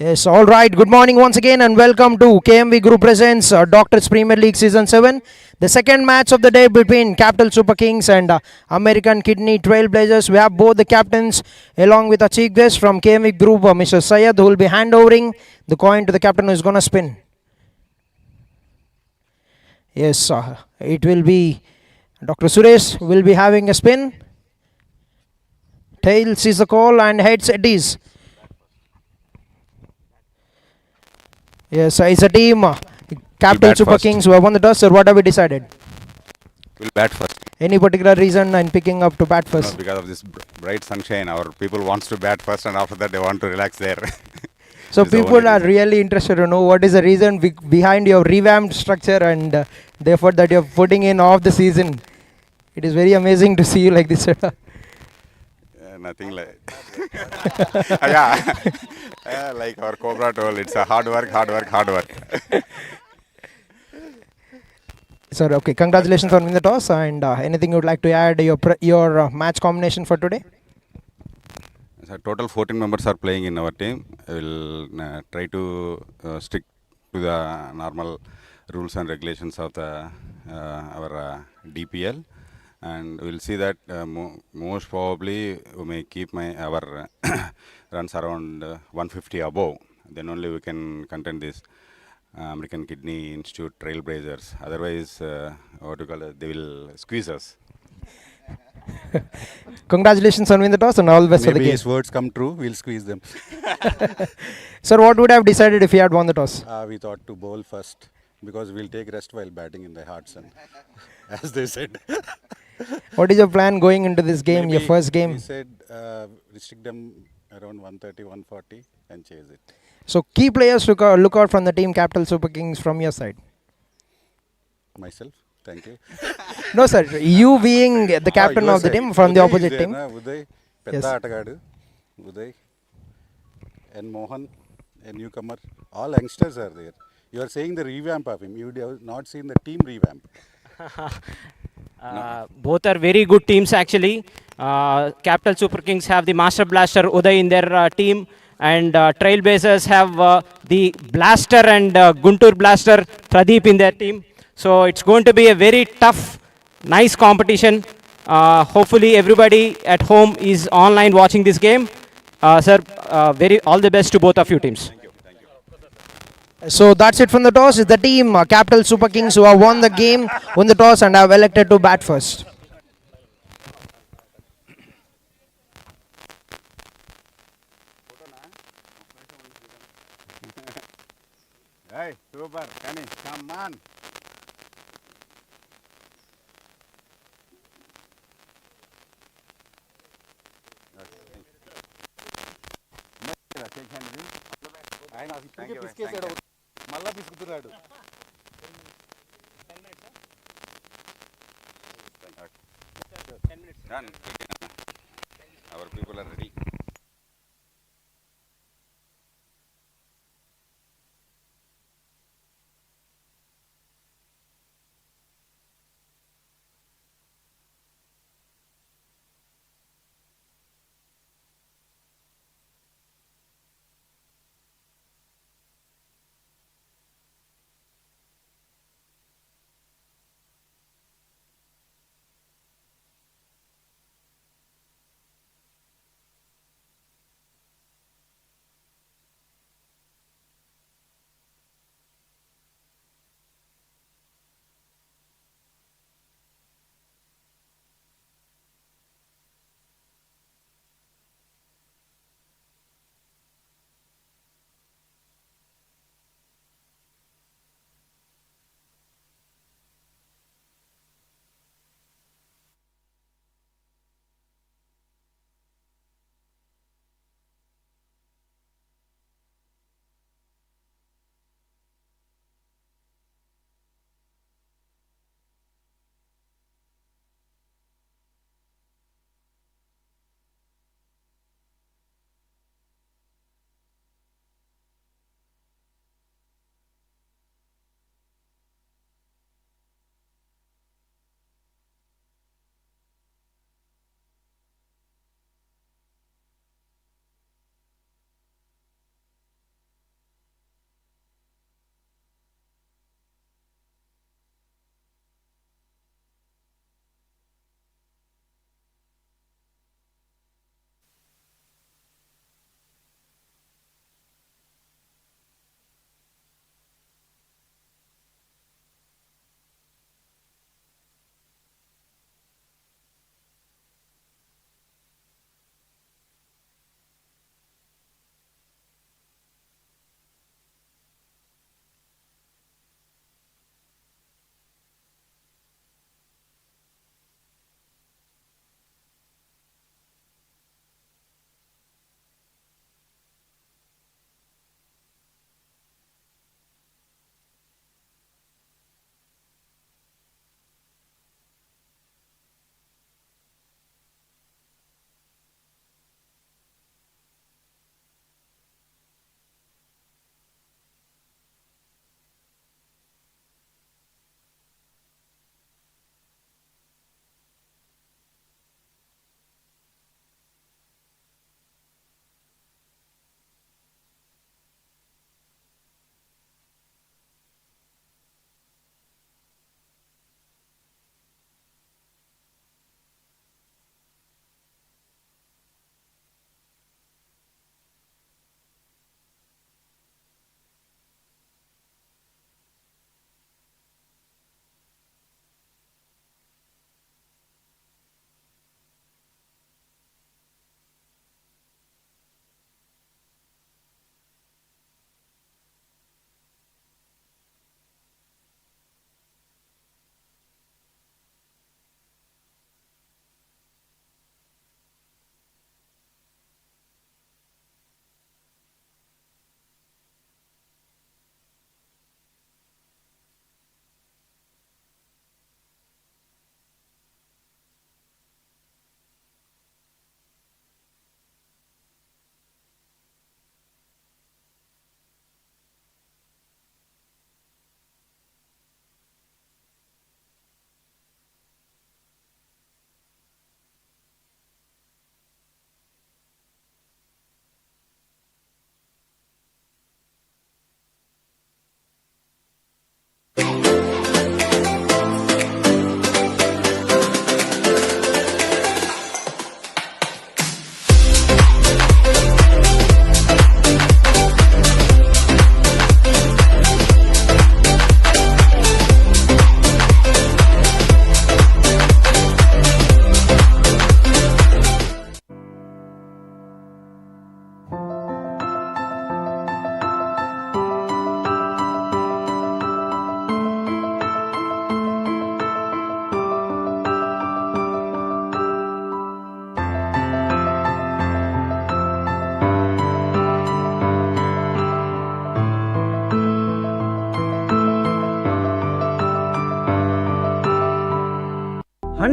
Yes, all right. Good morning once again and welcome to KMV Group presents Doctors Premier League Season 7. The second match of the day between Capital Super Kings and American Kidney TrailBlazers. We have both the captains along with our chief guest from KMV Group, Mr. Syed, who will be handovering the coin to the captain who is going to spin. Yes, it will be Dr. Suresh will be having a spin. Tails is the call and heads it is. Yes, it's a team. Capital Super first. Kings who have won the toss, or what have we decided? We'll bat first. Any particular reason in picking up to bat No, first? because of this bright sunshine, our people wants to bat first, and after that they want to relax there. So This is the people only are reason. really interested to know what is the reason behind your revamped structure and the effort that you're putting in off the season. It is very amazing to see you like this. Nothing like. Yeah, like our Cobra told, it's a hard work, hard work, hard work. Sir, okay, congratulations on winning the toss, and anything you would like to add your match combination for today? So total 14 members are playing in our team. I will try to stick to the normal rules and regulations of the our DPL, and we'll see that most probably we may keep our runs around 150 above. Then only we can contend this American Kidney Institute TrailBlazers. Otherwise, what do you call it? They will squeeze us. Congratulations on winning the toss and all the best for the Maybe game. his words come true, we'll squeeze them. Sir, what would have decided if you had won the toss? We thought to bowl first because we'll take rest while batting in the hard sun, as they said. What is your plan going into this game, your Maybe first game? We said restrict them around 130, 140 and chase it. So key players look out from the team Capital Super Kings from your side. Myself, thank you. No, sir. You being the captain of the team from the opposite team. Uday, Yes. Pedda Atagadu, Uday, and Mohan, a newcomer. All youngsters are there. You are saying the revamp of him. You have not seen the team revamp. Both are very good teams actually. Capital Super Kings have the Master Blaster Uday in their team, and Trailblazers have the Blaster and Guntur Blaster Pradeep in their team. So it's going to be a very tough, nice competition. Hopefully everybody at home is online watching this game. Sir, all the best to both of you teams. So that's it from the toss. It's the team Capital Super Kings who have won the game, won the toss, and have elected to bat first. Hey, super, Kenny, come on. మళ్ళా పిసుకుతున్నాడు. Done. Our people are ready.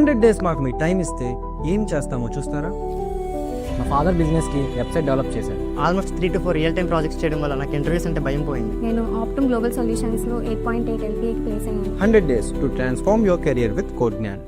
100 days మాకు మీ time ఇస్తే ఏం చేస్తామో చూస్తారా? మా father బిజినెస్కి website develop చేశారు. Almost 3 to 4 real time projects చేయడం వల్ల నాకు ఇంటర్వ్యూస్ అంటే భయం పోయింది. నేను ఆప్టమ్ గ్లోబల్ సొల్యూషన్స్లో 8.8 LPAకి ప్లేస్ అయ్యాను. 100 days to transform your career with code Gyan.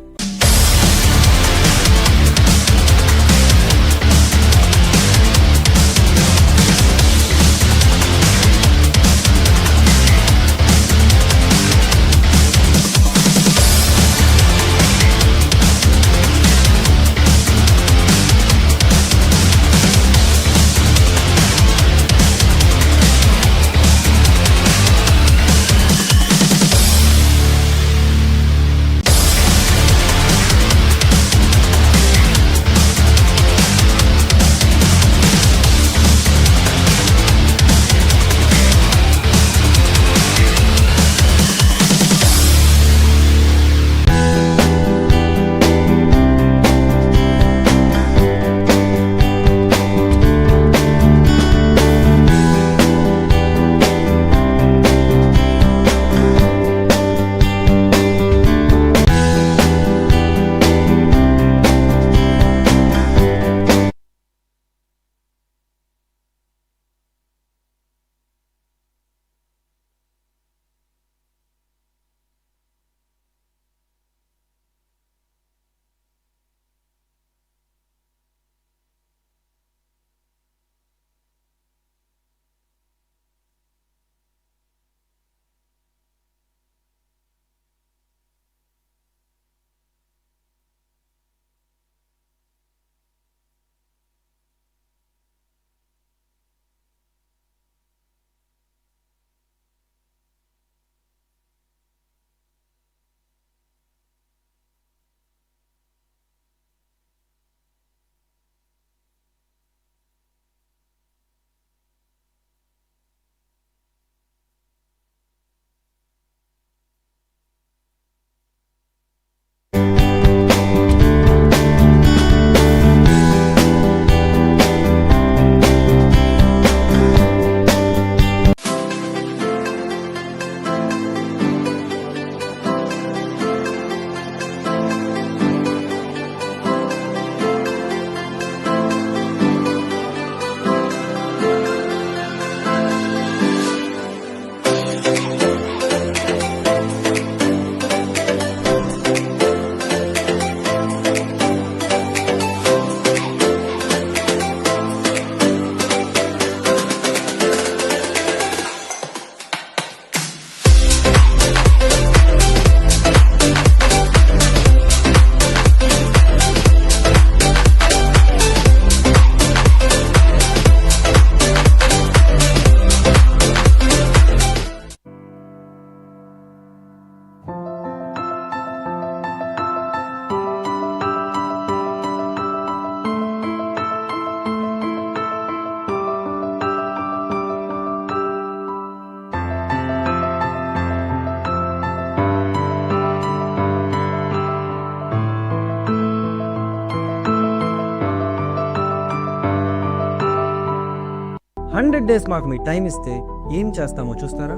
Hundred days మాకు మీ టైం ఇస్తే ఏం చేస్తామో చూస్తారా?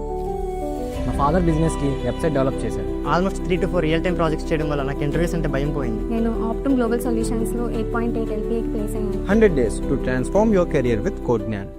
మా ఫాదర్ బిజినెస్కి వెబ్సైట్ డెవలప్ చేశారు. Almost 3 to 4 real time projects చేయడం వల్ల నాకు ఇంటర్వ్యూస్ అంటే భయం పోయింది. నేను ఆప్టమ్ గ్లోబల్ సొల్యూషన్స్లో 8.8 LPAకి ప్లేస్ అయ్యాను. 100 days to transform your career with code Gyan.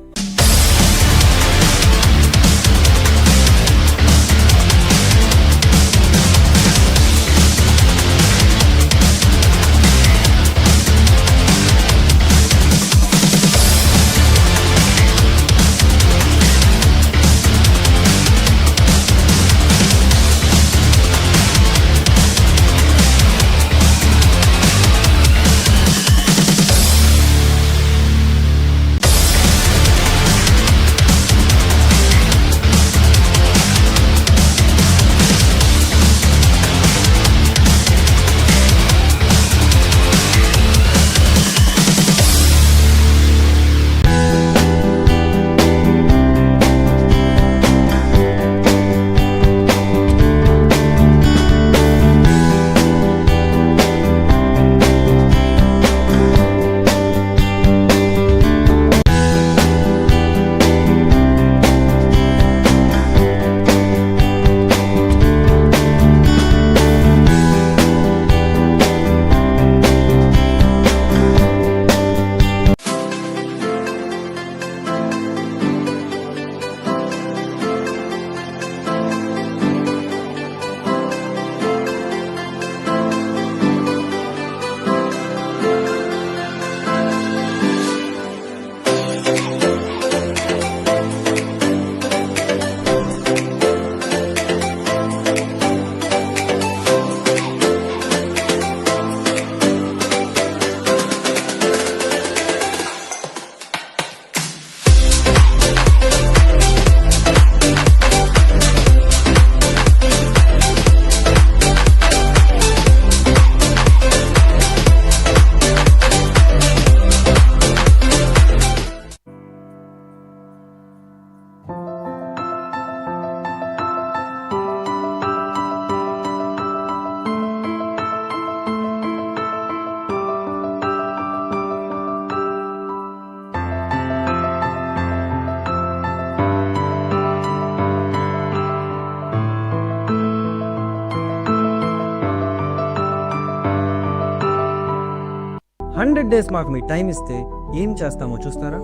100 days మాకు మీ టైం ఇస్తే ఏం చేస్తామో చూస్తారా?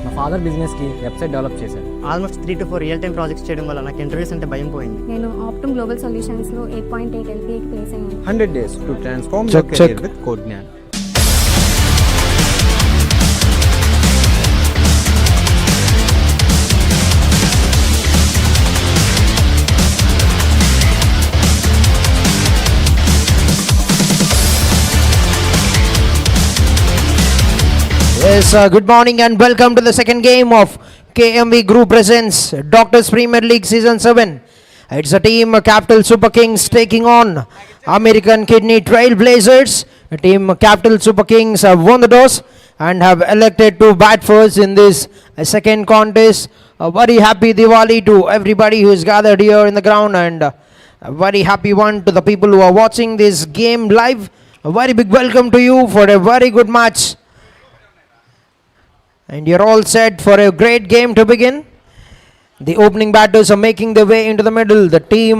మా ఫాదర్ బిజినెస్కి వెబ్సైట్ డెవలప్ చేశారు. Almost 3 to 4 real time projects చేయడం వల్ల నాకు ఇంటర్వ్యూస్ అంటే భయం పోయింది. నేను ఆప్టమ్ గ్లోబల్ సొల్యూషన్స్లో 8.8 LPAకి ప్లేస్ అయ్యాను. 100 days to transform Check, your career check. with Codegnan. Yes, good morning and welcome to the second game of KMV Group presents Doctors Premier League Season 7. It's a team Capital Super Kings taking on American Kidney TrailBlazers. The team Capital Super Kings have won the toss and have elected to bat first in this second contest. A very happy Diwali to everybody who is gathered here in the ground, and a very happy one to the people who are watching this game live. A very big welcome to you for a very good match. And you're all set for a great game to begin. The opening batters are making their way into the middle. The team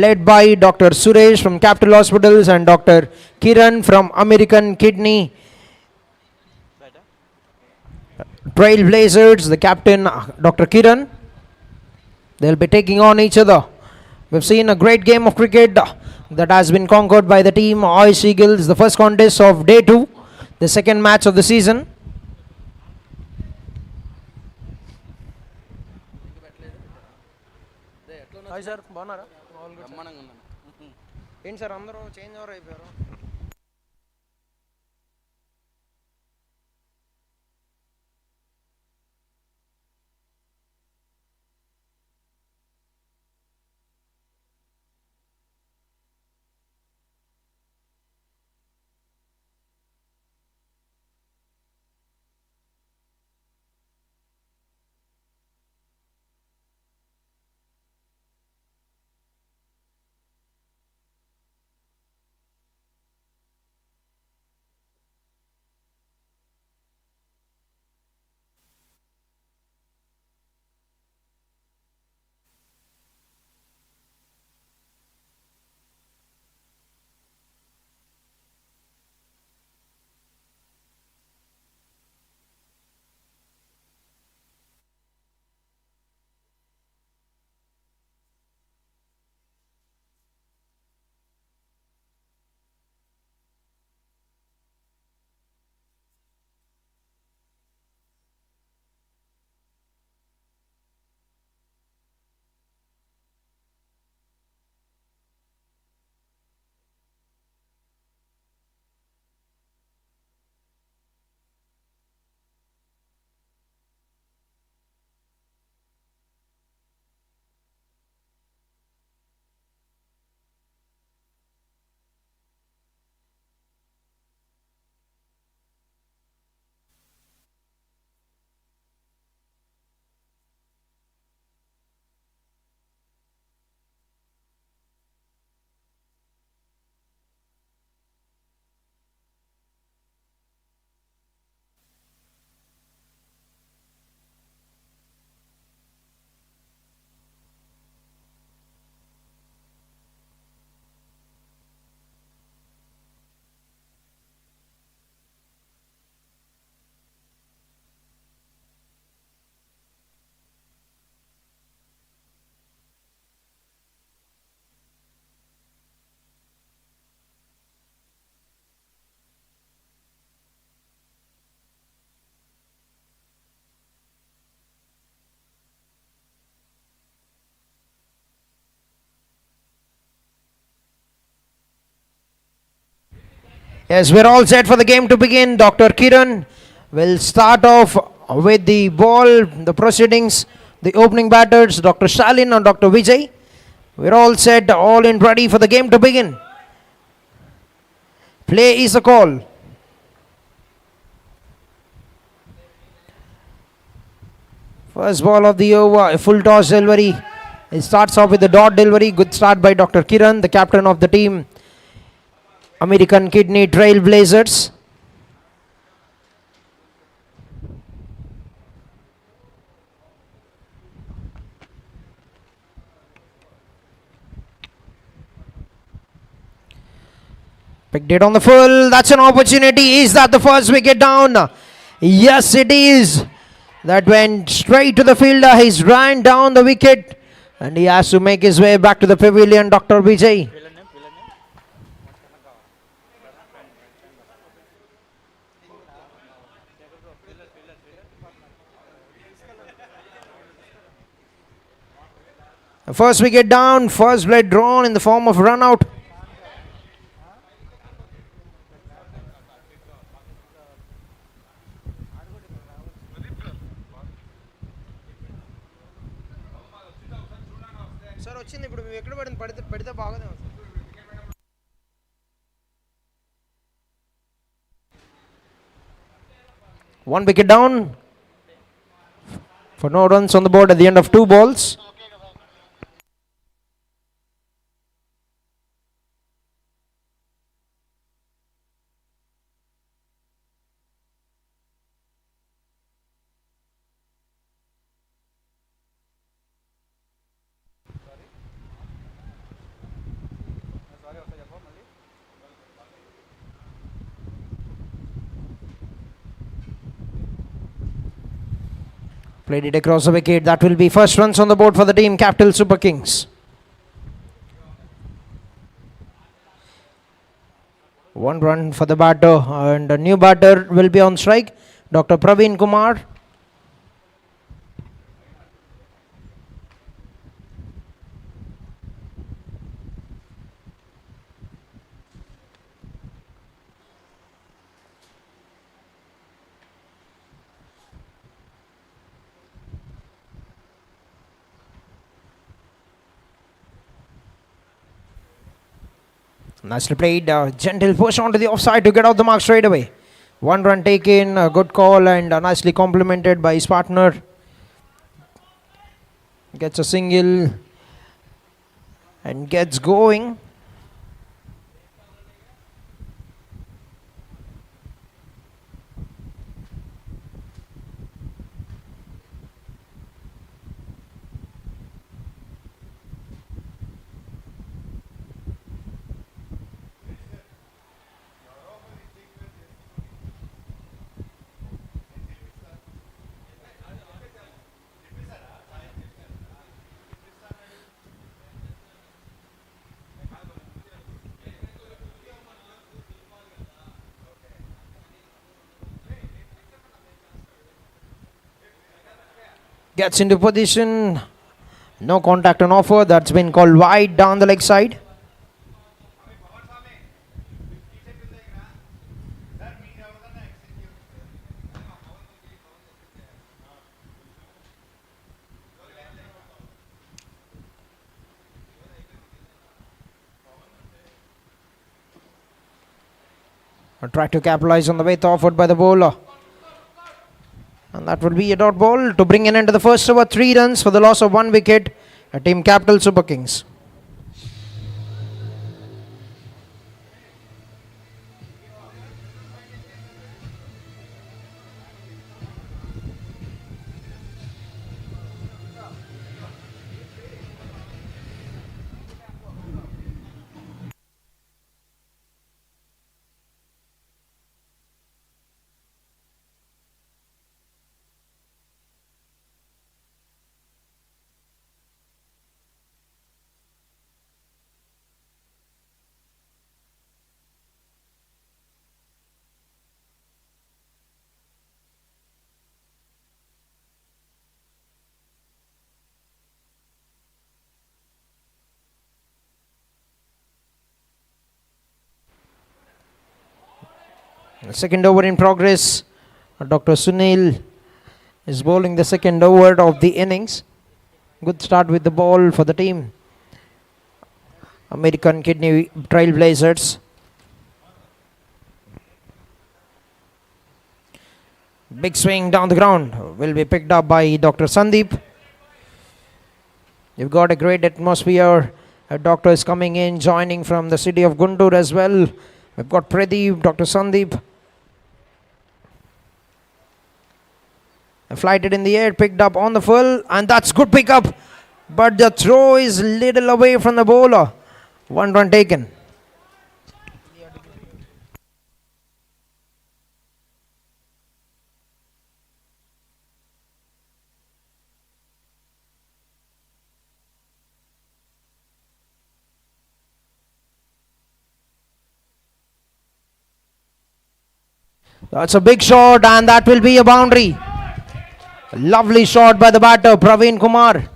led by Dr. Suresh from Capital Hospitals and Dr. Kiran from American Kidney TrailBlazers. The captain, Dr. Kiran. They'll be taking on each other. We've seen a great game of cricket that has been conquered by the team Ois Eagles. The first contest of day 2, the second match of the season. Hi sir, బాగున్నారా? ఏంటి sir అందరూ change over అయిపోయారు? Yes, we're all set for the game to begin. Dr. Kiran will start off with the ball, the proceedings, the opening batters, Dr. Stalin and Dr. Vijay. We're all set, all in ready for the game to begin. Play is a call. First ball of the over, a full toss delivery. It starts off with the dot delivery. Good start by Dr. Kiran, the captain of the team, American Kidney TrailBlazers. Picked it on the full. That's an opportunity. Is that the first wicket down? Yes, it is. That went straight to the fielder. He's ran down the wicket and he has to make his way back to the pavilion, Dr. Vijay. The first wicket down, first blade drawn in the form of run out. One wicket down for no runs on the board at the end of 2 balls. Played it across the wicket. That will be first runs on the board for the team, Capital Super Kings. One run for the batter, and a new batter will be on strike, Dr. Praveen Kumar. Nicely played, gentle push onto the offside to get out the mark straight away. 1 run taken, a good call and nicely complimented by his partner. Gets a single and gets going. Gets into position. No contact on offer. That's been called wide down the leg side. Try to capitalize on the weight offered by the bowler. And that will be a dot ball to bring an end to the first over. 3 runs for the loss of 1 wicket at Team Capital Super Kings. The second over in progress. Dr. Sunil is bowling the second over of the innings. Good start with the ball for the team. American Kidney TrailBlazers. Big swing down the ground will be picked up by Dr. Sandeep. You've got a great atmosphere. A doctor is coming in, joining from the city of Guntur as well. We've got Pradeep, Dr. Sandeep. Flighted in the air, picked up on the full, and that's good pickup. But the throw is little away from the bowler. 1 run taken. That's a big shot, and that will be a boundary. Lovely shot by the batter, Praveen Kumar.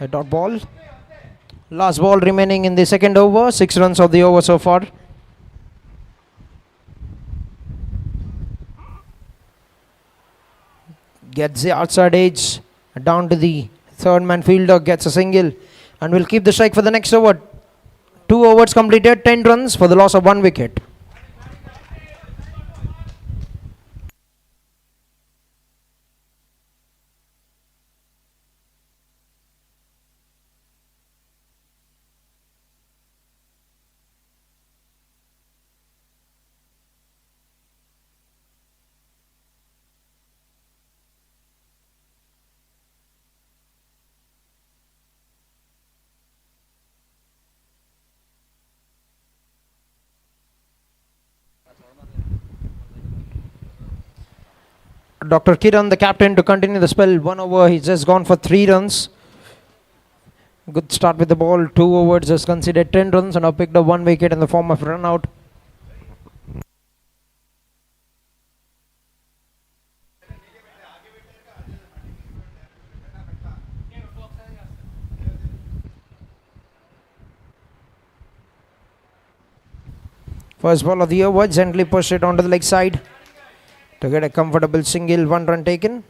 A dot ball. Last ball remaining in the second over. 6 runs of the over so far. Gets the outside edge down to the third man fielder. Gets a single and will keep the strike for the next over. 2 overs completed. 10 runs for the loss of 1 wicket. Dr. Kiran, the captain, to continue the spell. 1 over, he's just gone for 3 runs. Good start with the ball. 2 overs, just considered 10 runs and now picked up 1 wicket in the form of run out. First ball of the over, gently pushed it onto the leg side to get a comfortable single, 1 run taken.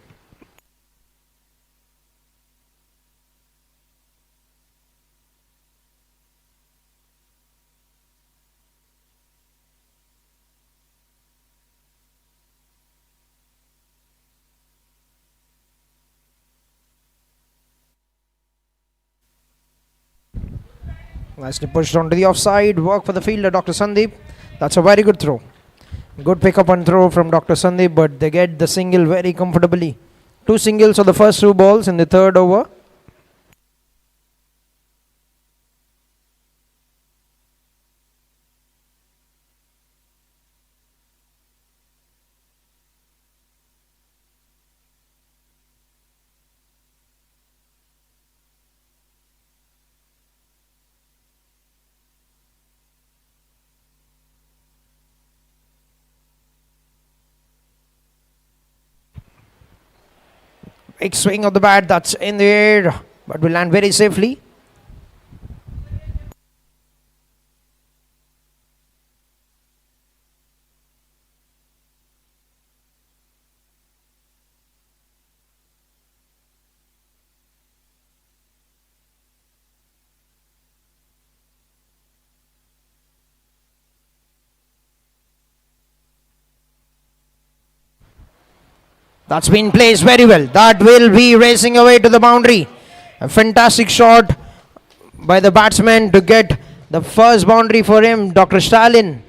Nicely pushed onto the offside. Work for the fielder, Dr. Sandeep. That's a very good throw. Good pick up and throw from Dr. Sandeep, but they get the single very comfortably. 2 singles of the first 2 balls in the third over. Big swing of the bat, that's in the air, but will land very safely. That's been placed very well. That will be racing away to the boundary. A fantastic shot by the batsman to get the first boundary for him, Dr. Stalin.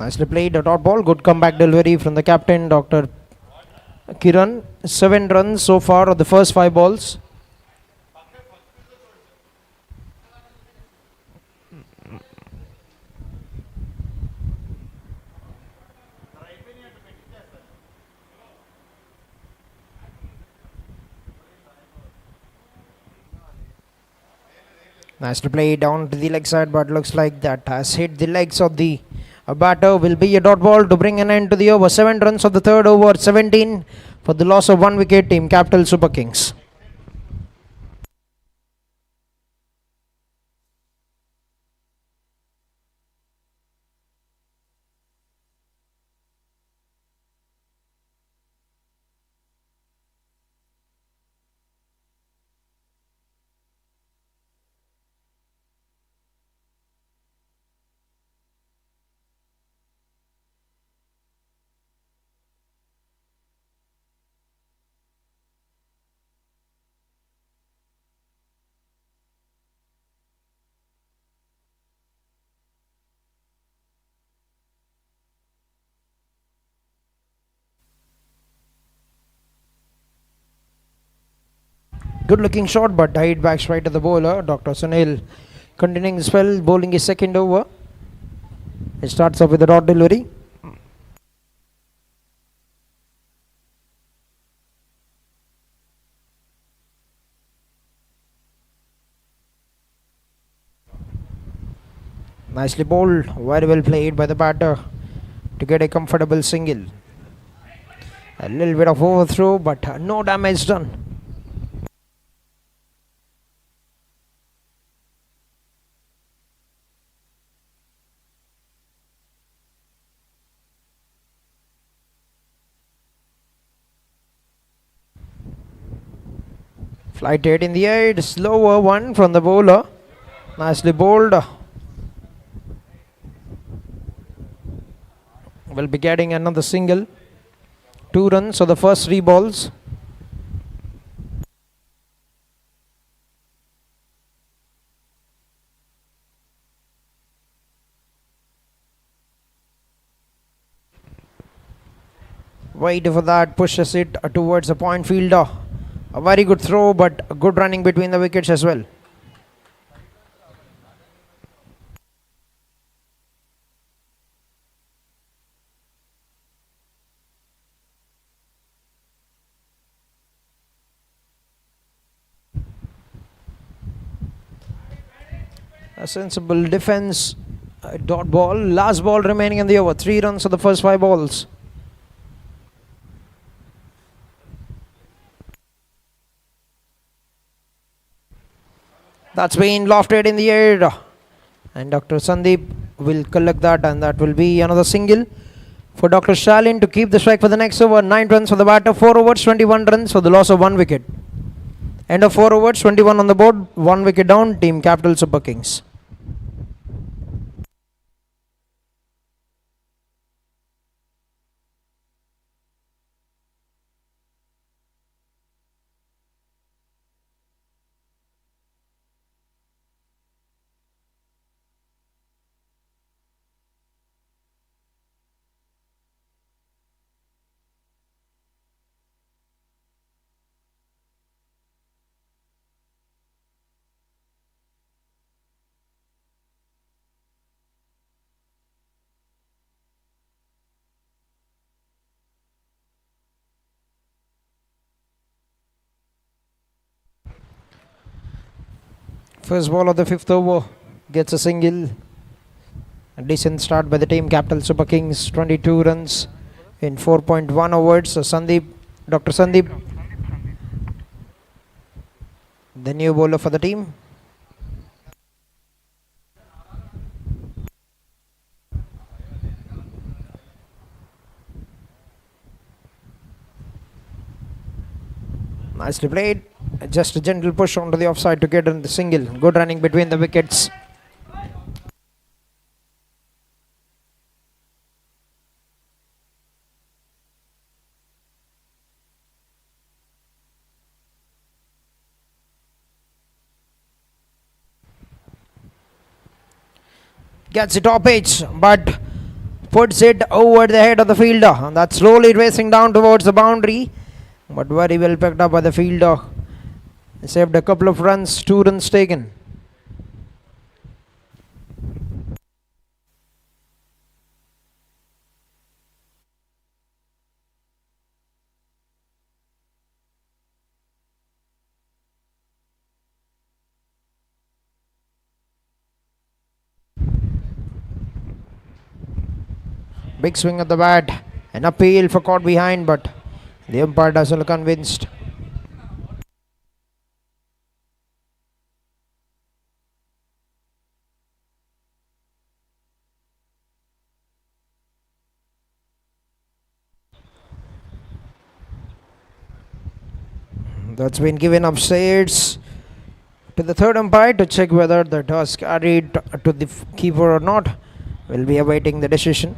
Nicely played, a dot ball. Good comeback delivery from the captain, Dr. Kiran. 7 runs so far of the first 5 balls. Nicely played down to the leg side, but looks like that has hit the legs of the batter. Will be a dot ball to bring an end to the over. 7 runs of the third over, 17 for the loss of 1 wicket, Team Capital Super Kings. Good looking shot, but died back straight to the bowler. Dr. Sunil continuing the spell, bowling his second over. He starts off with a dot delivery. Nicely bowled, very well played by the batter to get a comfortable single. A little bit of overthrow, but no damage done. Flight 8 in the air, slower one from the bowler. Nicely bowled. Will be getting another single. 2 runs for the first 3 balls. Wait for that, pushes it towards the point fielder. A very good throw, but good running between the wickets as well. A sensible defense. A dot ball. Last ball remaining in the over. 3 runs for the first 5 balls. That's been lofted in the air. And Dr. Sandeep will collect that, and that will be another single for Dr. Shalin to keep the strike for the next over. 9 runs for the batter. 4 overs, 21 runs for the loss of 1 wicket. End of 4 overs, 21 on the board. 1 wicket down. Team Capital Super Kings. First ball of the 5th over gets a single. A decent start by the team Capital Super Kings. 22 runs in 4.1 overs. So Dr. Sandeep, the new bowler for the team. Nicely played. Just a gentle push onto the offside to get in the single. Good running between the wickets. Gets it top edge, but puts it over the head of the fielder. And that's slowly racing down towards the boundary, but very well picked up by the fielder. Saved a couple of runs, 2 runs taken. Big swing at the bat. An appeal for caught behind, but the umpire doesn't look convinced. That's been given upstairs to the 3rd umpire to check whether the toss carried to the keeper or not. We'll be awaiting the decision.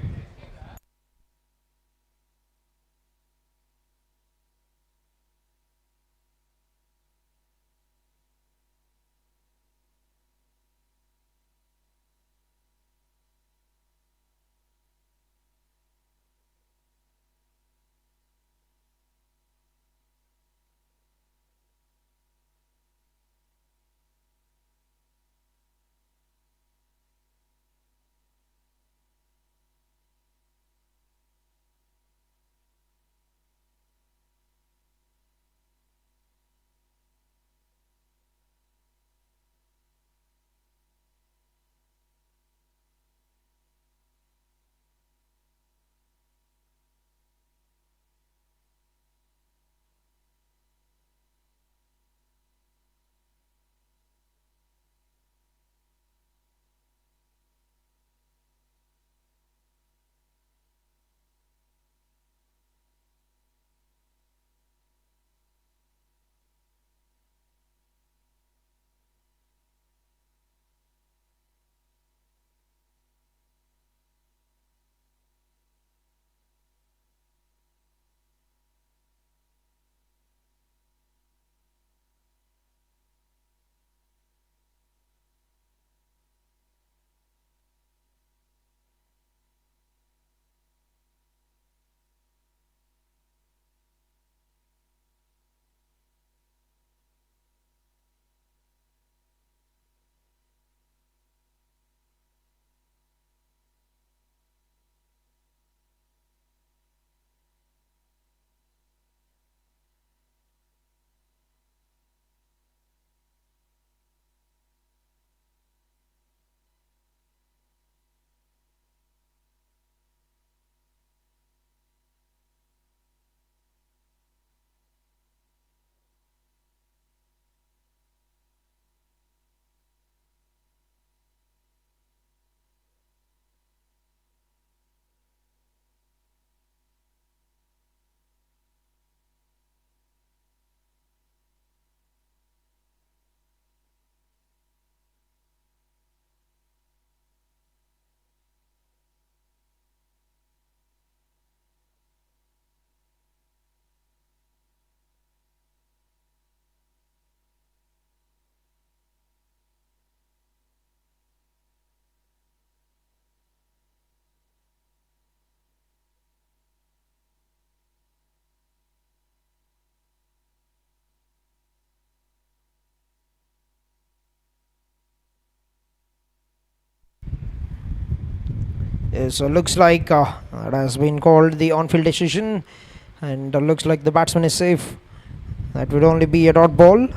So looks like it has been called the on-field decision, and looks like the batsman is safe. That would only be a dot ball.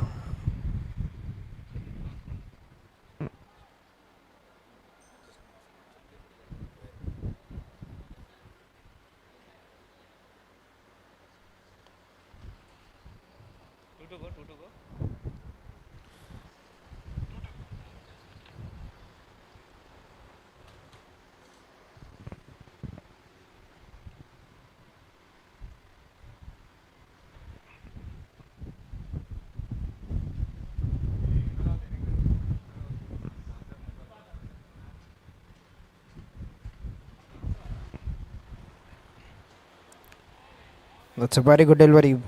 That's a very good delivery.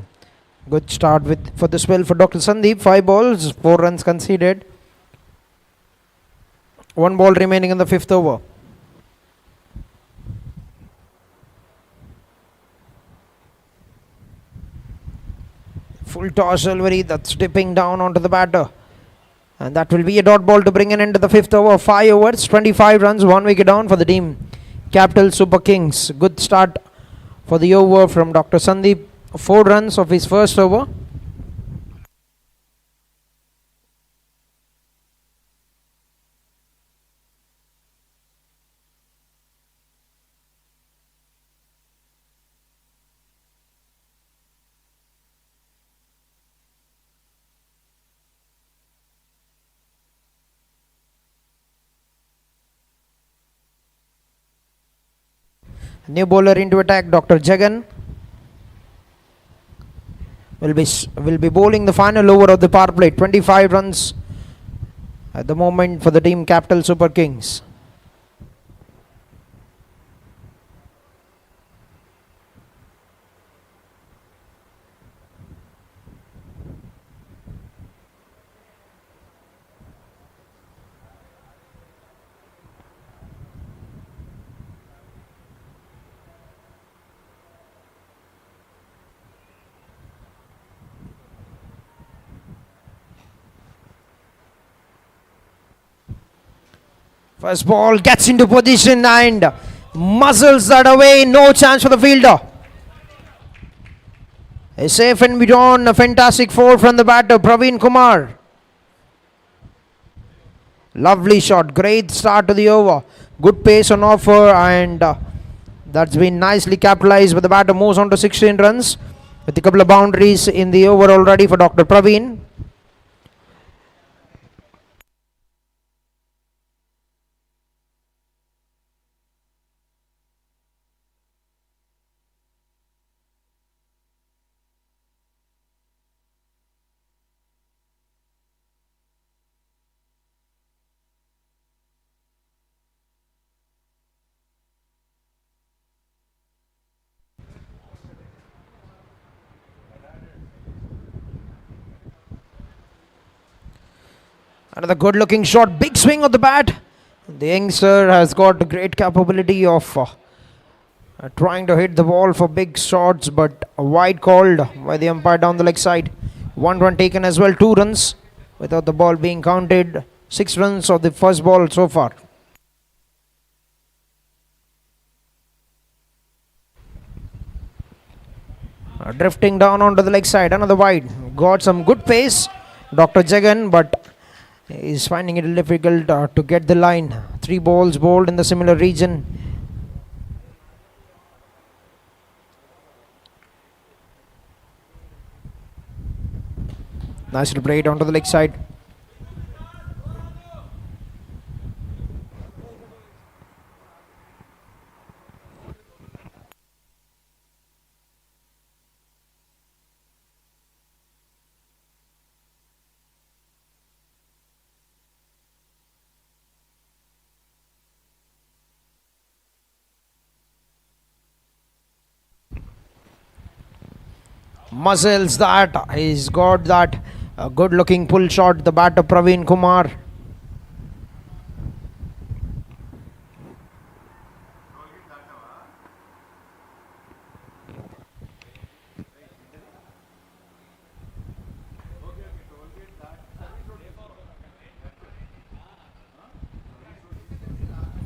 Good start for the spell for Dr. Sandeep. 5 balls, 4 runs conceded. 1 ball remaining in the 5th over. Full toss delivery, that's dipping down onto the batter. And that will be a dot ball to bring an end to the 5th over. 5 overs, 25 runs, 1 wicket down for the team. Capital Super Kings. Good start for the over from Dr. Sandeep. 4 runs of his first over. New bowler into attack, Dr. Jagan will be bowling the final over of the power play. 25 runs at the moment for the team Capital Super Kings. First ball gets into position and muzzles that away. No chance for the fielder. A safe and beyond. A fantastic 4 from the batter, Praveen Kumar. Lovely shot. Great start to the over. Good pace on offer, and that's been nicely capitalized. But the batter moves on to 16 runs with a couple of boundaries in the over already for Dr. Praveen. Another good looking shot, big swing of the bat. The youngster has got a great capability of trying to hit the ball for big shots, but a wide called by the umpire down the leg side. 1 run taken as well, 2 runs without the ball being counted. 6 runs of the first ball so far. Drifting down onto the leg side, another wide. Got some good pace, Dr. Jagan, but is finding it difficult to get the line. 3 balls bowled in the similar region. Nice little braid onto the leg side. Muscles that. He's got that good looking pull shot, the batter Praveen Kumar.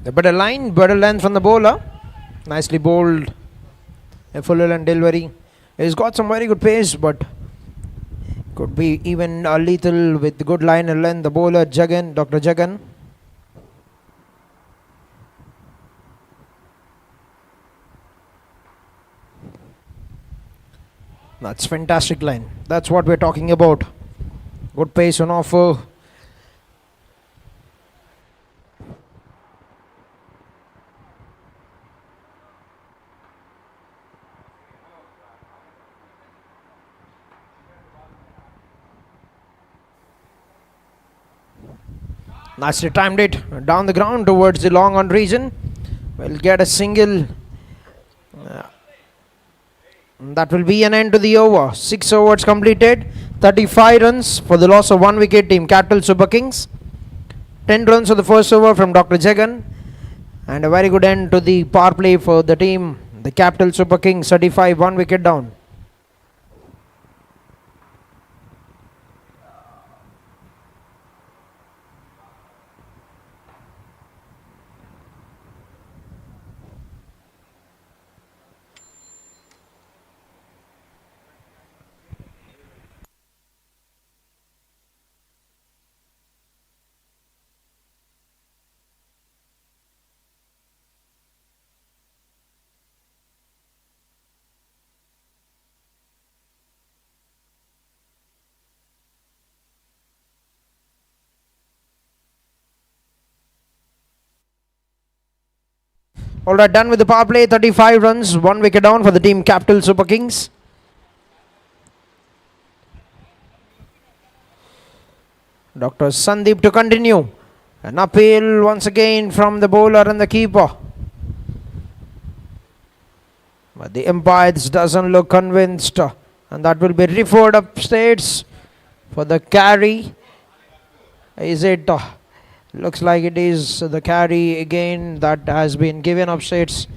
The better line, better length from the bowler. Nicely bowled. A full and delivery. He's got some very good pace, but could be even a lethal with good line and length. The bowler Jagan, Dr. Jagan. That's fantastic line. That's what we're talking about. Good pace on offer. Nicely timed it down the ground towards the long on region. We'll get a single. That will be an end to the over. 6 overs completed. 35 runs for the loss of 1 wicket team Capital Super Kings. 10 runs for the first over from Dr. Jagan. And a very good end to the power play for the team. The Capital Super Kings 35, 1 wicket down. Alright, done with the power play. 35 runs, 1 wicket down for the team Capital Super Kings. Dr. Sandeep to continue. An appeal once again from the bowler and the keeper. But the umpires doesn't look convinced. And that will be referred upstairs for the carry. Is it? Looks like it is the carry again that has been given upstairs.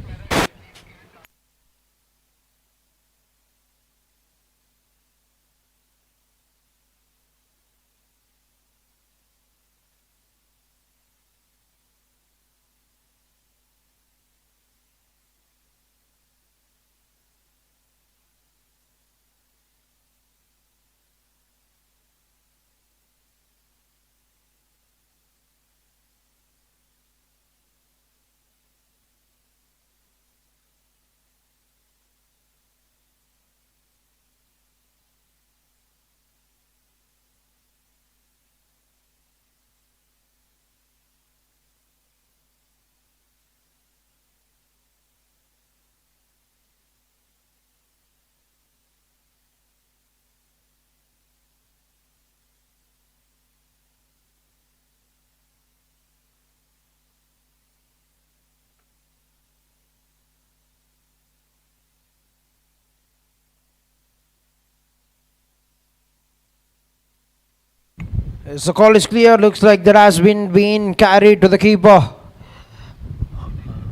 As the call is clear, looks like there has been carried to the keeper.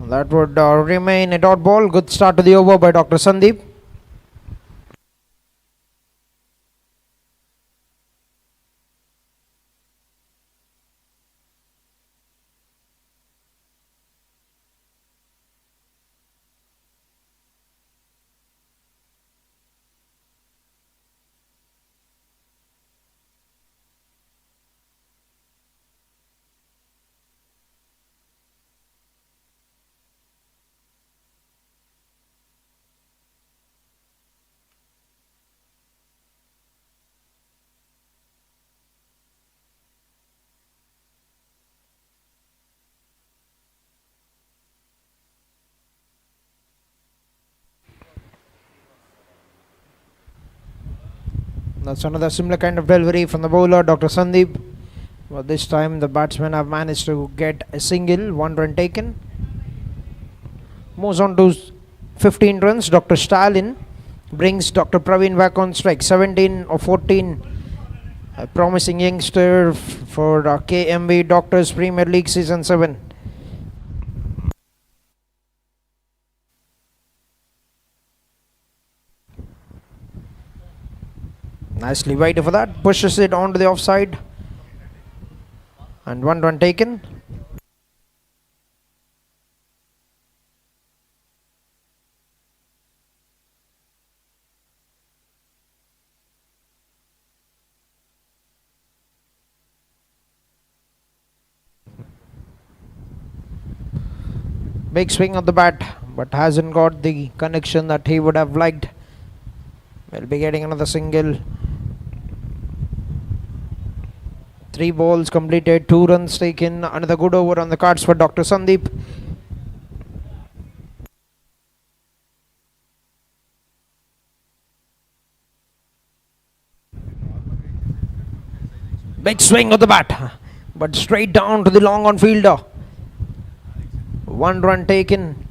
That would remain a dot ball. Good start to the over by Dr. Sandeep. That's another similar kind of delivery from the bowler, Dr. Sandeep. But this time the batsmen have managed to get a single, 1 run taken. Moves on to 15 runs. Dr. Stalin brings Dr. Praveen back on strike. 17 or 14. A promising youngster for KMV Doctors Premier League Season 7. Nicely waited for that. Pushes it onto the offside. And 1 run taken. Big swing of the bat, but hasn't got the connection that he would have liked. Will be getting another single. 3 balls completed, 2 runs taken. Another good over on the cards for Dr. Sandeep. Big swing of the bat, but straight down to the long on fielder. 1 run taken.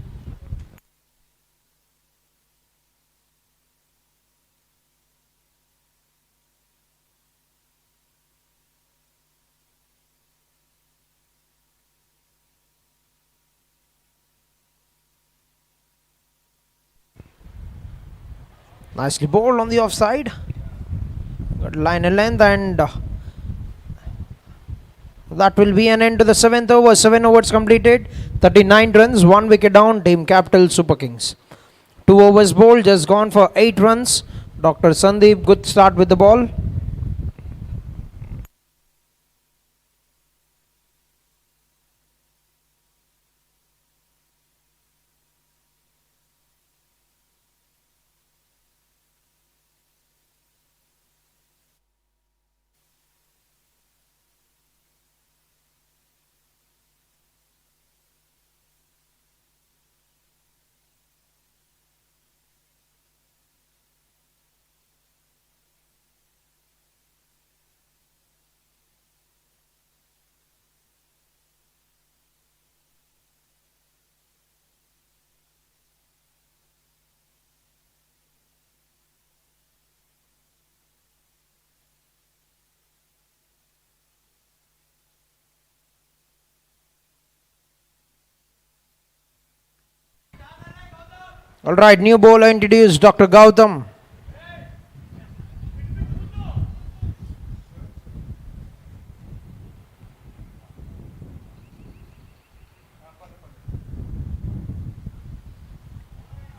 Nicely bowled on the offside. Good line and length, and that will be an end to the 7th over. 7 overs completed, 39 runs, 1 wicket down. Team Capital Super Kings. 2 overs bowled, just gone for 8 runs. Dr. Sandeep, good start with the ball. Alright, new bowler introduced, Dr. Gautam.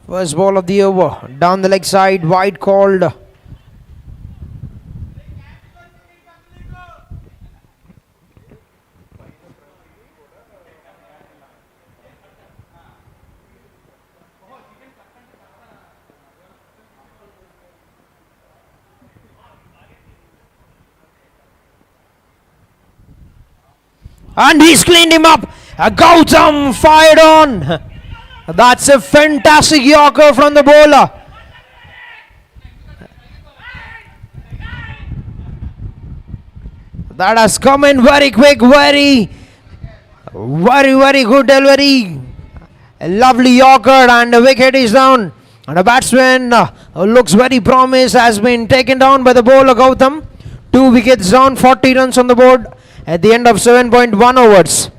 First ball of the over, down the leg side, wide called. And he's cleaned him up. Gautam fired on. That's a fantastic yorker from the bowler. That has come in very quick, very good delivery. A lovely yorker, and the wicket is down. And the batsman looks very promised, has been taken down by the bowler Gautam. 2 wickets down, 40 runs on the board at the end of 7.1 overs.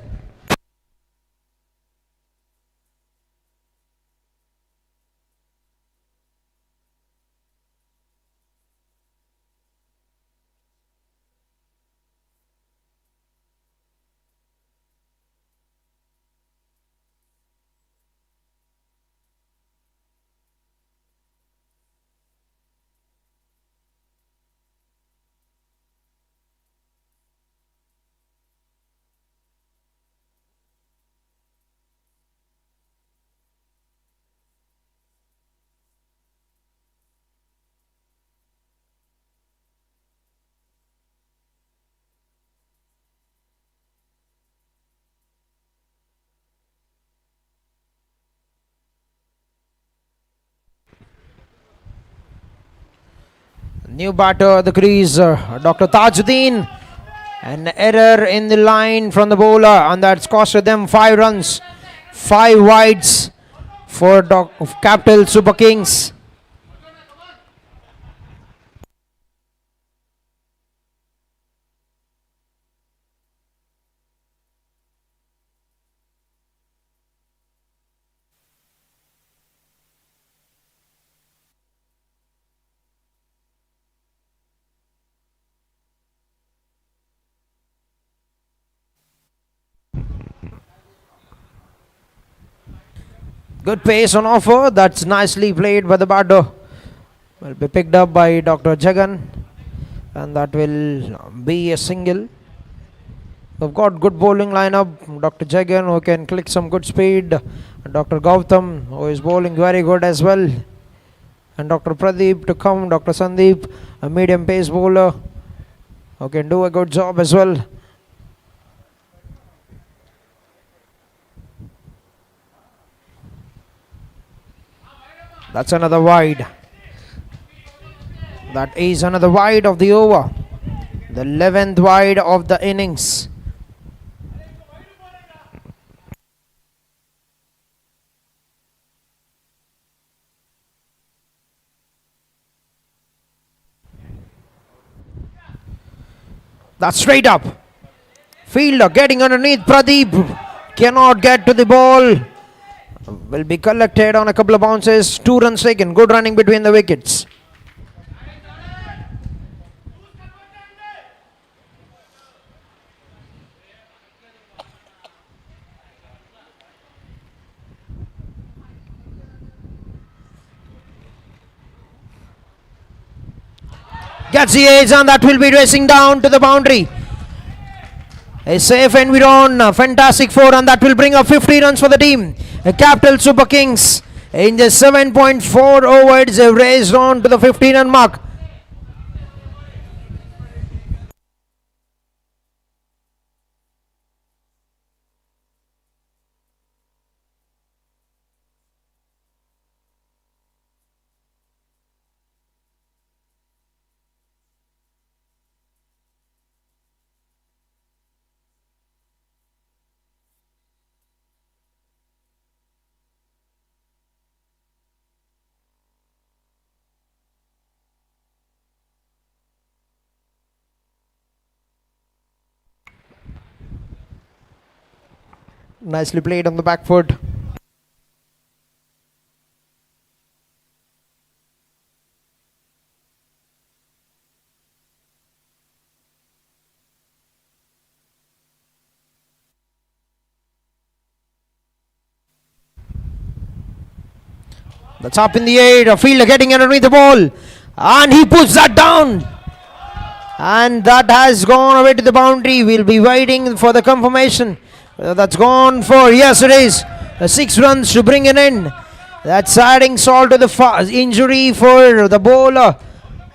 New batter at the crease, Dr. Tajuddin. An error in the line from the bowler, and that's costed them 5 runs. 5 wides for Capital Super Kings. Good pace on offer. That's nicely played by the batter. Will be picked up by Dr. Jagan, and that will be a single. We've got good bowling lineup. Dr. Jagan, who can click some good speed. Dr. Gautam, who is bowling very good as well. And Dr. Pradeep to come. Dr. Sandeep, a medium pace bowler, who can do a good job as well. That's another wide. That is another wide of the over. The 11th wide of the innings. That's straight up. Fielder getting underneath. Pradeep cannot get to the ball. Will be collected on a couple of bounces. 2 runs taken. Good running between the wickets. Gets the edge, and that will be racing down to the boundary. A safe end we on. Fantastic 4, and that will bring up 50 runs for the team. The Capital Super Kings in the 7.4 overs have raced on to the 15-run mark. Nicely played on the back foot. That's up in the air. A fielder getting underneath the ball. And he puts that down. And that has gone away to the boundary. We'll be waiting for the confirmation. That's gone for, yes it is, 6 runs to bring an end. That's adding salt to the injury for the bowler.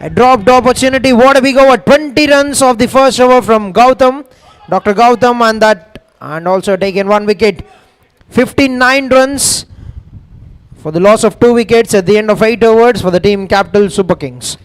A dropped opportunity. What do we go at? 20 runs of the first over from Gautam, Dr. Gautam, and also taken 1 wicket. 59 runs for the loss of 2 wickets at the end of 8 overs for the team Capital Super Kings.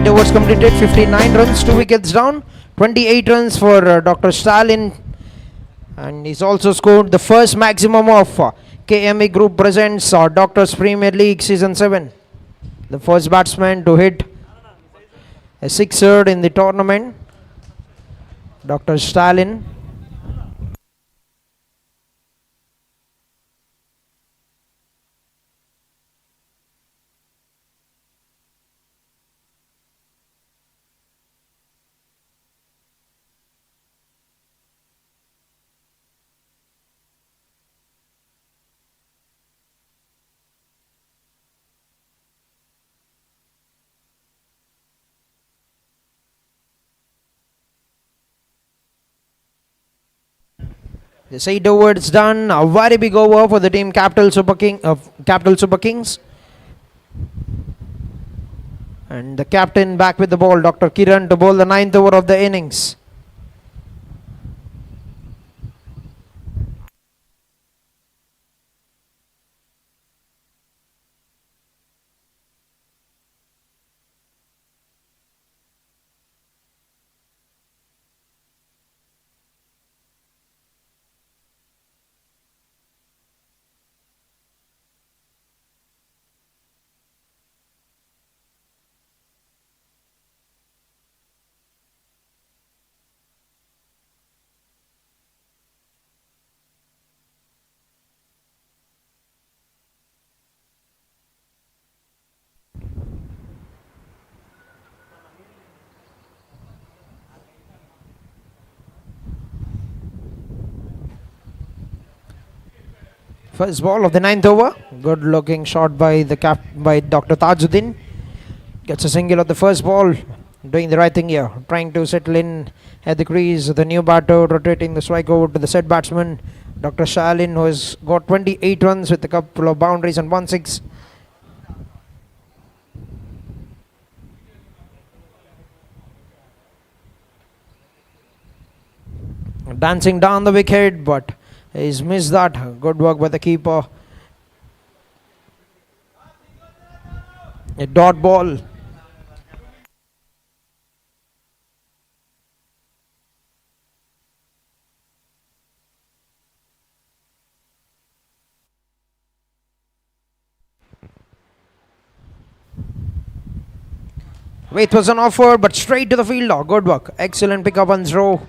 Overs completed, 59 runs, 2 wickets down, 28 runs for Dr. Stalin, and he's also scored the first maximum of KME Group presents Doctors Premier League Season 7. The first batsman to hit a sixer in the tournament, Dr. Stalin. This 8 overs done. A very big over for the team Capital Super Kings. And the captain back with the ball, Dr. Kiran, to bowl the 9th over of the innings. First ball of the ninth over. Good looking shot by by Dr. Tajuddin. Gets a single of the first ball. Doing the right thing here. Trying to settle in at the crease. The new batter rotating the strike over to the set batsman, Dr. Shalin, who has got 28 runs with a couple of boundaries and 1-6. Dancing down the wicket, but he's missed that. Good work by the keeper. A dot ball. Wait was an offer, but straight to the fielder. Good work. Excellent pick up and throw.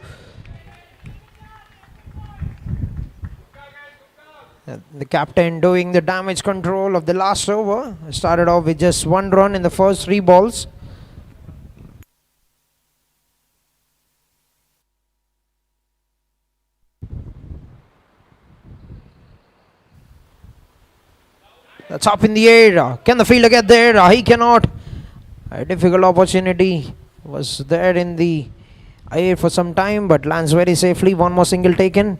The captain doing the damage control of the last over. Started off with just 1 run in the first 3 balls. That's up in the air. Can the fielder get there? He cannot. A difficult opportunity was there in the air for some time, but lands very safely. 1 more single taken.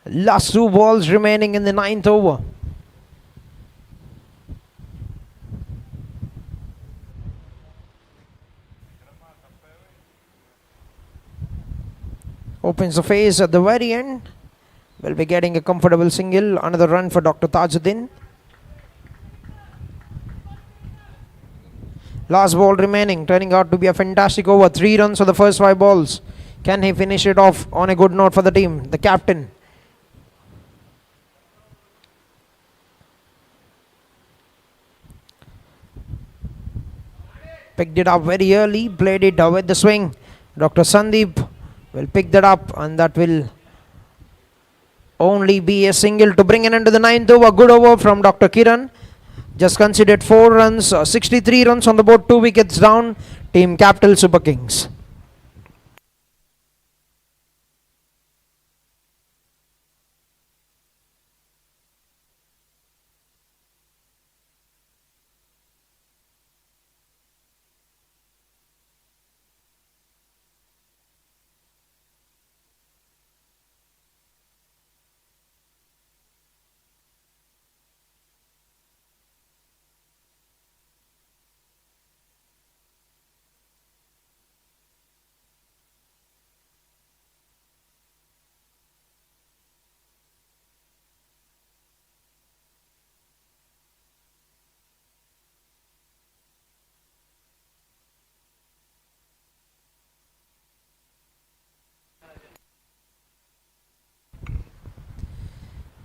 Last 2 balls remaining in the 9th over. Opens the face at the very end. Will be getting a comfortable single. Another run for Dr. Tajuddin. Last ball remaining, turning out to be a fantastic over. 3 runs for the first 5 balls. Can he finish it off on a good note for the team? The captain. Picked it up very early, played it with the swing. Dr. Sandeep will pick that up, and that will only be a single to bring an end to the 9th over. Good over from Dr. Kiran. Just considered 4 runs, 63 runs on the board, 2 wickets down. Team Capital Super Kings.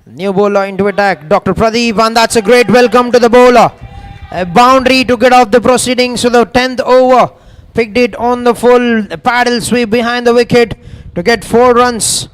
New bowler into attack, Dr. Pradeep, and that's a great welcome to the bowler. A boundary to get off the proceedings to the 10th over. Picked it on the full paddle sweep behind the wicket to get 4 runs.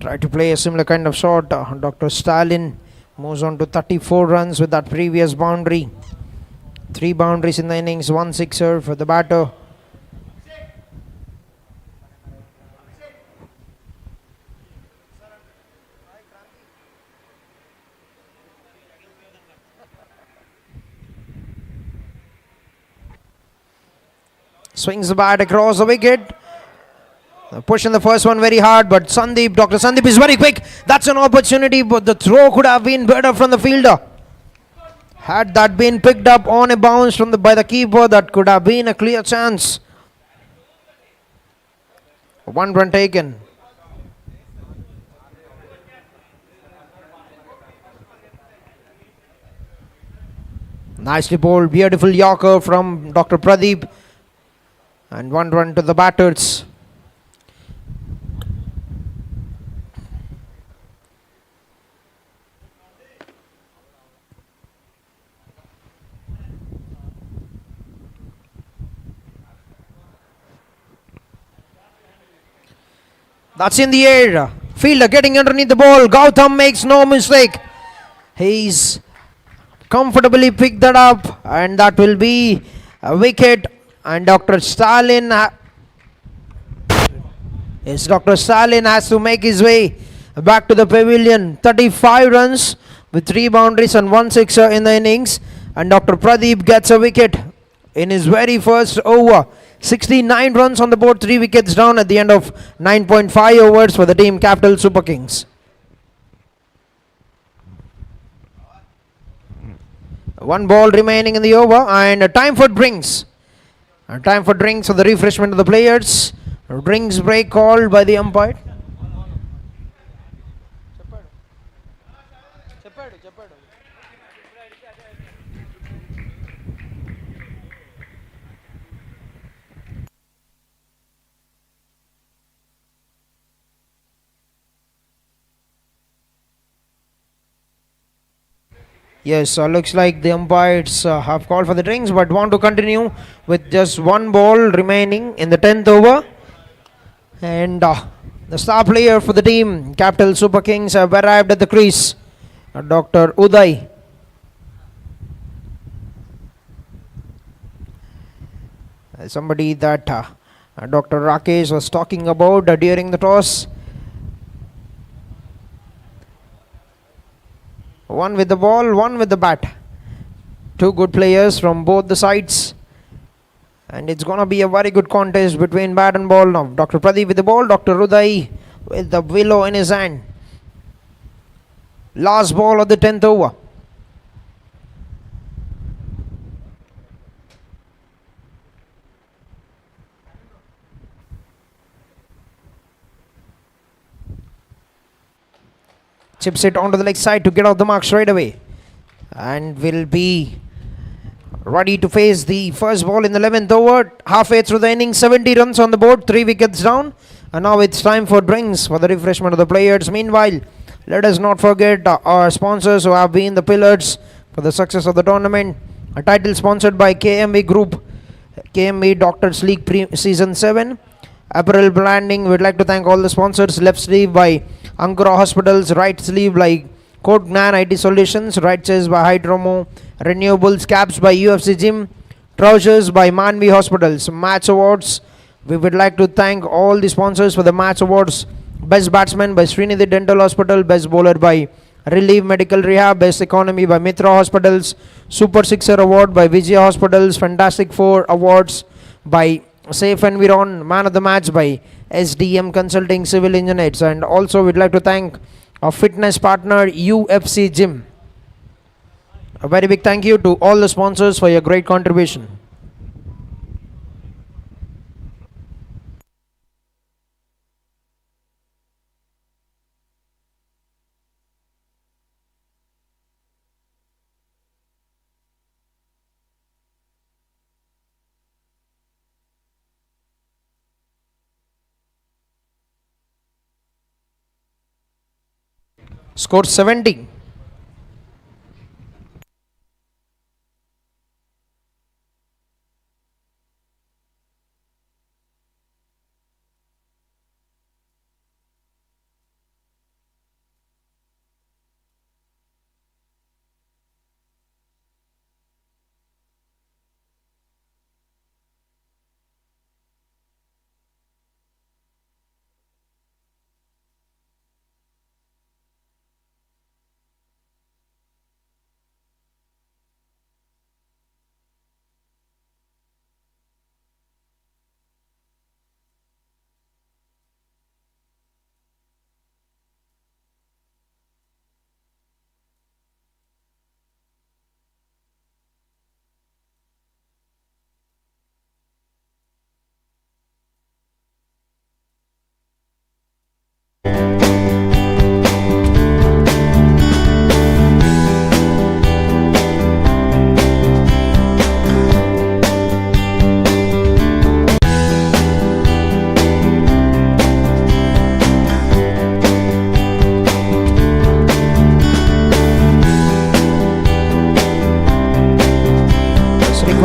Try to play a similar kind of shot. Dr. Stalin moves on to 34 runs with that previous boundary. 3 boundaries in the innings, 1 sixer for the batter. Swings the bat across the wicket. Pushing the first one very hard, but Dr. Sandeep is very quick. That's an opportunity, but the throw could have been better from the fielder. Had that been picked up on a bounce by the keeper, that could have been a clear chance. 1 run taken. Nicely bowled, beautiful Yorker from Dr. Pradeep. And 1 run to the batters. That's in the air. Fielder getting underneath the ball. Gautam makes no mistake. He's comfortably picked that up, and that will be a wicket. And Dr. Stalin has to make his way back to the pavilion. 35 runs with 3 boundaries and 1 sixer in the innings. And Dr. Pradeep gets a wicket in his very first over. 69 runs on the board, 3 wickets down at the end of 9.5 overs for the team Capital Super Kings. One ball remaining in the over, and a time for drinks. A time for drinks for the refreshment of the players. A drinks break called by the umpire. Yes, looks like the umpires have called for the drinks, but want to continue with just 1 ball remaining in the 10th over. And the star player for the team, Capital Super Kings, have arrived at the crease. Dr. Uday. Somebody that Dr. Rakesh was talking about during the toss. One with the ball, one with the bat. 2 good players from both the sides. And it's going to be a very good contest between bat and ball now. Dr. Pradeep with the ball, Dr. Uday with the willow in his hand. Last ball of the 10th over. Chips it onto the leg side to get off the mark straight away. And will be ready to face the first ball in the 11th over. Halfway through the inning, 70 runs on the board, 3 wickets down. And now it's time for drinks for the refreshment of the players. Meanwhile, let us not forget our sponsors who have been the pillars for the success of the tournament. A title sponsored by KMV Group, KMV Doctors League Season 7. Apparel branding, we'd like to thank all the sponsors. Left sleeve by Angkora Hospitals, right sleeve by Code Gnan IT Solutions, right chest by Hydromo Renewables, caps by UFC Gym, trousers by Manvi Hospitals. Match awards, we would like to thank all the sponsors for the match awards. Best batsman by Srinidhi Dental Hospital, best bowler by Relief Medical Rehab, best economy by Mitra Hospitals, Super Sixer Award by Vijay Hospitals, Fantastic Four Awards by Safe Environ, Man of the Match by SDM Consulting Civil Engineers. And also we'd like to thank our fitness partner UFC Gym. A very big thank you to all the sponsors for your great contribution. Score 70.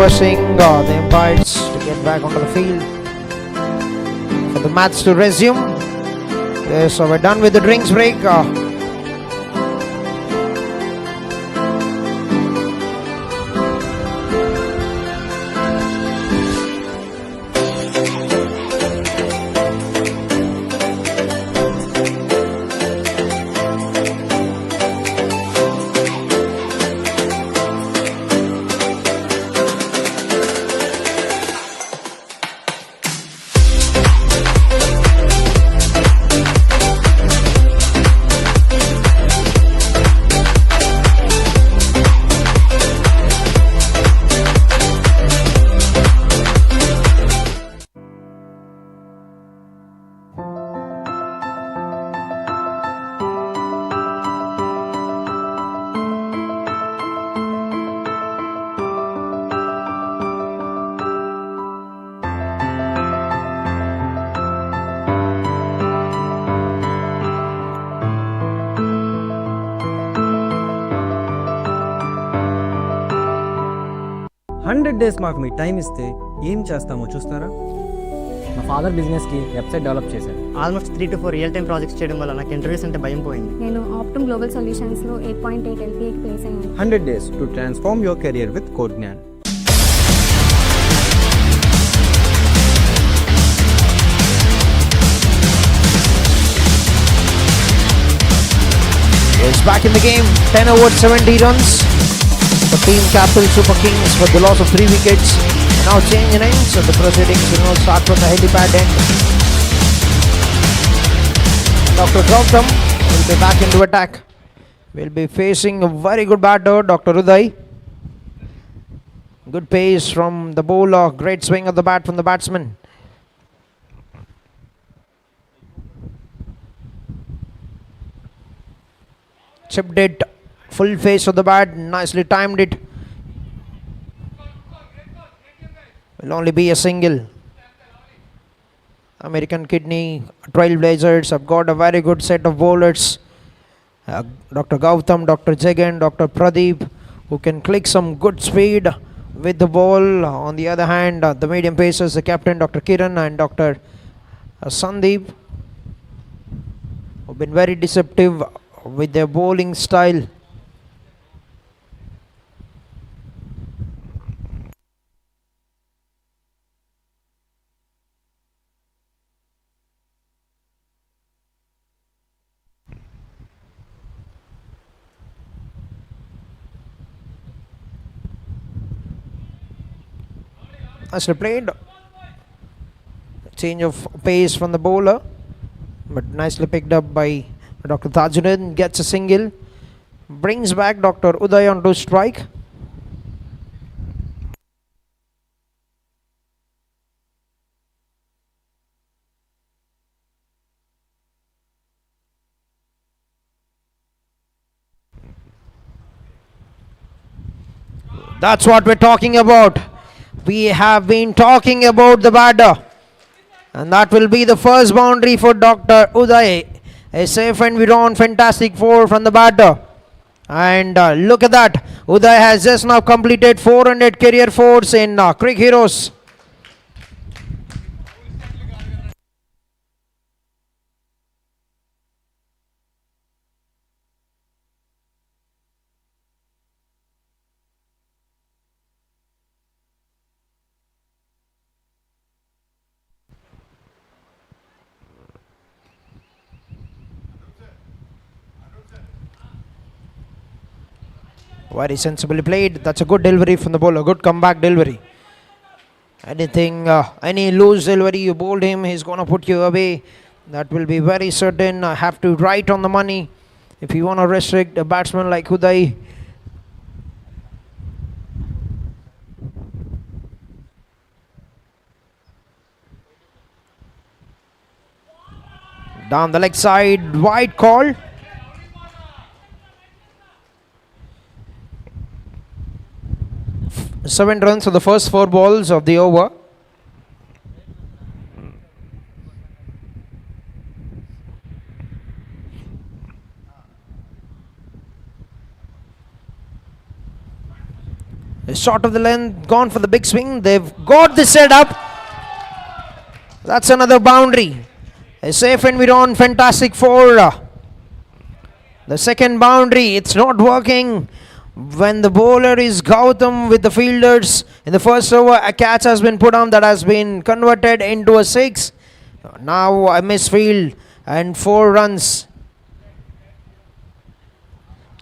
requesting the umpires to get back onto the field for the match to resume. Yes, so we're done with the drinks break. Hundred days మాకు మీ time ఇస్తే ఏం చేస్తామో చూస్తారా? మా father బిజినెస్కి website develop చేశారు. Almost 3 to 4 real time projects చేయడం వల్ల నాకు ఇంటర్వ్యూస్ అంటే భయం పోయింది. నేను ఆప్టమ్ గ్లోబల్ సొల్యూషన్స్లో 8.8 LPAకి ప్లేస్ అయ్యాను. 100 days to transform your career with code Gyan. Is back in the game. 10 over 70 runs for Team Capital Super Kings with the loss of 3 wickets. Now change innings. So the proceedings will start from the helipad end. Dr. Gautam will be back into attack. Will be facing a very good batter, Dr. Uday. Good pace from the bowler. Great swing of the bat from the batsman. Chipped it, full face of the bat, nicely timed it. Will only be a single. American Kidney TrailBlazers have got a very good set of bowlers. Dr. Gautam, Dr. Jagan, Dr. Pradeep, who can click some good speed with the ball. On the other hand, the medium pacers, the captain Dr. Kiran and Dr. Sandeep, have been very deceptive with their bowling style. Nicely played. Change of pace from the bowler, but nicely picked up by Dr. Tajuddin. Gets a single, brings back Dr. Uday onto strike. That's what we're talking about. We have been talking about the batter, and that will be the first boundary for Dr. Uday. A safe and withdrawn fantastic 4 from the batter. And look at that. Uday has just now completed 400 career 4s in Cricket Heroes. Very sensibly played. That's a good delivery from the bowler. Good comeback delivery. Any loose delivery you bowled him, he's going to put you away. That will be very certain. I have to write on the money if you want to restrict a batsman like Uday. Down the leg side, wide call. Seven runs for the first 4 balls of the over. Short of the length, gone for the big swing. They've got the set up. That's another boundary. A safe and we're on. Fantastic for the second boundary. It's not working when the bowler is Gautam with the fielders. In the first over, a catch has been put on that has been converted into a 6. Now a misfield and 4 runs.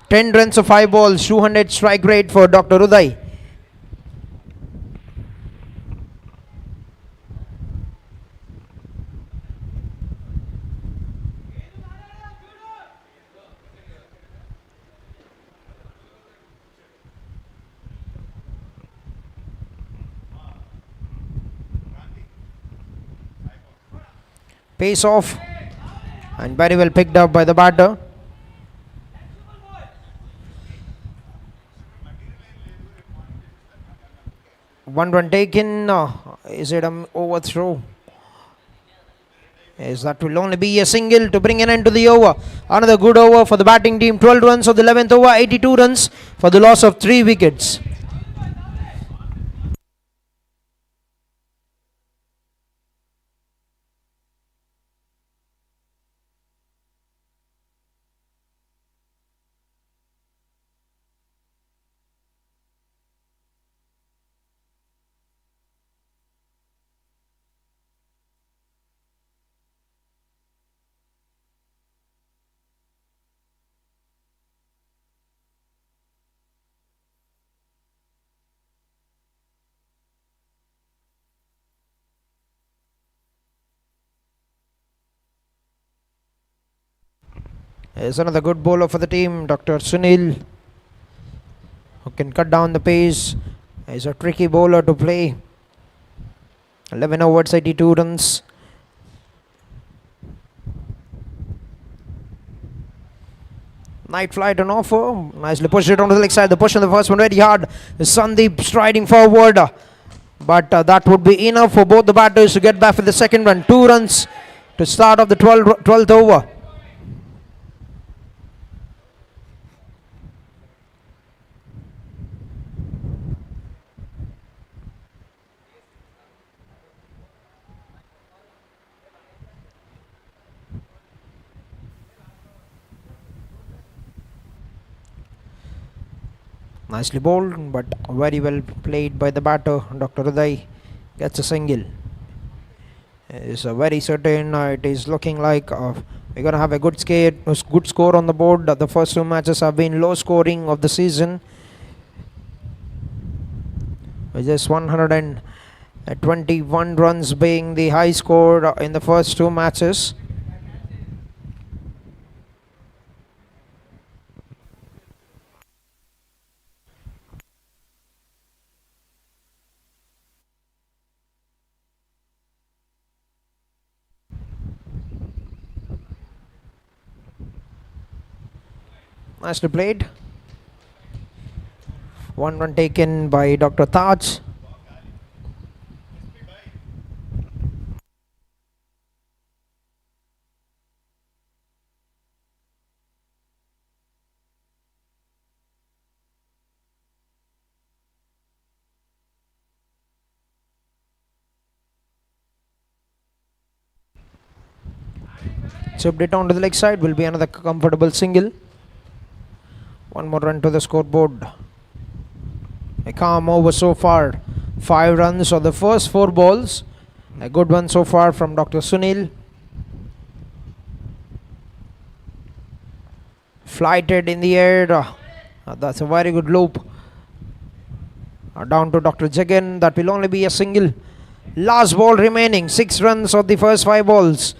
10 runs of 5 balls, 200 strike rate for Dr. Uday. Pace off and very well picked up by the batter. One run taken. Is it an overthrow? Yes, that will only be a single to bring an end to the over. Another good over for the batting team. 12 runs of the 11th over, 82 runs for the loss of 3 wickets. There's another good bowler for the team, Dr. Sunil, who can cut down the pace. He's a tricky bowler to play. 11 overs, 82 runs. Night flight on offer. Nicely pushed it onto the leg side. The push on the first one very hard. Sandeep striding forward. But that would be enough for both the batters to get back for the second run. 2 runs to start off the 12th over. Nicely bowled, but very well played by the batter. Dr. Uday gets a single. It's very certain. It is looking like we're going to have a good score on the board. The first 2 matches have been low scoring of the season, with just 121 runs being the high score in the first 2 matches. Nicely played. 1 run taken by Dr. Taj. Chipped it onto the leg side. Will be another comfortable single. 1 more run to the scoreboard. A calm over so far. 5 runs on the first 4 balls. A good one so far from Dr. Sunil. Flighted in the air. That's a very good loop. Down to Dr. Jagan. That will only be a single. Last ball remaining. 6 runs of the first 5 balls.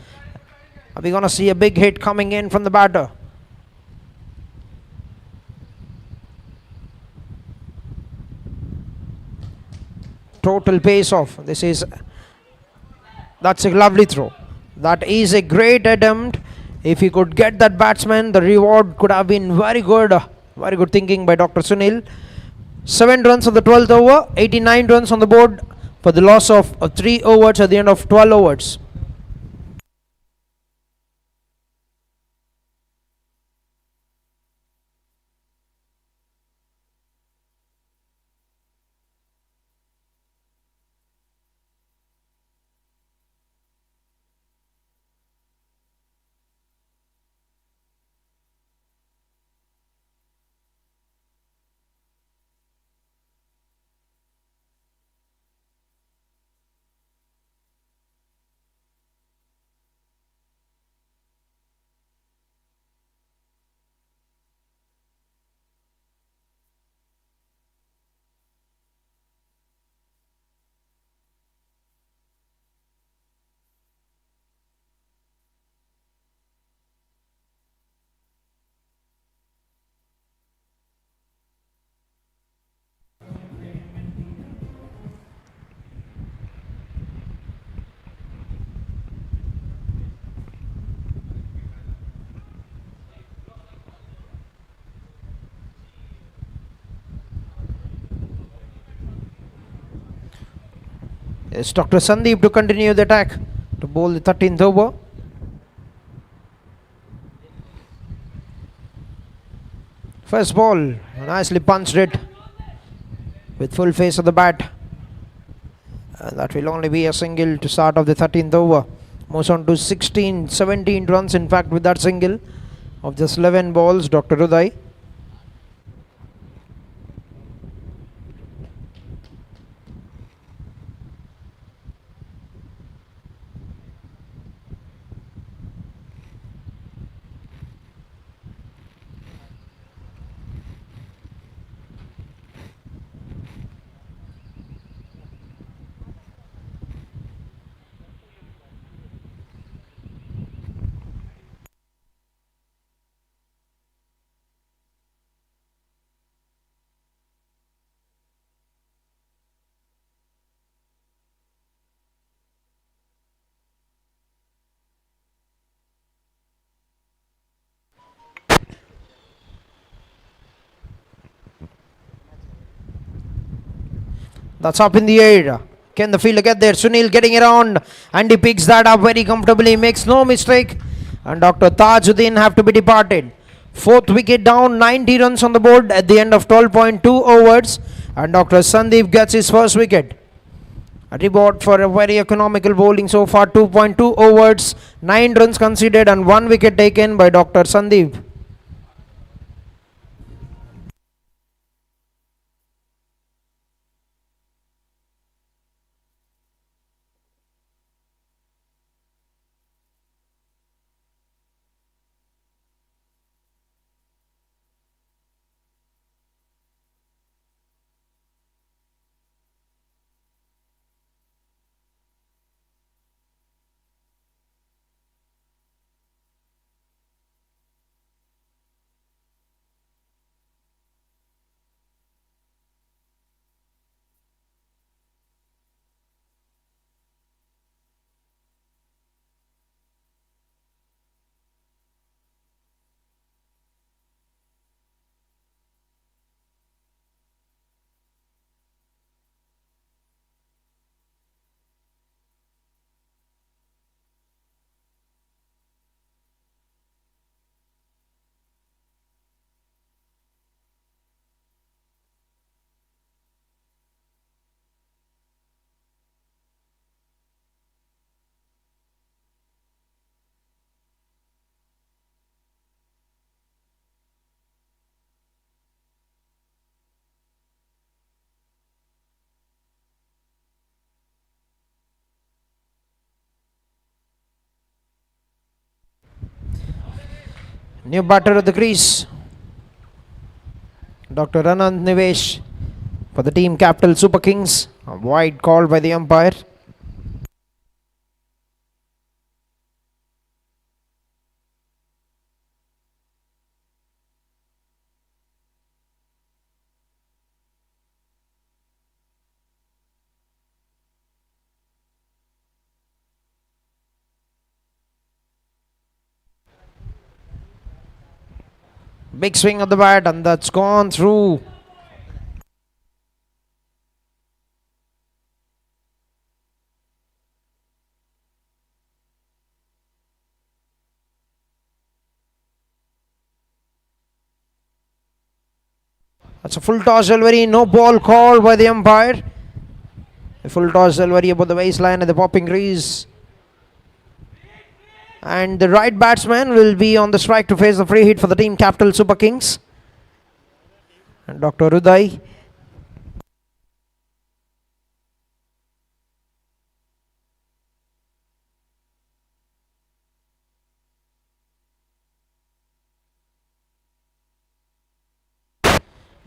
Are we going to see a big hit coming in from the batter? Total pace off. That's a lovely throw. That is a great attempt. If he could get that batsman, the reward could have been very good. Very good thinking by Dr. Sunil. 7 runs on the 12th over, 89 runs on the board for the loss of 3 overs at the end of 12 overs. It's Dr. Sandeep to continue the attack to bowl the 13th over. First ball, nicely punched it with full face of the bat. And that will only be a single to start off the 13th over. Moves on to 17 runs in fact with that single of just 11 balls, Dr. Uday. That's up in the air. Can the fielder get there? Sunil getting around and he picks that up very comfortably. Makes no mistake. And Dr. Tajuddin have to be departed. Fourth wicket down, 90 runs on the board at the end of 12.2 overs. And Dr. Sandeep gets his first wicket. A reward for a very economical bowling so far. 2.2 overs, 9 runs conceded and 1 wicket taken by Dr. Sandeep. New batter at the crease, Dr. Anand Nivesh for the team capital Super Kings. A wide call by the umpire. Big swing of the bat and that's gone through. That's a full toss delivery, no ball called by the umpire. A full toss delivery above the baseline at the popping crease. And the right batsman will be on the strike to face the free hit for the team capital Super Kings. And Dr. Uday.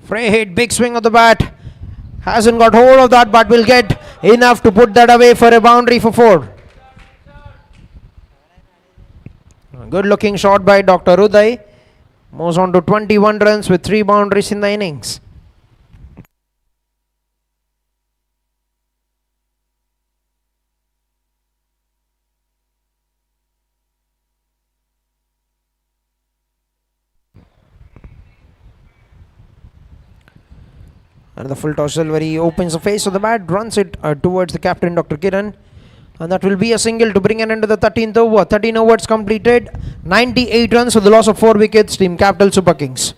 Free hit, big swing of the bat. Hasn't got hold of that, but will get enough to put that away for a boundary for 4. Good looking shot by Dr. Uday. Moves on to 21 runs with 3 boundaries in the innings. And the full toss delivery opens the face of the bat, runs it towards the captain, Dr. Kiran. And that will be a single to bring an end to the 13th over. 13 overs completed. 98 runs for the loss of 4 wickets. Team Capital Super Kings.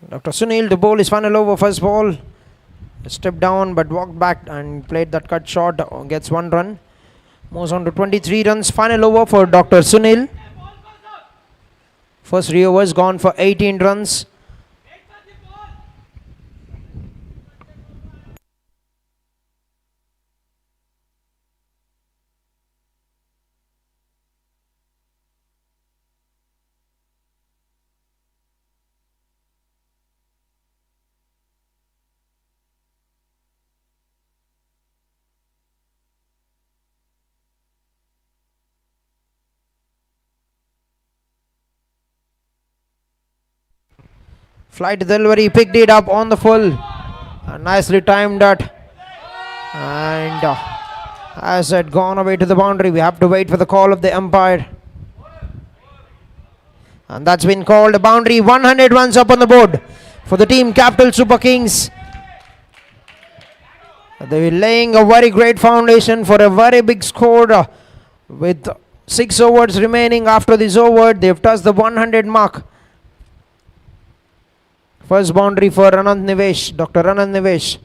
Dr. Sunil to bowl his final over. First ball, stepped down but walked back and played that cut shot. Gets 1 run. Moves on to 23 runs. Final over for Dr. Sunil. First 3 overs gone for 18 runs. Flight delivery, picked it up on the full. Nicely timed that. And has it gone away to the boundary. We have to wait for the call of the umpire. And that's been called a boundary. 100 runs up on the board for the team Capital Super Kings. They were laying a very great foundation for a very big score. With 6 overs remaining after this over, they've touched the 100 mark. First boundary for Anand Nivesh, Dr. Anand Nivesh.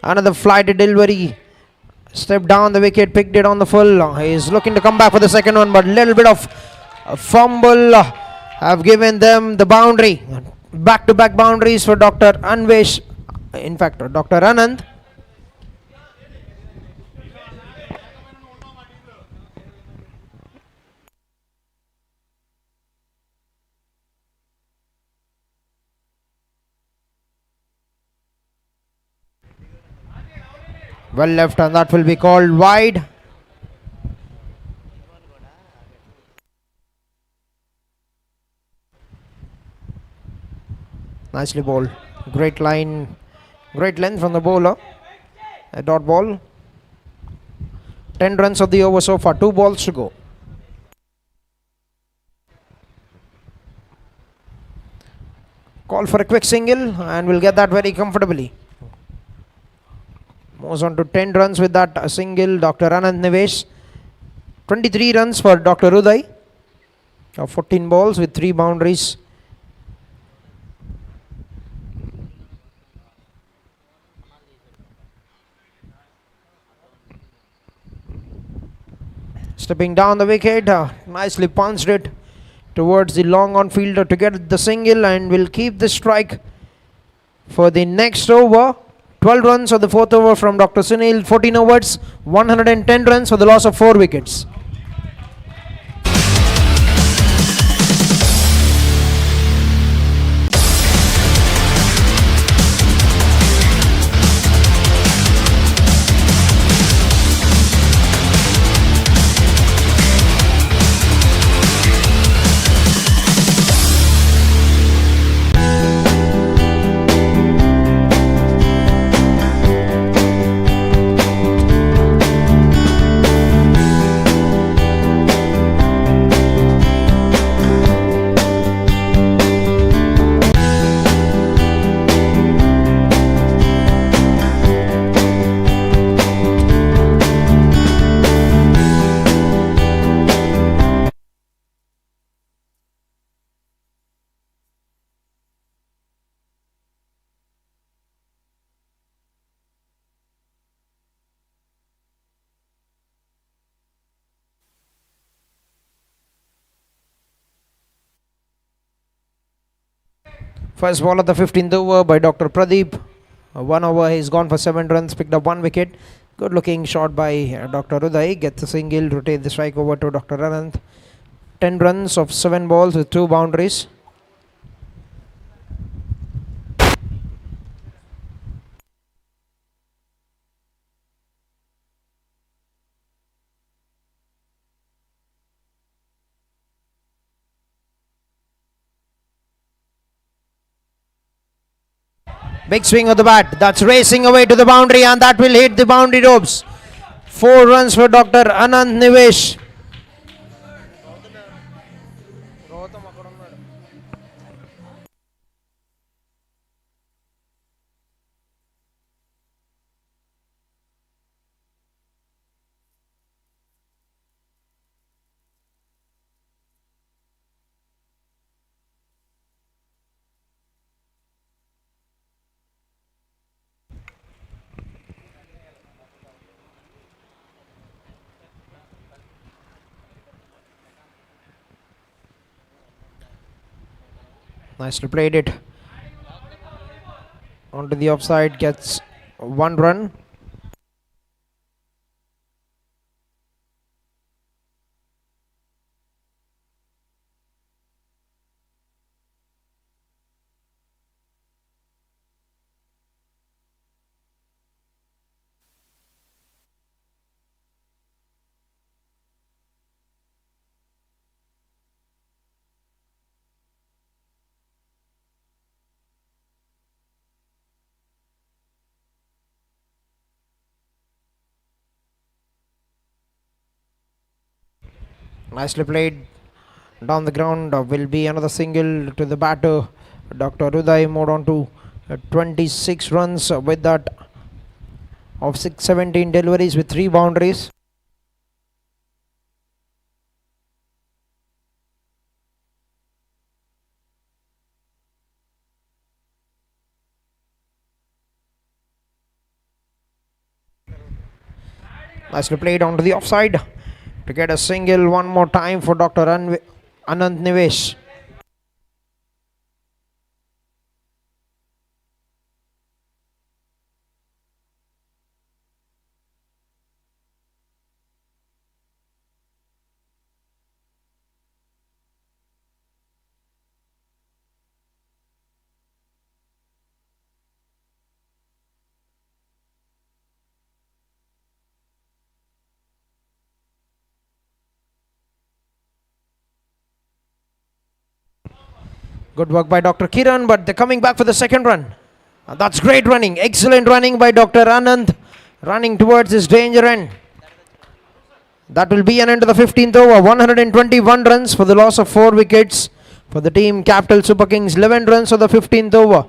Another flight delivery. Stepped down the wicket, picked it on the full. He's looking to come back for the second one, but little bit of a fumble have given them the boundary. Back-to-back boundaries for Dr. Anvesh. In fact, Dr. Anand. Well left, and that will be called wide. Nicely bowled. Great line, great length from the bowler. A dot ball. 10 runs of the over so far. 2 balls to go. Call for a quick single, and we'll get that very comfortably. Moves on to 10 runs with that single, Dr. Anand Nivesh. 23 runs for Dr. Uday. 14 balls with 3 boundaries. Stepping down the wicket, nicely punched it towards the long on fielder to get the single, and will keep the strike for the next over. 12 runs of the 4th over from Dr. Sunil. 14 overs, 110 runs for the loss of 4 wickets. First ball of the 15th over by Dr. Pradeep. 1 over, he's gone for 7 runs, picked up 1 wicket. Good looking shot by Dr. Uday. Gets a single, rotate the strike over to Dr. Anand. 10 runs of 7 balls with 2 boundaries. Big swing of the bat. That's racing away to the boundary, and that will hit the boundary ropes. 4 runs for Dr. Anand Nivesh. Nicely played it. Onto the offside, gets 1 run. Nicely played down the ground. Will be another single to the batter. Dr. Uday moved on to 26 runs with that of 617 deliveries with 3 boundaries. Nicely played onto the offside to get a single one more time for Dr. Anand Nivesh. Good work by Dr. Kiran, but they're coming back for the second run. That's great running. Excellent running by Dr. Anand. Running towards his danger end. That will be an end to the 15th over. 121 runs for the loss of 4 wickets for the team Capital Super Kings. 11 runs for the 15th over.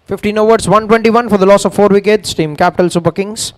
Fifteen overs, 121 for the loss of 4 wickets. Team Capital Super Kings.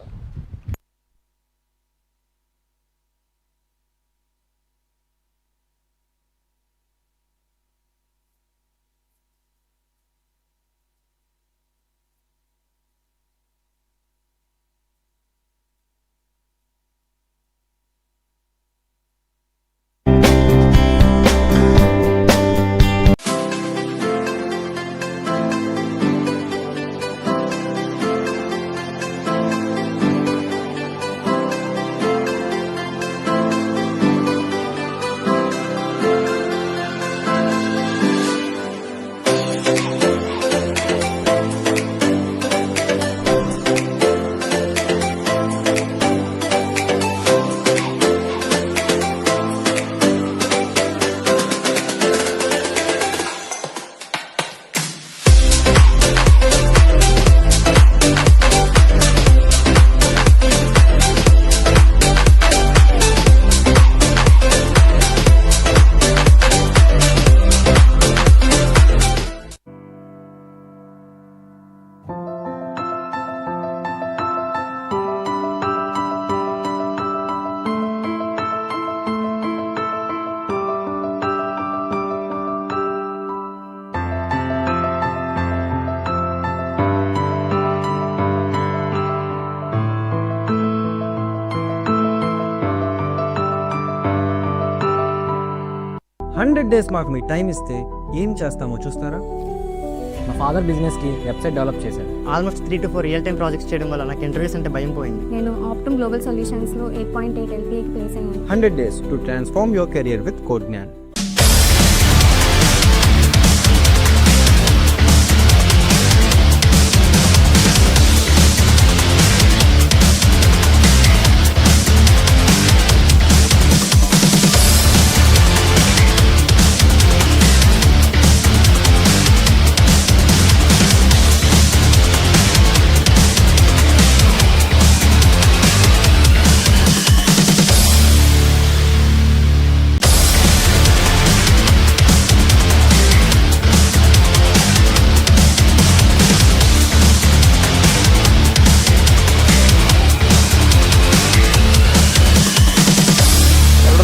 100 days మాకు మీ time ఇస్తే ఏం చేస్తామో చూస్తారా? మా father బిజినెస్కి website develop చేశారు. Almost 3 to 4 real time projects చేయడం వల్ల నాకు ఇంటర్వ్యూస్ అంటే భయం పోయింది. నేను ఆప్టమ్ గ్లోబల్ సొల్యూషన్స్లో 8.8 ఎల్పిఏకి ప్లేస్ అయ్యాను. 100 days to transform your career with Code Gyan.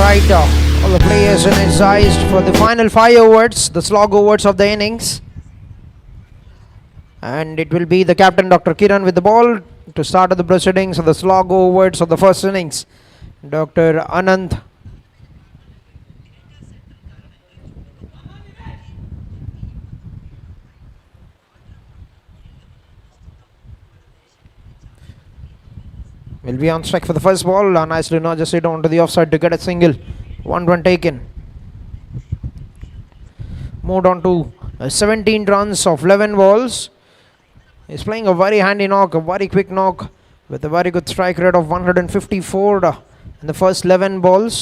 Right, all the players energized for the final 5 overs, the slog overs of the innings. And it will be the captain Dr. Kiran with the ball to start the proceedings of the slog overs of the first innings. Dr. Anand will be on strike for the first ball. Nicely not just hit onto the offside to get a single. 1 run taken. Moved on to 17 runs of 11 balls. He's playing a very handy knock, a very quick knock with a very good strike rate of 154 in the first 11 balls.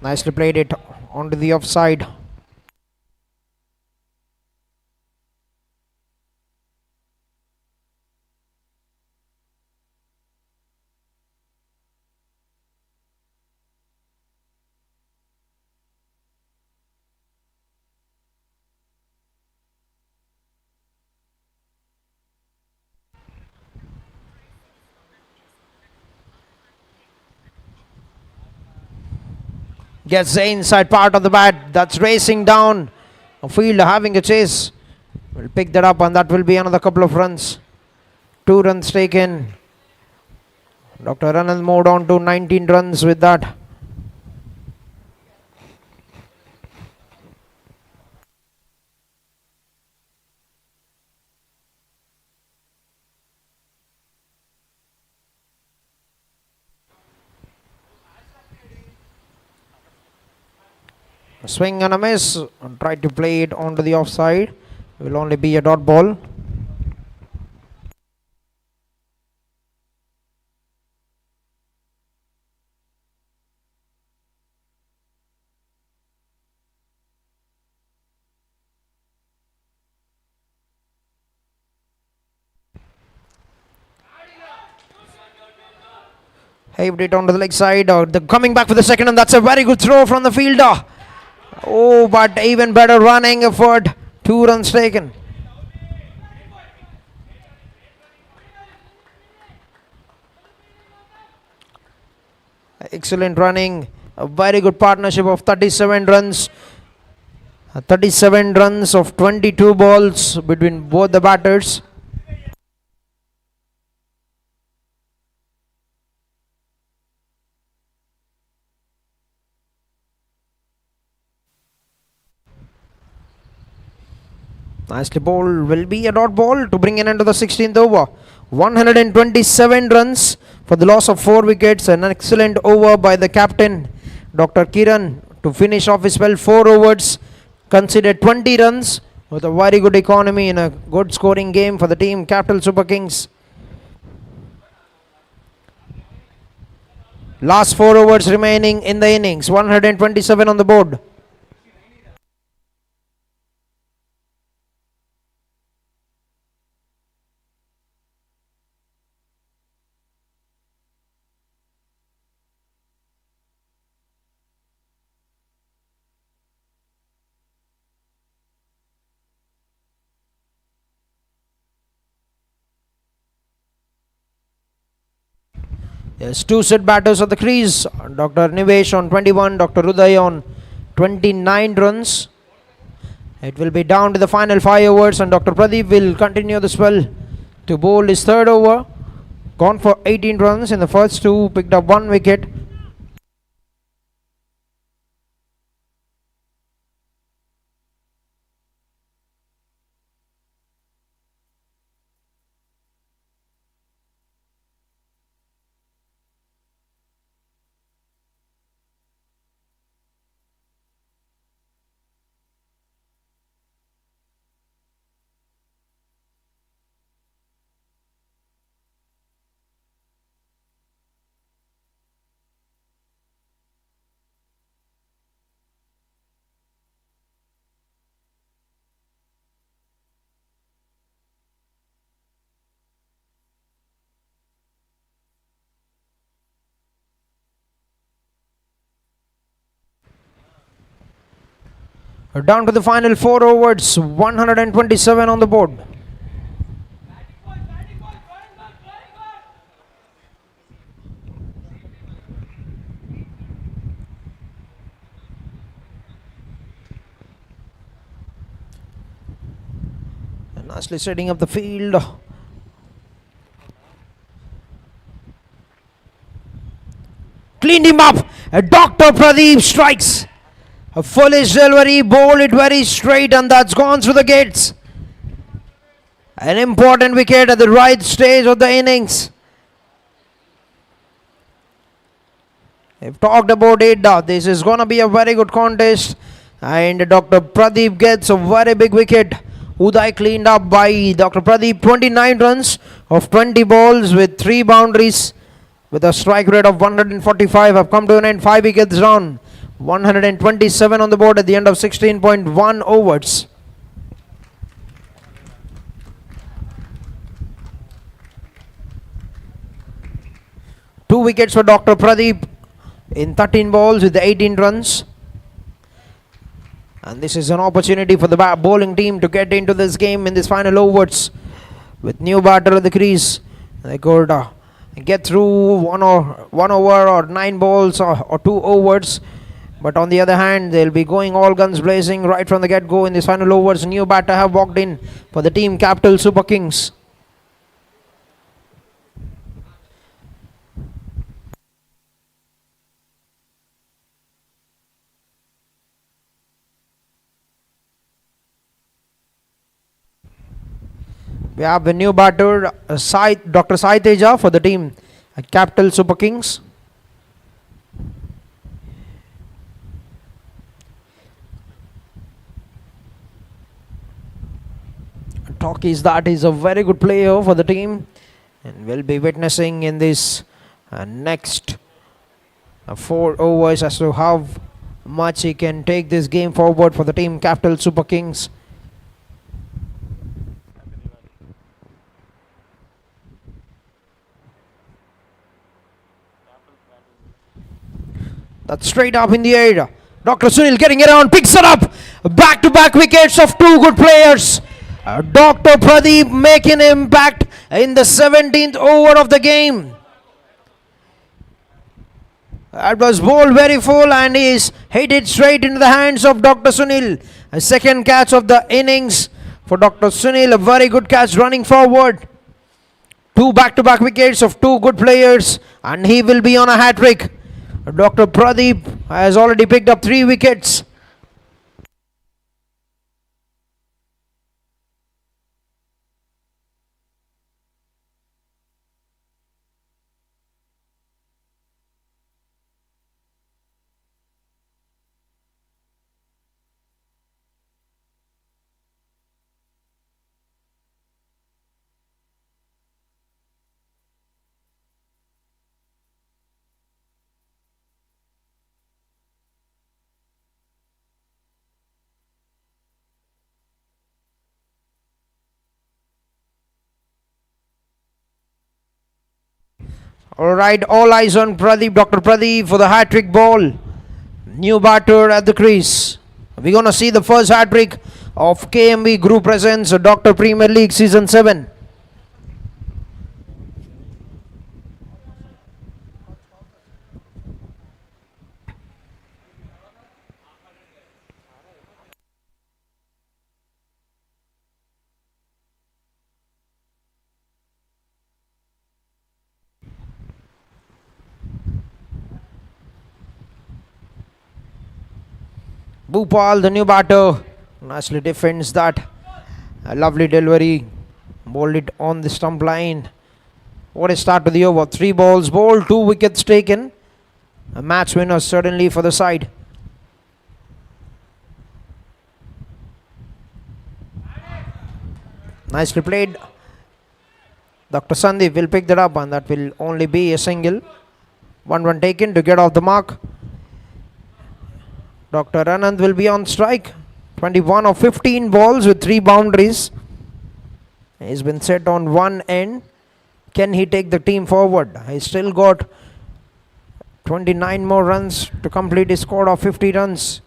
Nicely played it onto the offside. Gets the inside part of the bat. That's racing down a field, having a chase. Will pick that up, and that will be another couple of runs. 2 runs taken. Dr. Anand moved on to 19 runs with that. Swing and a miss, and tried to play it onto the offside. Will only be a dot ball. Haved it onto the leg side. The coming back for the second, and that's a very good throw from the fielder. Oh, but even better running effort. 2 runs taken. Excellent running. A very good partnership of 37 runs. 37 runs of 22 balls between both the batters. Nicely bowled, will be a dot ball to bring in into the 16th over. 127 runs for the loss of 4 wickets. An excellent over by the captain, Dr. Kiran, to finish off his well. 4 overs, considered 20 runs with a very good economy in a good scoring game for the team, Capital Super Kings. Last 4 overs remaining in the innings. 127 on the board. Yes, two set batters at the crease. Dr. Nivesh on 21, Dr. Uday on 29 runs. It will be down to the final 5 overs, and Dr. Pradeep will continue the spell to bowl his third over. Gone for 18 runs in the first 2, picked up 1 wicket. Down to the final 4 overs, 127 on the board. And nicely setting up the field. Cleaned him up. Dr. Pradeep strikes. A foolish delivery, bowled it very straight, and that's gone through the gates. An important wicket at the right stage of the innings. We've talked about it. This is going to be a very good contest, and Dr. Pradeep gets a very big wicket. Uday cleaned up by Dr. Pradeep. 29 runs of 20 balls with 3 boundaries, with a strike rate of 145. Have come to an end. 5 wickets down. 127 on the board at the end of 16.1 overs. Two wickets for Dr. Pradeep in 13 balls with 18 runs. And this is an opportunity for the bowling team to get into this game in this final overs. With new batter at the crease, they could get through one over or 9 balls or 2 overs. But on the other hand, they'll be going all guns blazing right from the get-go in this final overs. New batter have walked in for the team Capital Super Kings. We have a new batter, Dr. Sai Teja for the team Capital Super Kings. Talk is that he's a very good player for the team, and we'll be witnessing in this next 4 overs as to how much he can take this game forward for the team Capital Super Kings. That's straight up in the air. Dr. Sunil getting around, picks it up. Back-to-back wickets of 2 good players. Dr. Pradeep making impact in the 17th over of the game. That was bowled very full, and he's hit it straight into the hands of Dr. Sunil. A second catch of the innings for Dr. Sunil. A very good catch running forward. 2 back-to-back wickets of 2 good players, and he will be on a hat-trick. Dr. Pradeep has already picked up 3 wickets. Alright, all eyes on Pradeep, Dr. Pradeep for the hat-trick ball. New batter at the crease. We're going to see the first hat-trick of KMV Group presents Dr. Premier League Season 7. Bhupal, the new batter, nicely defends that. A lovely delivery. Bowled it on the stump line. What a start to the over. 3 balls bowled, 2 wickets taken. A match winner certainly for the side. Nicely played. Dr. Sandeep will pick that up, and that will only be a single. 1 run taken to get off the mark. Dr. Anand will be on strike. 21 of 15 balls with 3 boundaries. He's been set on one end. Can he take the team forward? He's still got 29 more runs to complete his squad of 50 runs.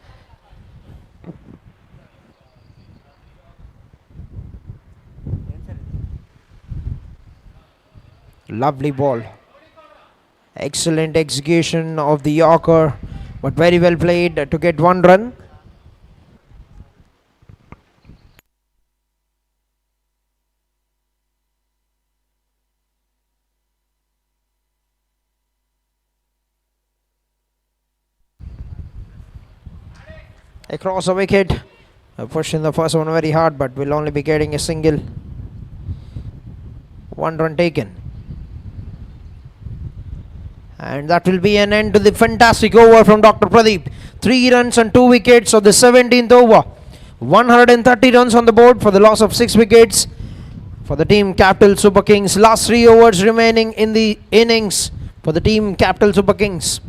Lovely ball. Excellent execution of the Yorker, but very well played to get 1 run. Across a wicket. Pushing the first one very hard, but will only be getting a single. 1 run taken. And that will be an end to the fantastic over from Dr. Pradeep. 3 runs and 2 wickets of the 17th over. 130 runs on the board for the loss of 6 wickets for the team Capital Super Kings. Last 3 overs remaining in the innings for the team Capital Super Kings.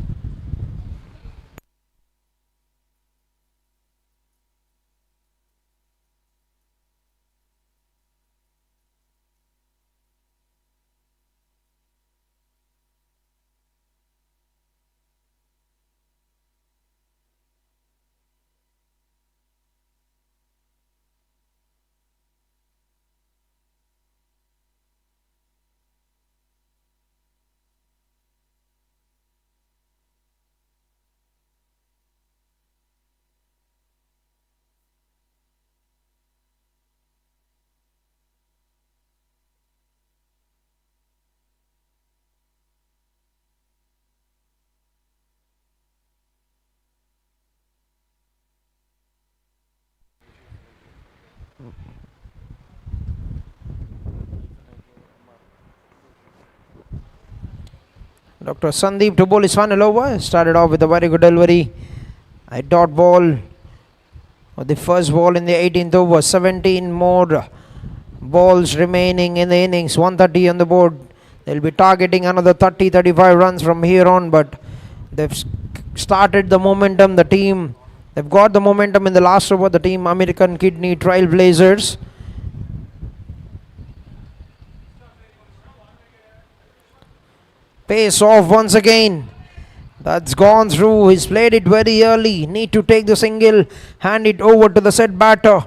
Dr. Sandeep to bowl his final over. Started off with a very good delivery. A dot ball. The first ball in the 18th over. 17 more balls remaining in the innings. 130 on the board. They'll be targeting another 30-35 runs from here on, but they've started the momentum. The team, they've got the momentum in the last over. The team American Kidney TrailBlazers. Pace off once again. That's gone through. He's played it very early. Need to take the single. Hand it over to the set batter.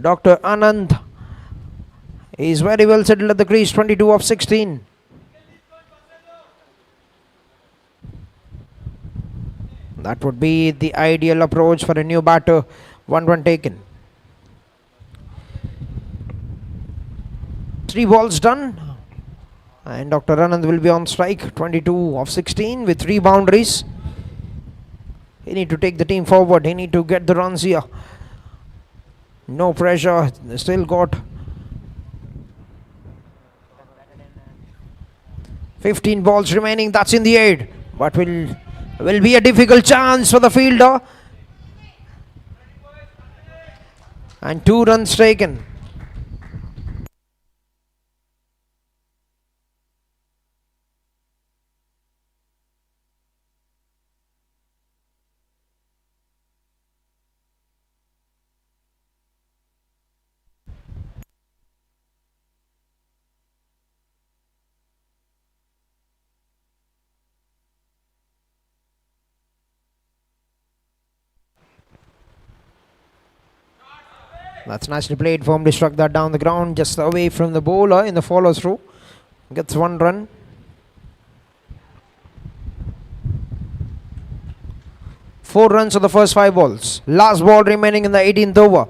Dr. Anand is very well settled at the crease. 22 of 16. That would be the ideal approach for a new batter. 1 run taken. 3 balls done. And Dr. Anand will be on strike. 22 of 16 with 3 boundaries. He need to take the team forward. He need to get the runs here. No pressure. They still got 15 balls remaining. That's in the air. But will be a difficult chance for the fielder. And 2 runs taken. That's nicely played. Firmly struck that down the ground, just away from the bowler in the follow through. Gets 1 run. Four runs of the first 5 balls. Last ball remaining in the 18th over.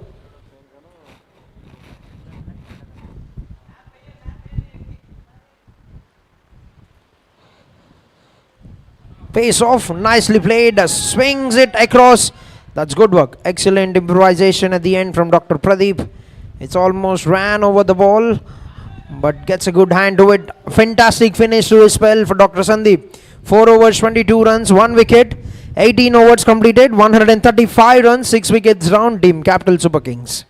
Pace off, nicely played. Swings it across That's good work. Excellent improvisation at the end from Dr. Pradeep. It's almost ran over the ball, but gets a good hand to it. Fantastic finish to his spell for Dr. Sandeep. 4 overs, 22 runs, 1 wicket. 18 overs completed, 135 runs, 6 wickets down. Team Capital Super Kings.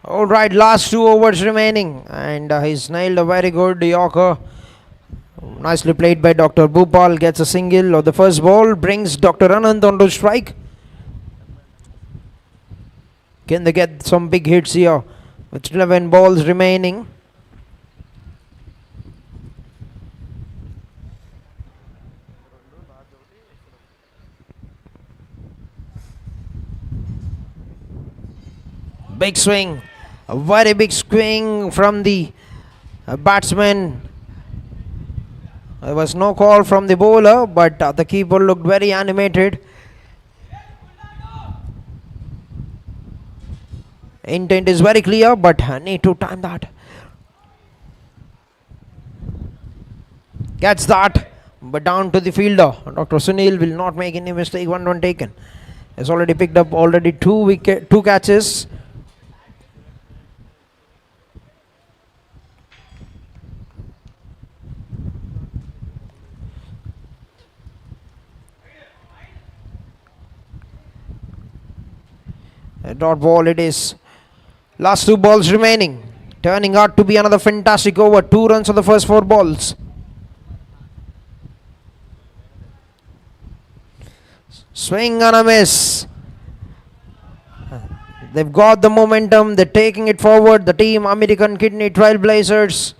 All right, last 2 overs remaining, and he's nailed a very good Yorker. Nicely played by Dr. Bhupal. Gets a single of the first ball, brings Dr. Anand onto strike. Can they get some big hits here with 11 balls remaining? Big swing, a very big swing from the batsman. There was no call from the bowler, but the keeper looked very animated. Intent is very clear, but need to time that. Gets that, but down to the fielder. Dr. Sunil will not make any mistake. 1 run taken. Has already picked up two catches. A dot ball it is. Last 2 balls remaining. Turning out to be another fantastic over. 2 runs on the first 4 balls. Swing and a miss. They've got the momentum. They're taking it forward. The team American Kidney TrailBlazers.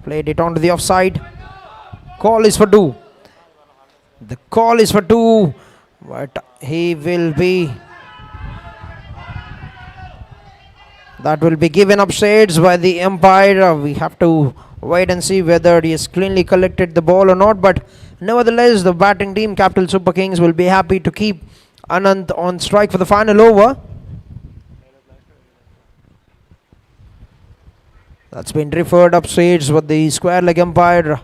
Played it onto the offside. Call is for 2. The call is for 2, but he will be. That will be given up shades by the umpire. We have to wait and see whether he has cleanly collected the ball or not. But nevertheless, the batting team, Capital Super Kings, will be happy to keep Anand on strike for the final over. That's been referred up shades with the square leg umpire.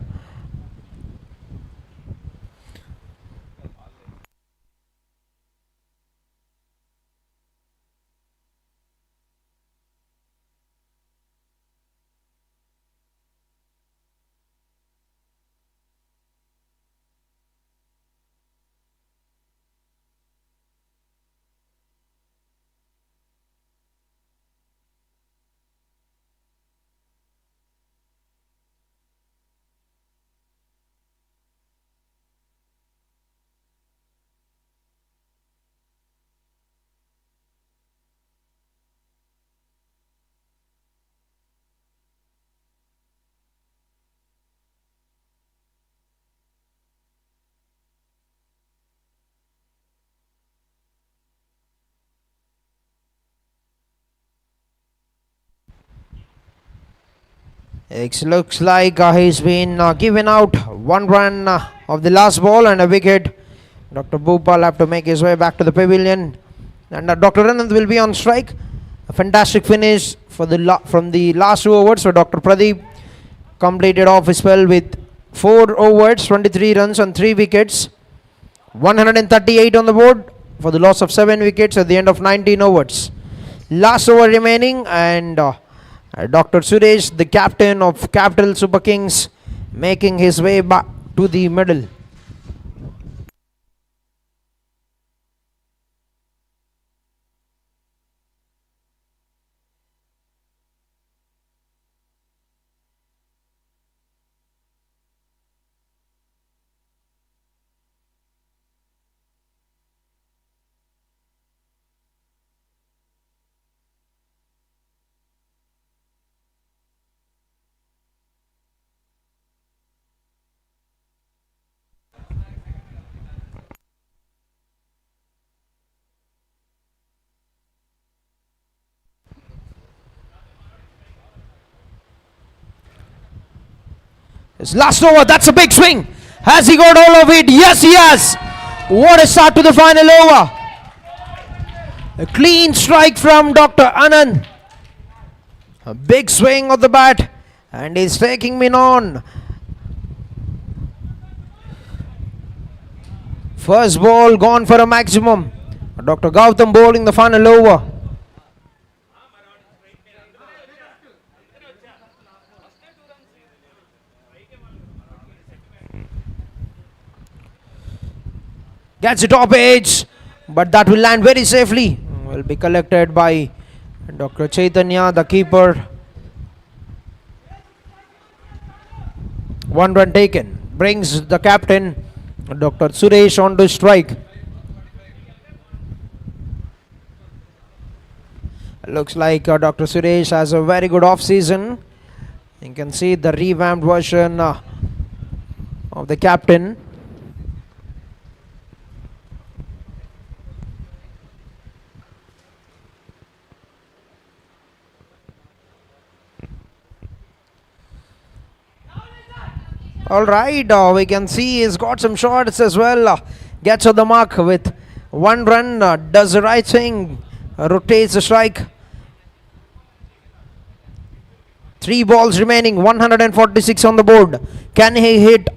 It looks like he's been given out 1 run of the last ball and a wicket. Dr. Bhupal have to make his way back to the pavilion, and Dr. Anand will be on strike. A fantastic finish for from the last 2 overs for Dr. Pradeep. Completed off his spell with 4 overs, 23 runs on 3 wickets. 138 on the board for the loss of 7 wickets at the end of 19 overs. Last over remaining, and Dr. Suresh, the captain of Capital Super Kings, making his way back to the middle. His last over, that's a big swing. Has he got all of it? Yes, he has. What a start to the final over. A clean strike from Dr. Anand. A big swing of the bat, and he's taking me on. First ball gone for a maximum. Dr. Gautam bowling the final over. Gets the top edge, but that will land very safely. Will be collected by Dr. Chaitanya, the keeper. 1 run taken. Brings the captain, Dr. Suresh, on to strike. Looks like Dr. Suresh has a very good off season. You can see the revamped version of the captain. All right, we can see he's got some shots as well. Gets on the mark with 1 run, does the right thing, rotates the strike. 3 balls remaining, 146 on the board. Can he hit?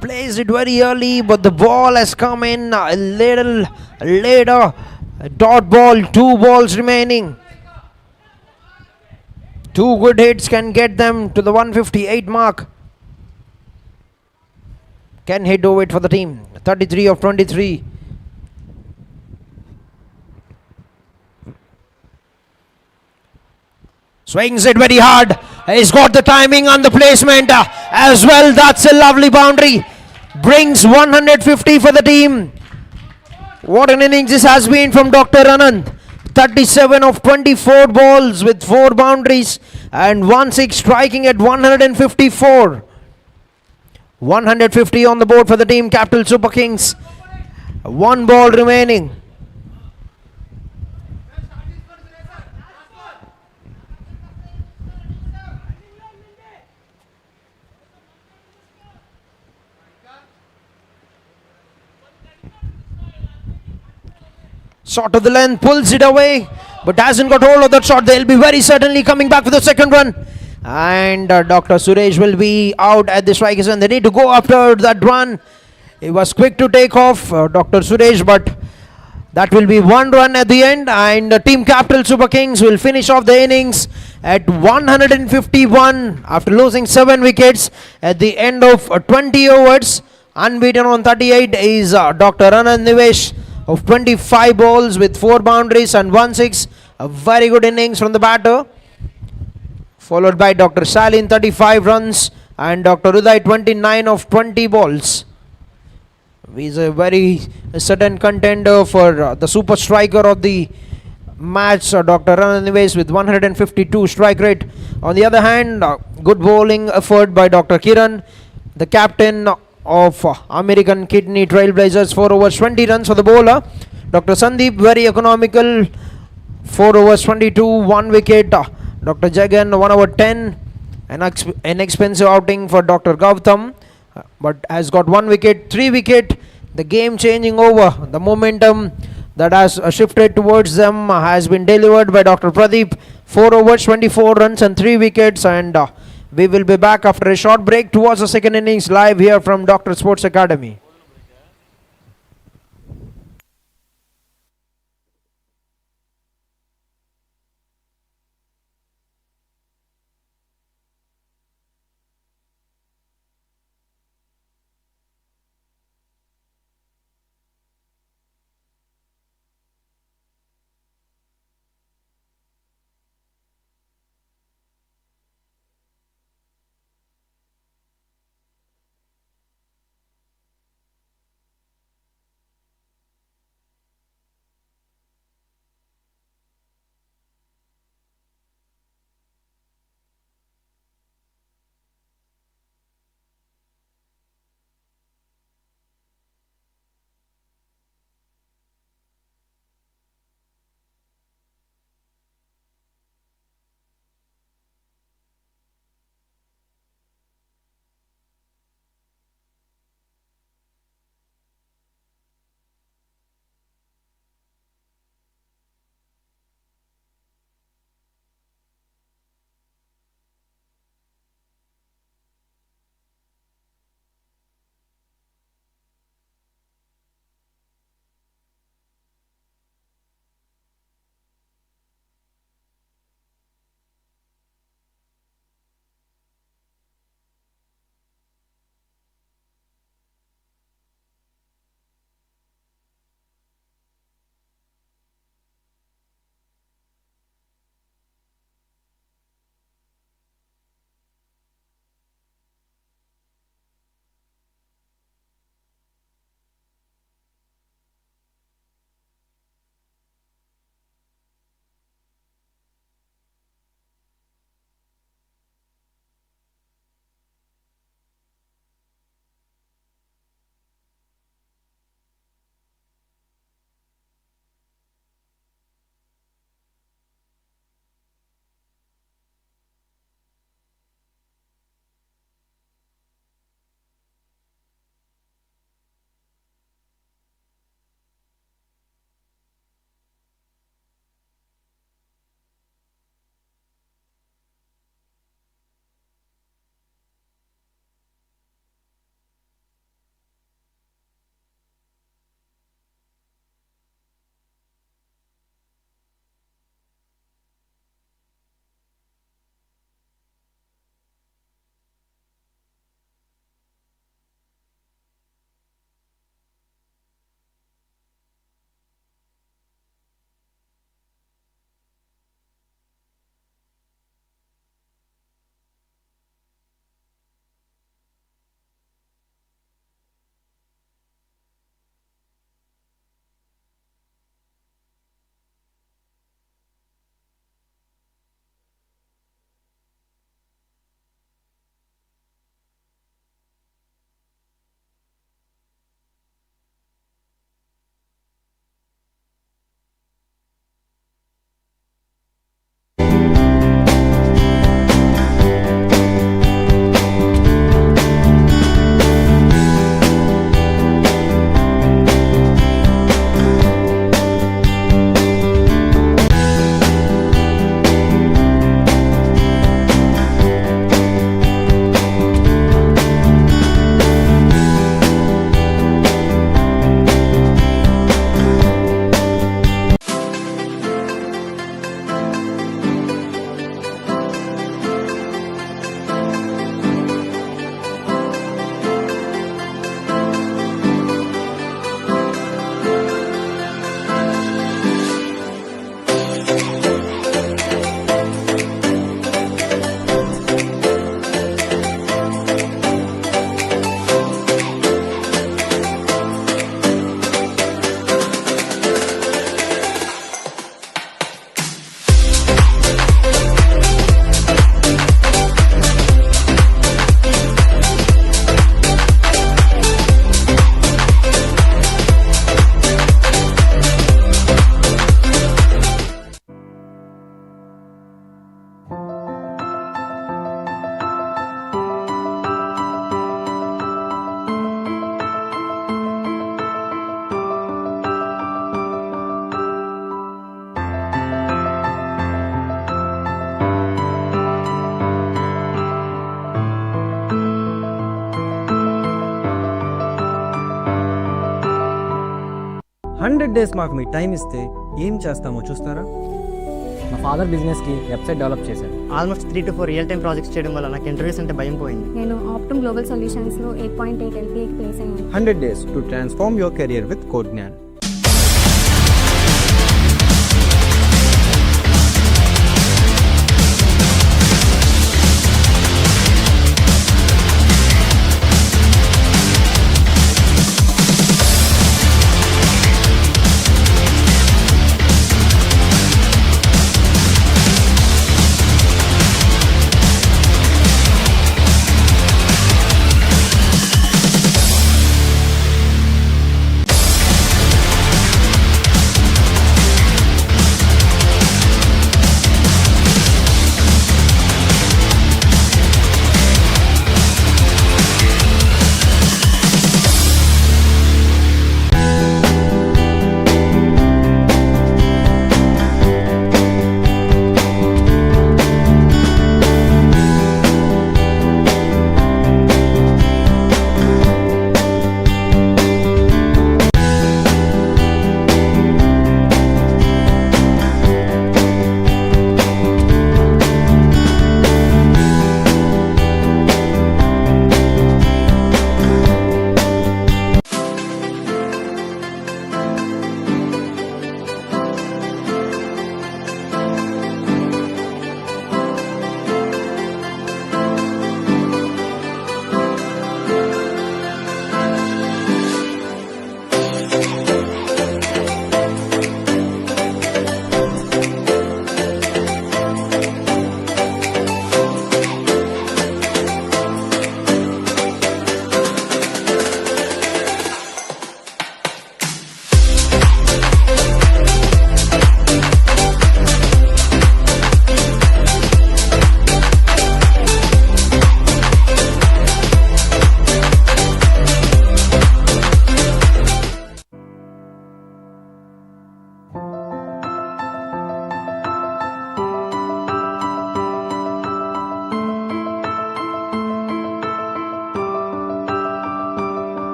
Placed it very early, but the ball has come in a little later. A dot ball, 2 balls remaining. 2 good hits can get them to the 158 mark. Can he do it for the team? 33 of 23. Swings it very hard. He's got the timing and the placement as well. That's a lovely boundary. Brings 150 for the team. What an innings this has been from Dr. Anand. 37 of 24 balls with 4 boundaries and 1-6, striking at 154. 150 on the board for the team, Capital Super Kings. 1 ball remaining. Shot to the length, pulls it away, but hasn't got hold of that shot. They'll be very certainly coming back for the second run. And Dr. Suresh will be out at the strike zone. They need to go after that run. It was quick to take off, Dr. Suresh, but that will be 1 run at the end. And Team Capital Super Kings will finish off the innings at 151 after losing 7 wickets at the end of 20 overs. Unbeaten on 38 is Dr. Anand Nivesh of 25 balls with 4 boundaries and 1-6. A very good innings from the batter. Followed by Dr. Salin, 35 runs, and Dr. Uday, 29 of 20 balls. He's a very certain contender for the super striker of the match, Dr. Anand Nivesh, with 152 strike rate. On the other hand, good bowling effort by Dr. Kiran, the captain of American Kidney TrailBlazers. 4 overs 20 runs for the bowler. Dr. Sandeep, very economical, 4 overs 22, 1 wicket. Dr. Jagan, 1 over 10. An expensive outing for Dr. Gautam, but has got 1 wicket, 3 wicket. The game changing over, the momentum that has shifted towards them has been delivered by Dr. Pradeep. 4 overs 24 runs and 3 wickets. And we will be back after a short break towards the second innings, live here from Dr. Sports Academy. 100 days మాకు మీ time ఇస్తే ఏం చేస్తామో చూస్తారా? మా father బిజినెస్కి website develop చేశారు. Almost 3 to 4 real time projects చేయడం వల్ల నాకు ఇంటర్వ్యూస్ అంటే భయం పోయింది. నేను ఆప్టమ్ గ్లోబల్ సొల్యూషన్స్లో 8.8 ఎల్పీఏకి ప్లేస్ అయ్యాను. 100 days to transform your career with code Gyan.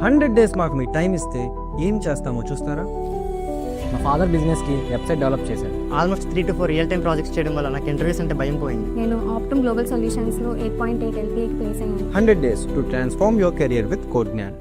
Hundred days మాకు మీ టైం ఇస్తే ఏం చేస్తామో చూస్తారా? మా ఫాదర్ బిజినెస్కి వెబ్సైట్ డెవలప్ చేశారు. Almost 3 to 4 real time projects చేయడం వల్ల నాకు ఇంటర్వ్యూస్ అంటే భయం పోయింది. నేను ఆప్టమ్ గ్లోబల్ సొల్యూషన్స్లో 8.8 ఎల్పీఏకి ప్లేస్ అయ్యాను. 100 days to transform your career with code Gyan.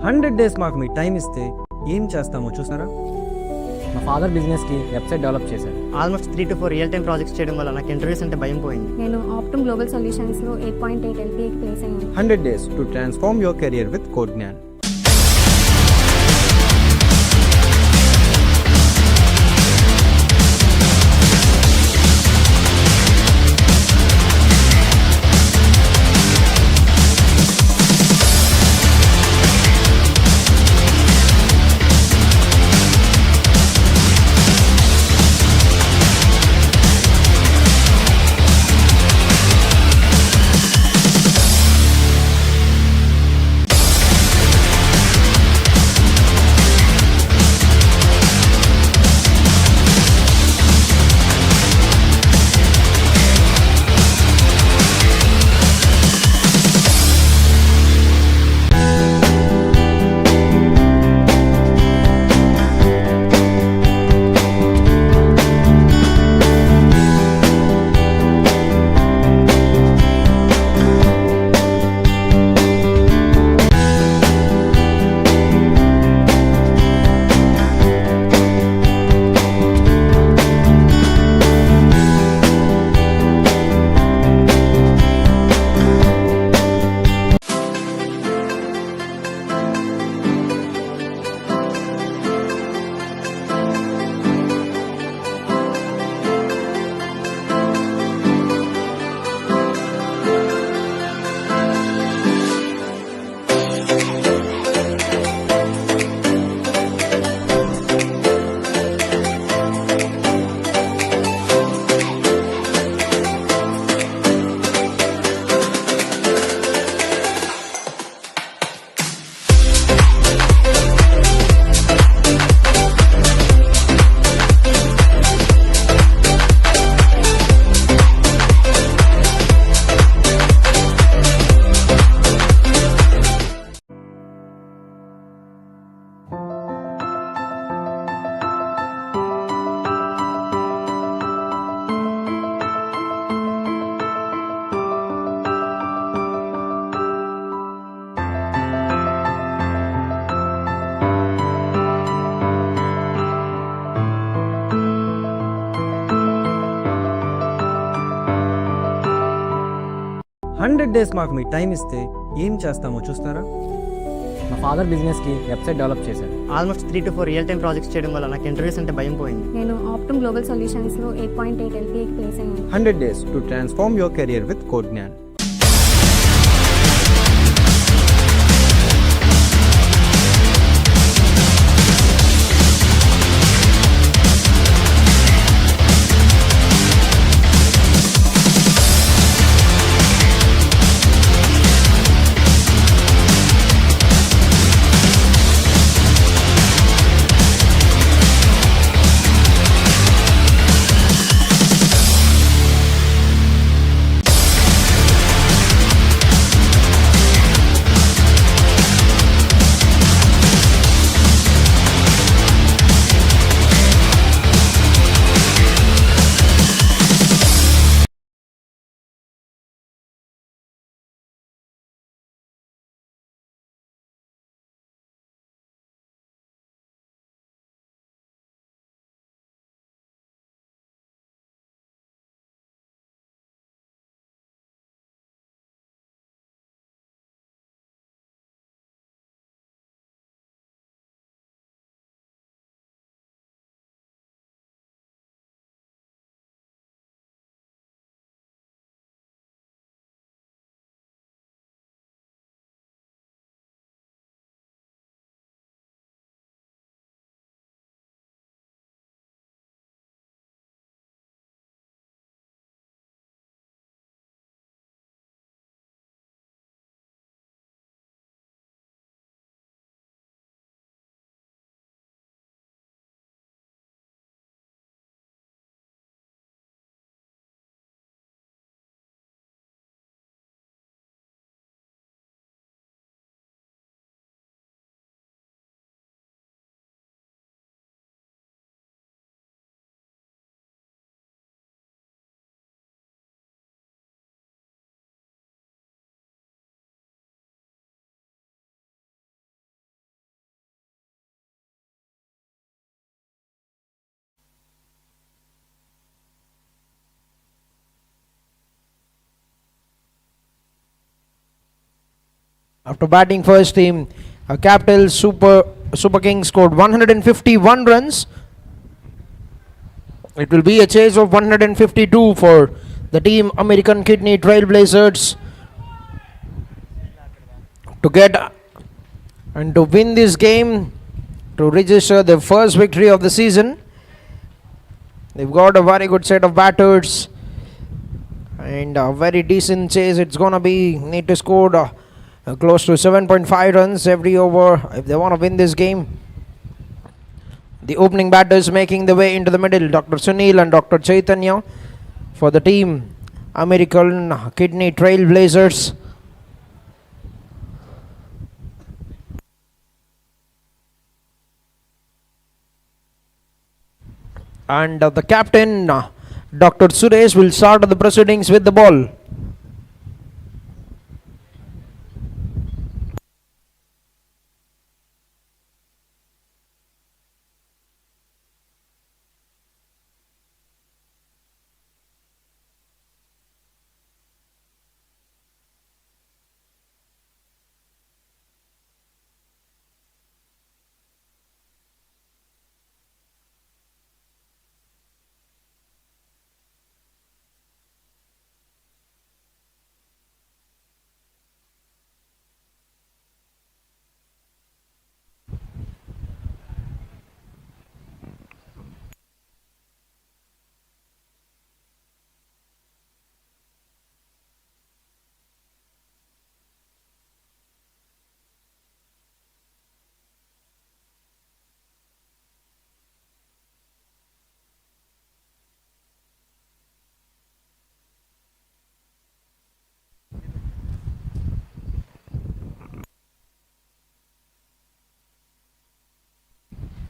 100 days మాకు మీ టైం ఇస్తే ఏం చేస్తామో చూస్తారా? మా ఫాదర్ బిజినెస్కి వెబ్సైట్ డెవలప్ చేశారు. Almost 3 to 4 real time projects చేయడం వల్ల నాకు ఇంటర్వ్యూస్ అంటే భయం పోయింది. నేను ఆప్టమ్ గ్లోబల్ సొల్యూషన్స్లో 8.8 ఎల్పీఏకి ప్లేస్ అయ్యాను. 100 days to transform your career with Code Gyan. Hundred days మాకు మీ టైం ఇస్తే ఏం చేస్తామో చూస్తారా? మా ఫాదర్ బిజినెస్కి వెబ్సైట్ డెవలప్ చేశారు. Almost 3 to 4 real time projects చేయడం వల్ల నాకు ఇంటర్వ్యూస్ అంటే భయం పోయింది. నేను ఆప్టమ్ గ్లోబల్ సొల్యూషన్స్లో 8.8 ఎల్పీఏకి ప్లేస్ అయ్యాను. 100 days to transform your career with Code Gyan. After batting first, team Capital Super Kings scored 151 runs. It will be a chase of 152 for the team American Kidney TrailBlazers to get and to win this game, to register the first victory of the season. They've got a very good set of batters and a very decent chase. It's gonna be need to score close to 7.5 runs every over if they want to win this game. The opening batters making the way into the middle, Dr. Sunil and Dr. Chaitanya for the team American Kidney TrailBlazers. And the captain, Dr. Suresh, will start the proceedings with the ball.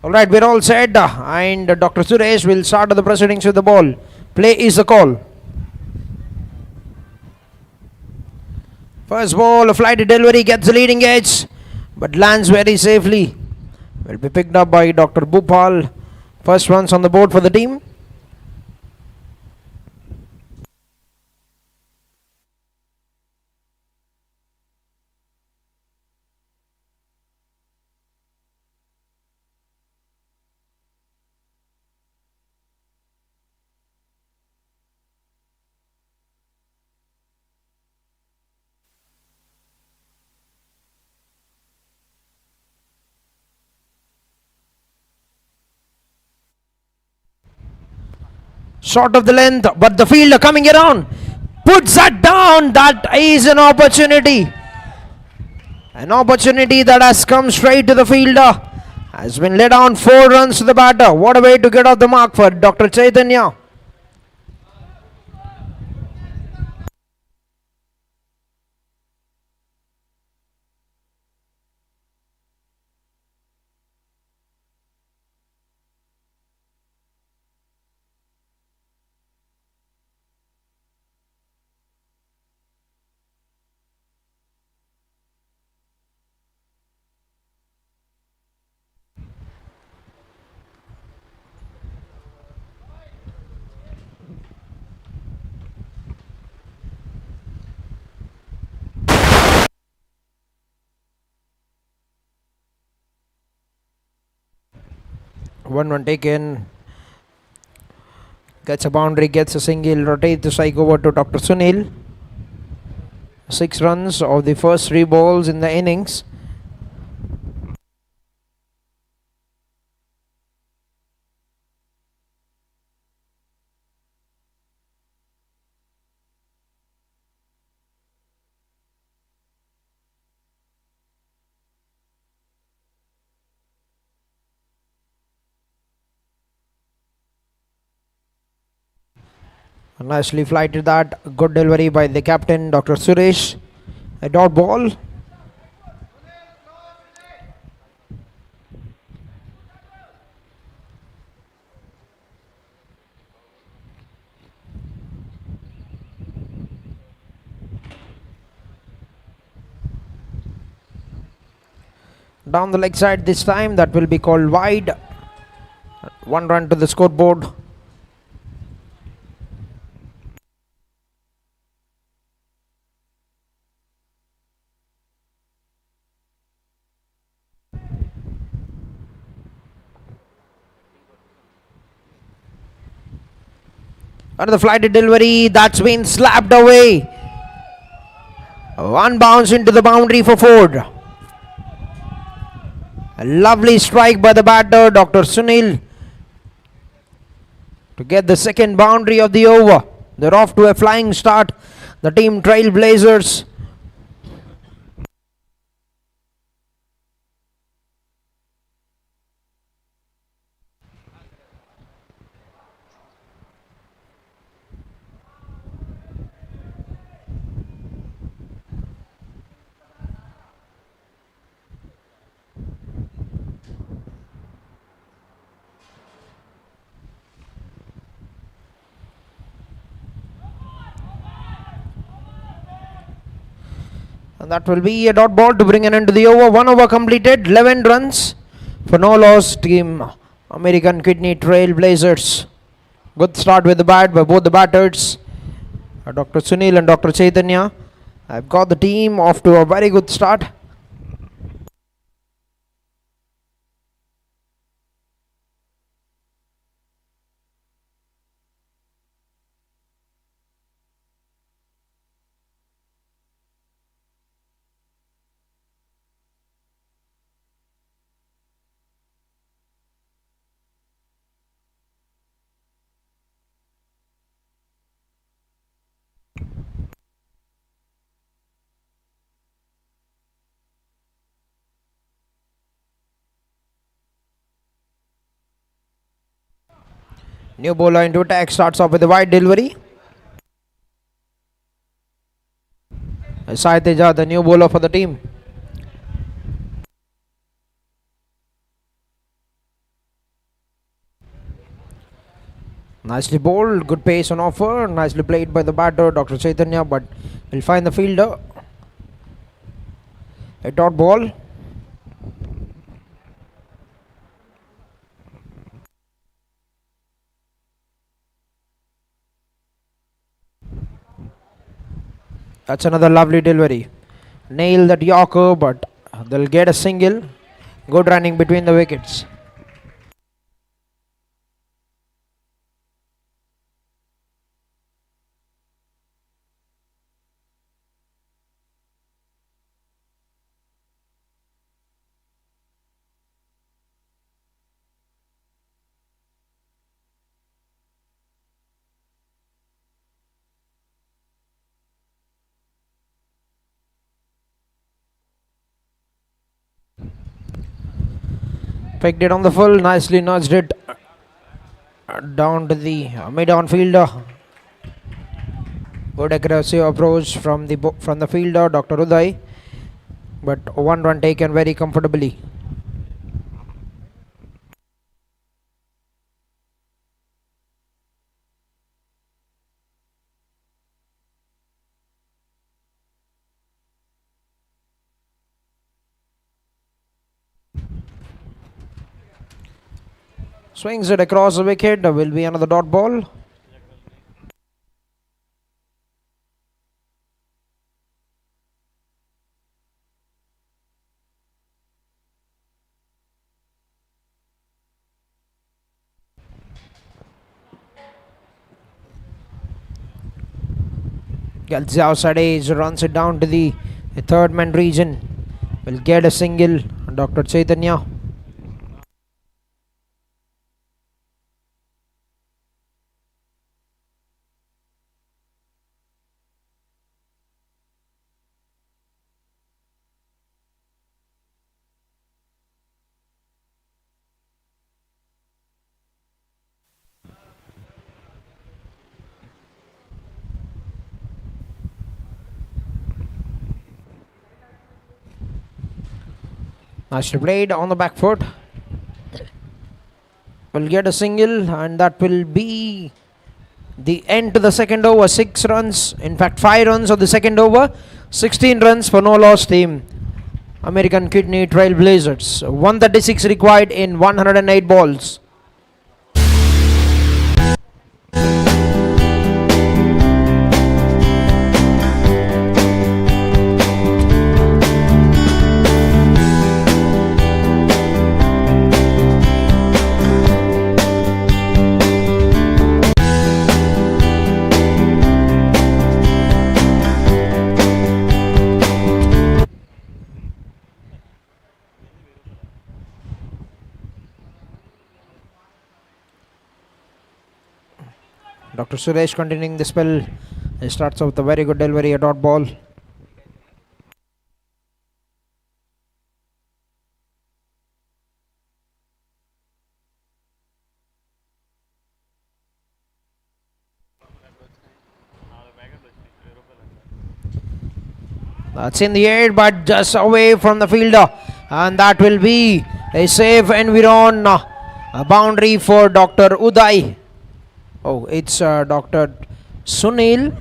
Alright, we're all set, and Dr. Suresh will start the proceedings with the ball. Play is the call. First ball, a flighty delivery, gets the leading edge, but lands very safely. Will be picked up by Dr. Bhupal. First runs on the board for the team. Short of the length, but the fielder coming around puts that down. That is an opportunity. An opportunity that has come straight to the fielder. Has been led on 4 runs to the batter. What a way to get off the mark for Dr. Chaitanya. One taken, gets a boundary, gets a single, rotate the strike over to Dr. Sunil. 6 runs of the first 3 balls in the innings. Nicely flighted that. Good delivery by the captain, Dr. Suresh. A dot ball. Down the leg side this time. That will be called wide. 1 run to the scoreboard. Another flighted delivery that's been slapped away. One bounce into the boundary for Ford. A lovely strike by the batter, Dr. Sunil, to get the second boundary of the over. They're off to a flying start, the team TrailBlazers. And that will be a dot ball to bring an end to the over. 1 over completed, 11 runs for no loss, team American Kidney TrailBlazers. Good start with the bat by both the batters, Dr. Sunil and Dr. Chaitanya. I've got the team off to a very good start. New bowler into attack, starts off with a wide delivery. Sai Teja, the new bowler for the team. Nicely bowled, good pace on offer, nicely played by the batter, Dr. Chaitanya, but will find the fielder. A dot ball. That's another lovely delivery. Nail that Yorker, but they'll get a single. Good running between the wickets. Picked it on the full, nicely nudged it down to the mid-on fielder. Good aggressive approach from the fielder, Dr. Uday, but one run taken very comfortably. Swings it across the wicket, will be another dot ball. Gets outside edge, runs it down to the third man region. Will get a single, Dr. Chaitanya. Nicely played on the back foot. Will get a single, and that will be the end to the second over. 6 runs, in fact 5 runs of the second over. 16 runs for no loss, team American Kidney TrailBlazers. 136 required in 108 balls. Dr. Suresh continuing the spell. He starts out with a very good delivery, a dot ball. That's in the air, but just away from the fielder, and that will be a safe environ, a boundary for Dr. Uday. Oh, it's Dr. Sunil.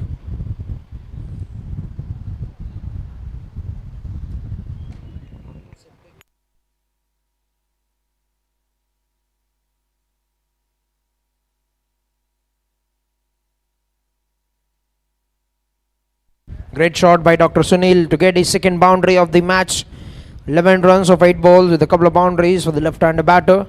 Great shot by Dr. Sunil to get his second boundary of the match. 11 runs of 8 balls with a couple of boundaries for the left-hander batter.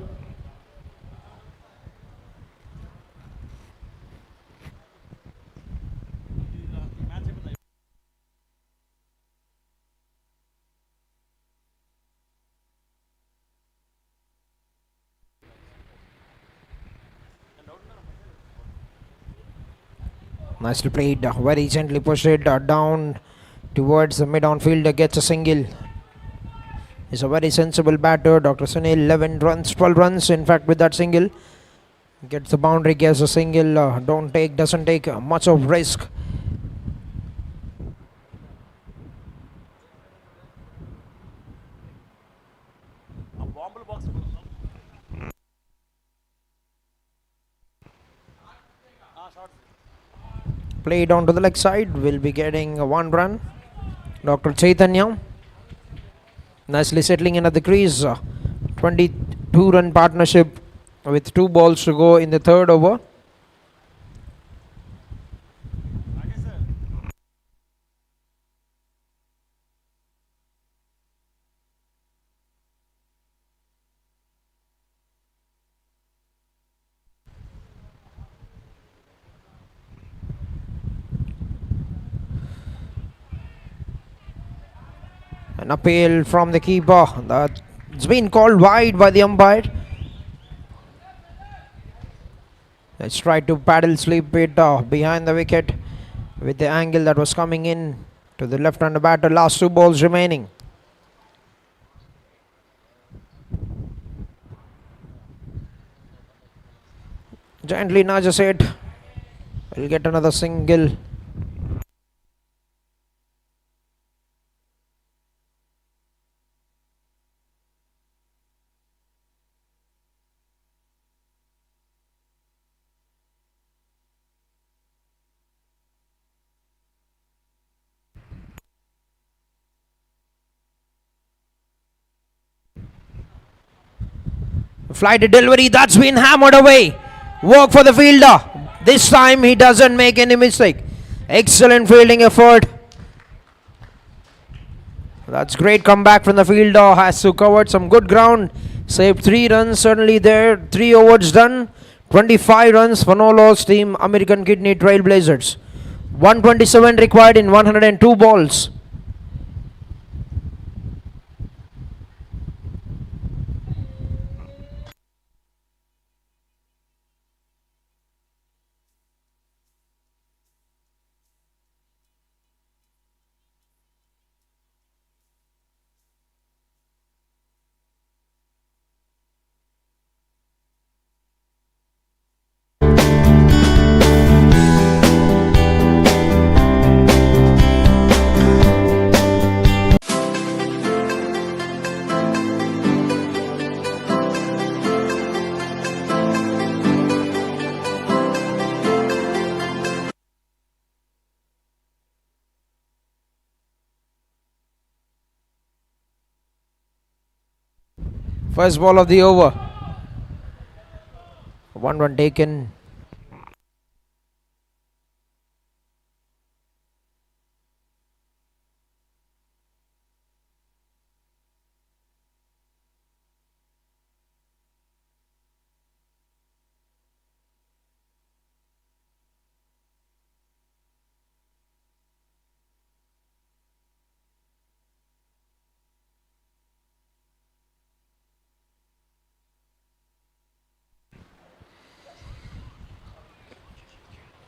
Nicely played, very gently pushed it down towards the mid-on fielder, gets a single. He's a very sensible batter, Dr. Sunil. 11 runs, 12 runs in fact with that single. Gets the boundary, gets a single, doesn't take much of risk. Play down to the leg side, will be getting 1 run. Dr. Chaitanya nicely settling in at the crease. 22 run partnership with 2 balls to go in the third over. An appeal from the keeper. That's been called wide by the umpire. Let's try to paddle sleep it behind the wicket with the angle that was coming in to the left-hander batter. Last 2 balls remaining. Gently nudges it. We'll get another single. Flighted delivery, that's been hammered away. Work for the fielder. This time he doesn't make any mistake. Excellent fielding effort. That's great comeback from the fielder. Has to cover some good ground. Saved 3 runs certainly there. 3 overs done. 25 runs for no loss team American Kidney TrailBlazers. 127 required in 102 balls. First ball of the over. 1 run taken.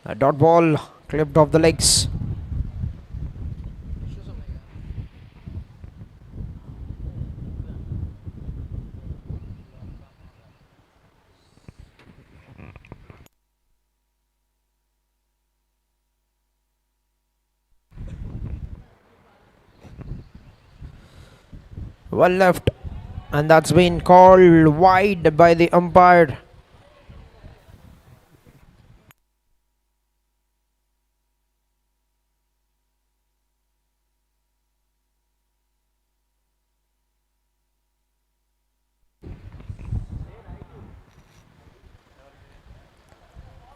A dot ball clipped off the legs. Well left, and that's been called wide by the umpire.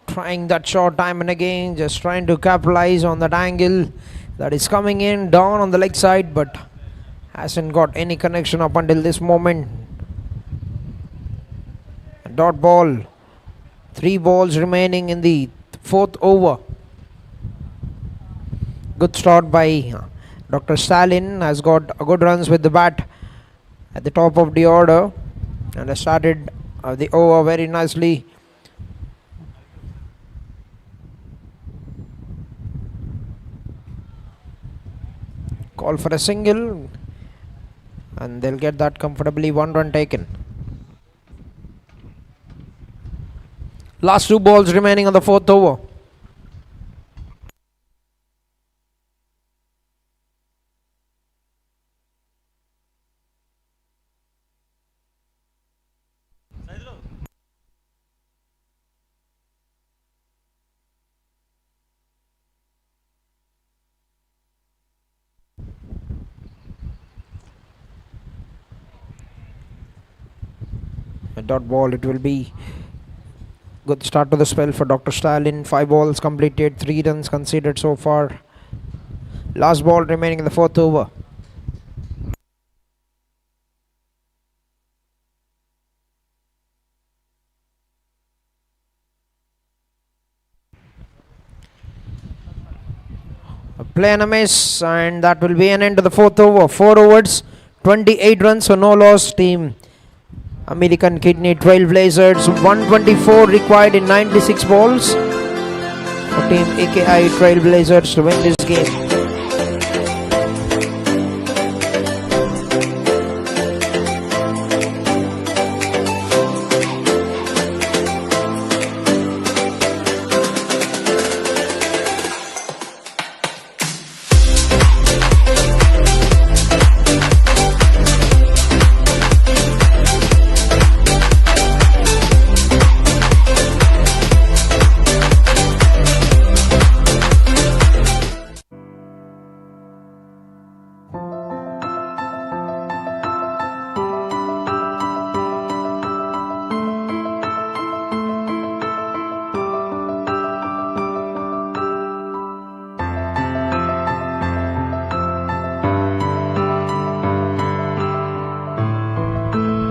Trying that shot time and again, just trying to capitalize on that angle that is coming in down on the leg side, but hasn't got any connection up until this moment. A dot ball. 3 balls remaining in the 4th over. Good start by Dr. Stalin. Has got good runs with the bat at the top of the order and has started the over very nicely. Call for a single, and they'll get that comfortably. 1 run taken. Last 2 balls remaining on the 4th over. A dot ball it will be. Good start to the spell for Dr. Stalin. 5 balls completed, 3 runs conceded so far. Last ball remaining in the 4th over. A play and a miss, and that will be an end to the 4th over. 4 overs, 28 runs, so no loss. Team American Kidney TrailBlazers 124 required in 96 balls for Team AKI TrailBlazers to win this game.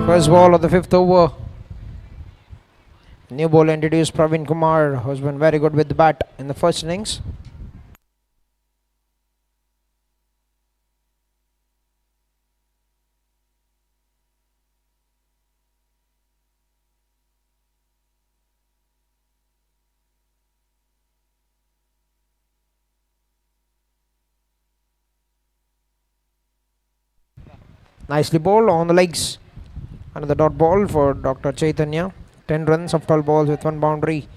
First ball of the 5th over. New ball introduced Praveen Kumar, who's been very good with the bat in the first innings. Nicely bowled on the legs. Another dot ball for Dr. Chaitanya. 10 runs of 12 balls with 1 boundary.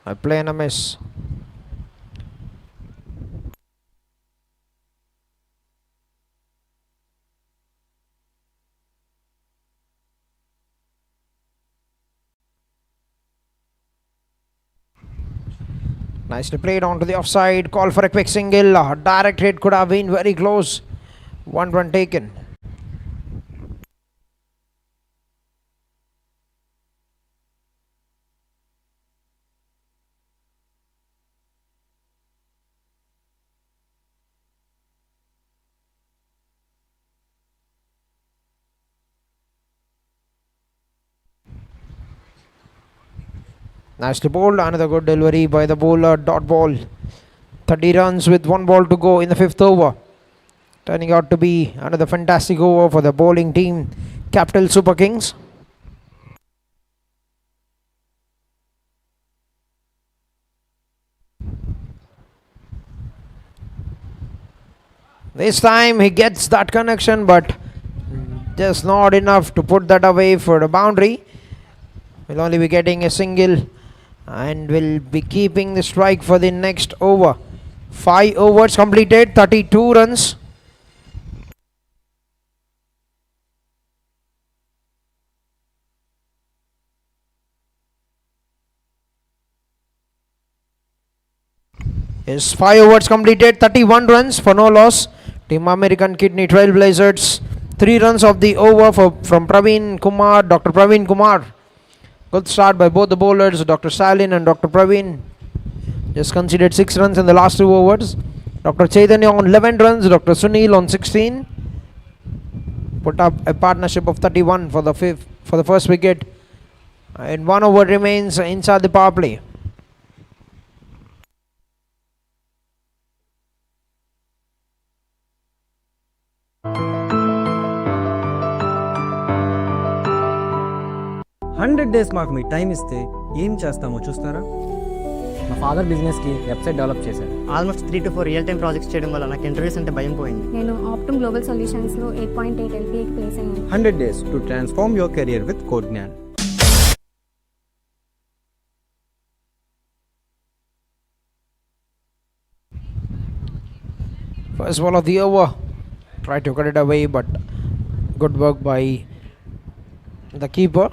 A play and a miss. Nicely played onto the offside. Call for a quick single. Direct hit could have been very close. 1 run taken. Nicely bowled. Another good delivery by the bowler. Dot ball. 30 runs with 1 ball to go in the 5th over. Turning out to be another fantastic over for the bowling team, Capital Super Kings. This time he gets that connection, but just not enough to put that away for the boundary. Will only be getting a single and will be keeping the strike for the next over. 5 overs completed, 32 runs. Is 5 overs completed, 31 runs for no loss. Team American Kidney TrailBlazers. 3 runs of the over from Praveen Kumar, Dr. Praveen Kumar. Good start by both the bowlers, Dr. Salin and Dr. Praveen. Just conceded 6 runs in the last 2 overs. Dr. Chaitanya on 11 runs, Dr. Sunil on 16. Put up a partnership of 31 for the first wicket. And 1 over remains inside the power play. Hundred days మాకు మీ time ఇస్తే ఏం చేస్తామో చూస్తారా? మా father బిజినెస్కి website develop చేశారు. Almost 3 to 4 real time projects చేయడం వల్ల నాకు ఇంటర్వ్యూస్ అంటే భయం పోయింది. నేను ఆప్టమ్ గ్లోబల్ సొల్యూషన్స్లో 8.8 LPAకి ప్లేస్ అయ్యాను. 100 days to transform your career with Code Gnan. First ball of the over. Tried to cut it away, but good work by the keeper.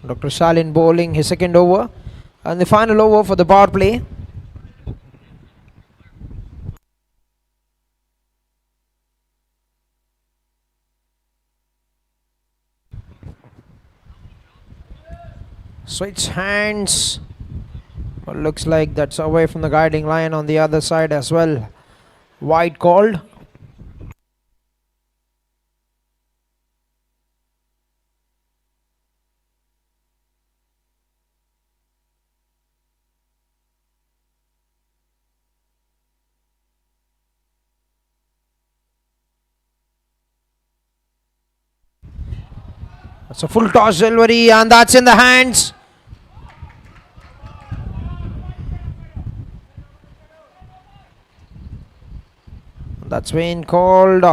Dr. Salin bowling his second over. And the final over for the power play. Switch hands. Well, looks like that's away from the guiding line on the other side as well. Wide called. It's a full toss delivery, and that's in the hands. That's been called.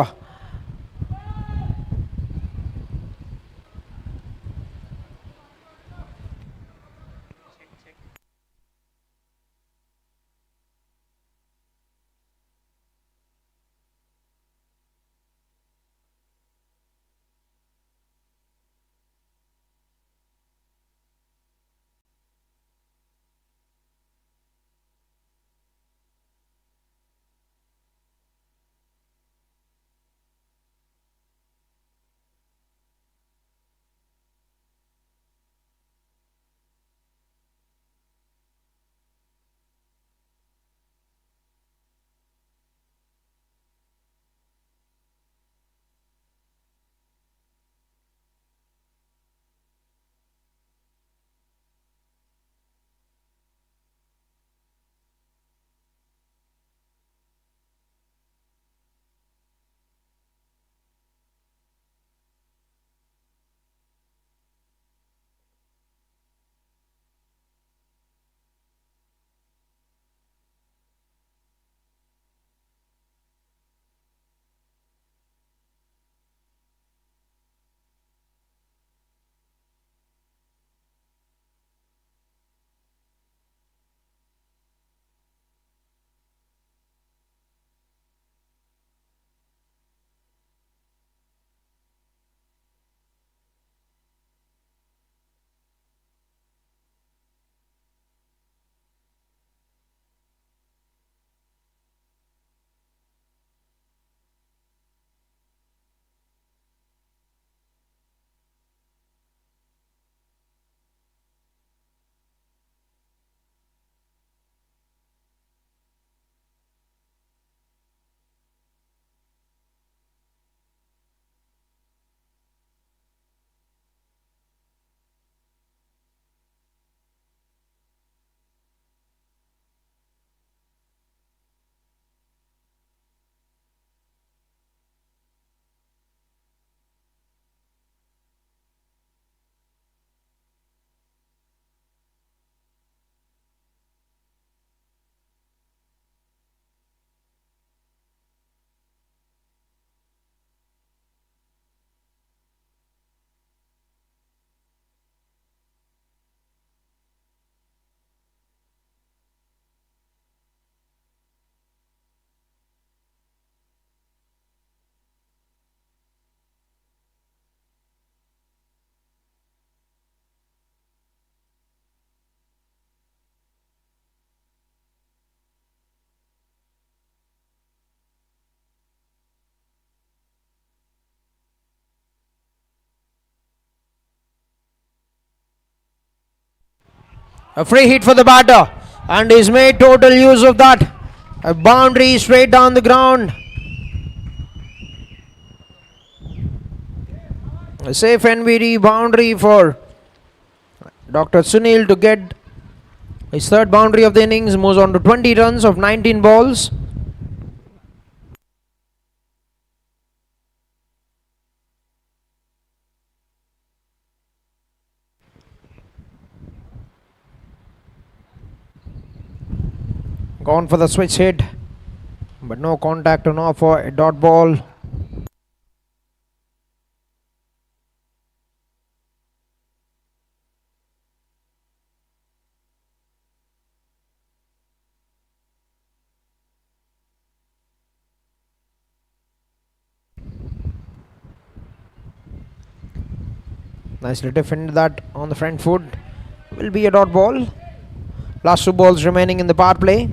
A free hit for the batter, and he's made total use of that. A boundary straight down the ground. A safe NVD boundary for Dr. Sunil to get his third boundary of the innings. Moves on to 20 runs of 19 balls. Gone for the switch hit, but no contact on off for a dot ball. Nicely defended that on the front foot. Will be a dot ball. Last two balls remaining in the power play.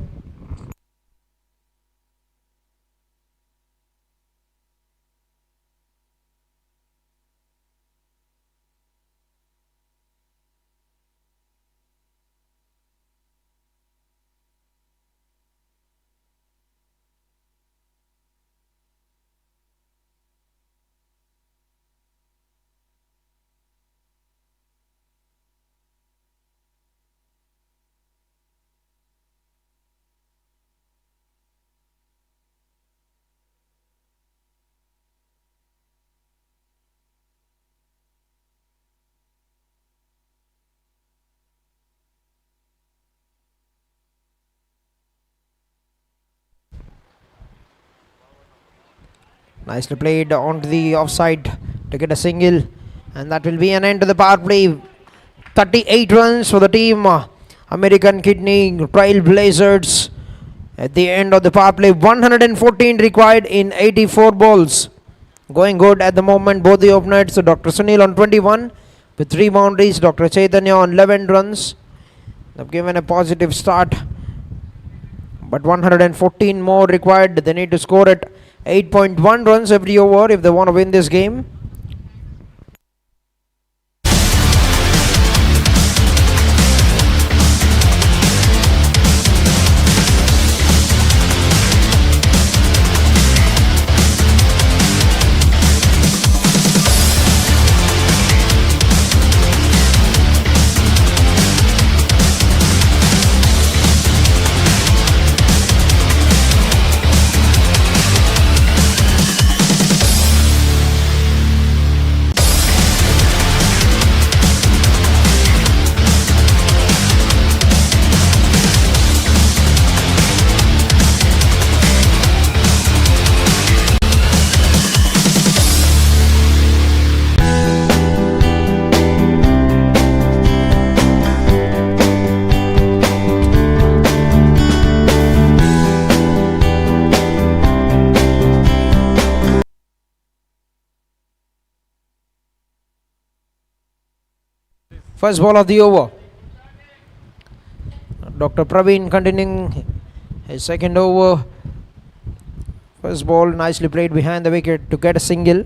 Nicely played onto the offside to get a single, and that will be an end to the power play. 38 runs for the team, American Kidney TrailBlazers. At the end of the power play, 114 required in 84 balls. Going good at the moment, both the openers. So Dr. Sunil on 21 with 3 boundaries. Dr. Chaitanya on 11 runs. They've given a positive start, but 114 more required. They need to score at 8.1 runs every over if they want to win this game. First ball of the over. Dr. Praveen continuing his second over. First ball nicely played behind the wicket to get a single.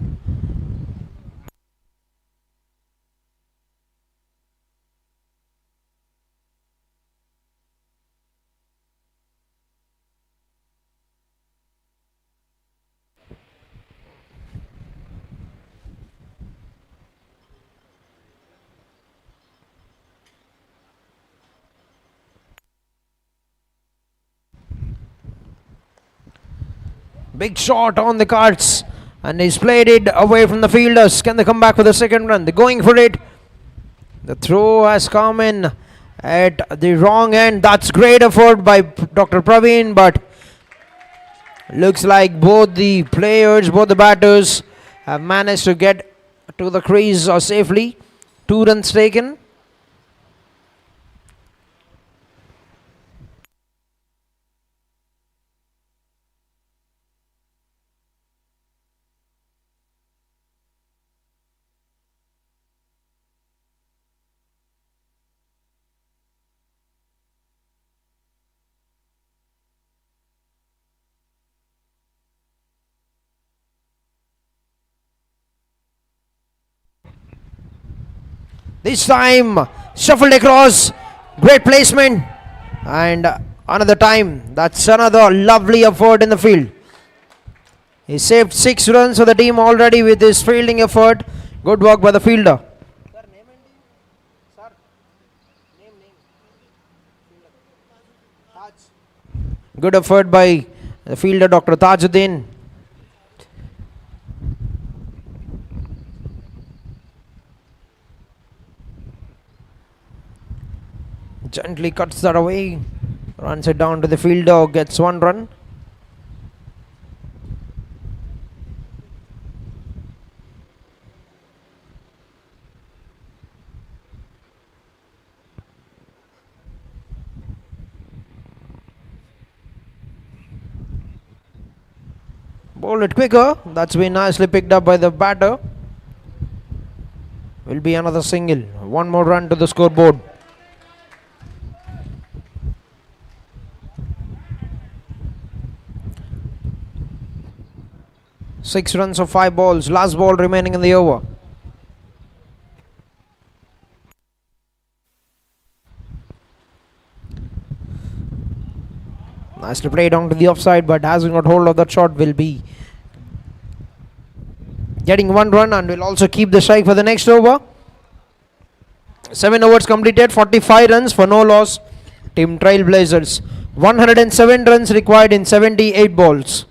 Big shot on the cards, and he's played it away from the fielders. Can they come back with a second run? They're going for it. The throw has come in at the wrong end. That's great effort by Dr. Praveen, but looks like both the players, both the batters have managed to get to the crease safely. 2 runs taken. This time shuffled across, Great placement. And another time. That's another lovely effort in the field. He saved 6 runs for the team already with his fielding effort. Good work by the fielder. Good effort by the fielder, Dr. Tajuddin. Gently cuts that away. Runs it down to the fielder. Gets 1 run. Bowled it quicker. That's been nicely picked up by the batter. Will be another single. 1 more run to the scoreboard. Six runs of 5 balls. Last ball remaining in the over. Nicely played onto the offside, but hasn't got hold of that shot. Will be getting 1 run and will also keep the strike for the next over. 7 overs completed, 45 runs for no loss. Team TrailBlazers. 107 runs required in 78 balls.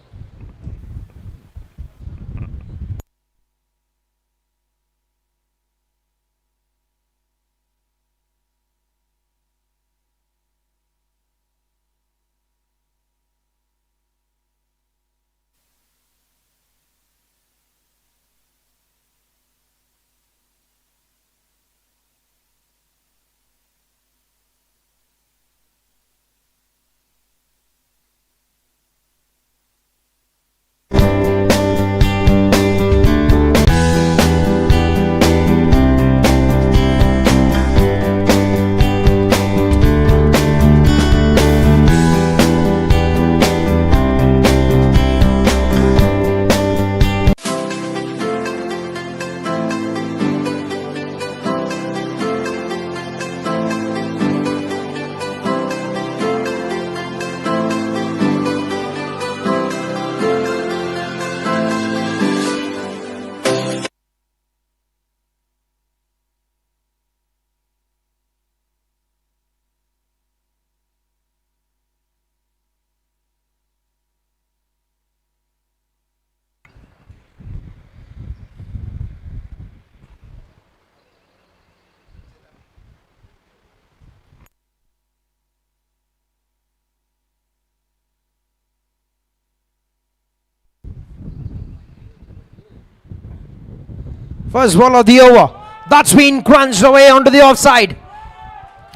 First ball of the over. That's been crunched away onto the offside.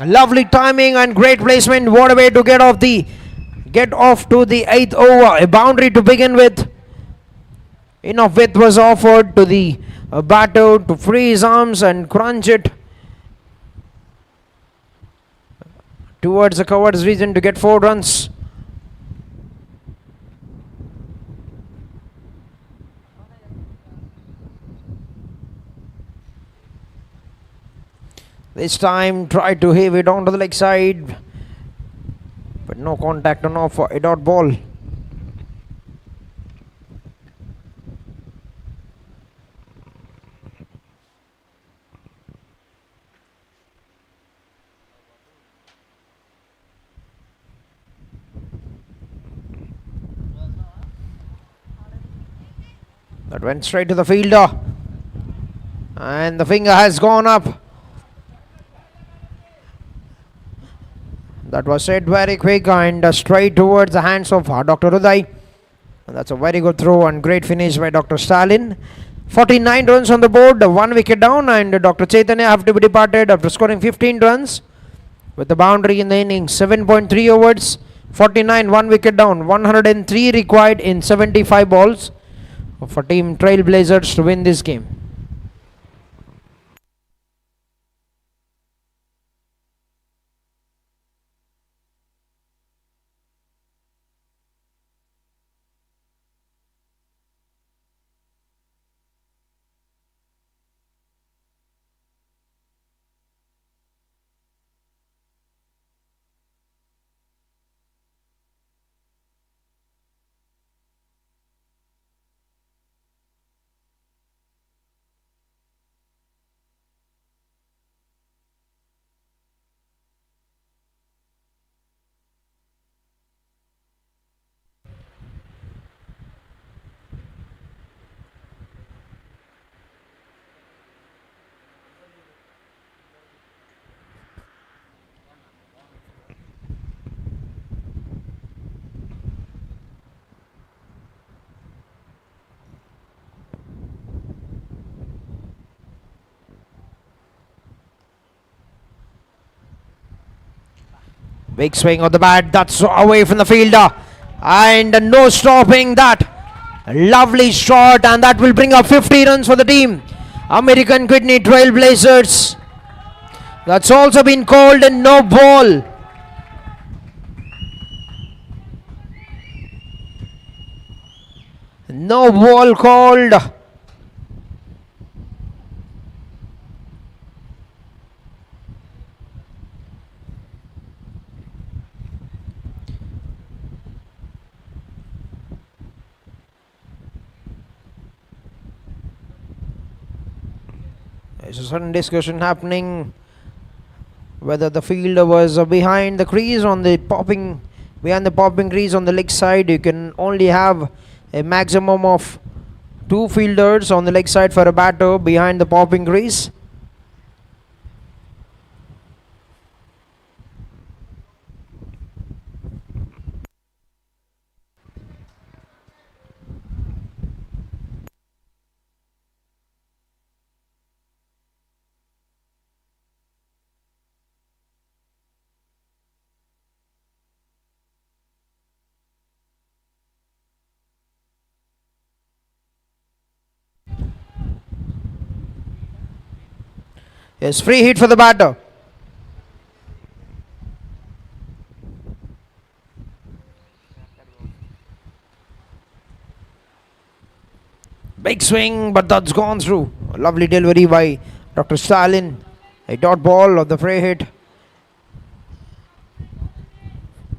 Lovely timing and great placement. What a way to get off to the 8th over. A boundary to begin with. Enough width was offered to the batter to free his arms and crunch it towards the covered region to get 4 runs. This time tried to heave it onto the leg side, but no contact on off for a dot ball. That went straight to the fielder, and the finger has gone up. That was set very quick and straight towards the hands of Dr. Uday. And that's a very good throw and great finish by Dr. Stalin. 49 runs on the board, 1 wicket down, and Dr. Chaitanya have to be departed after scoring 15 runs with the boundary in the innings. 7.3 overs, 49, 1 wicket down, 103 required in 75 balls for Team TrailBlazers to win this game. Big swing of the bat. That's away from the fielder. And no stopping that. Lovely shot, and that will bring up 50 runs for the team. American Kidney TrailBlazers. That's also been called a no ball. No ball called. There's a sudden discussion happening whether the fielder was behind the crease on the popping, behind the popping crease on the leg side. You can only have a maximum of 2 fielders on the leg side for a batter behind the popping crease. Yes, free hit for the batter. Big swing, but that's gone through. A lovely delivery by Dr. Stalin. A dot ball of the free hit.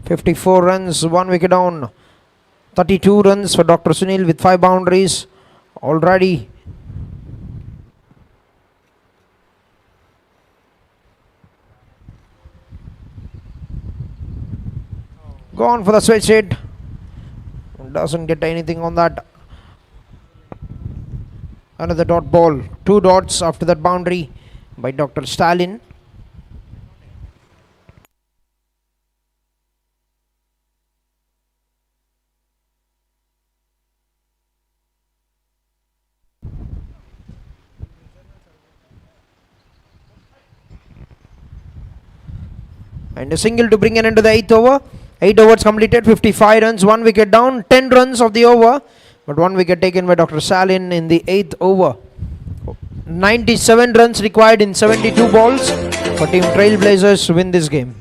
54 runs, 1 wicket down. 32 runs for Dr. Sunil with 5 boundaries already. Gone for the switch hit. Doesn't get anything on that. Another dot ball. 2 dots after that boundary by Dr. Stalin. And a single to bring an end to the 8th over. 8 overs completed, 55 runs, 1 wicket down, 10 runs of the over, but 1 wicket taken by Dr. Stalin in the 8th over. 97 runs required in 72 balls for Team TrailBlazers to win this game.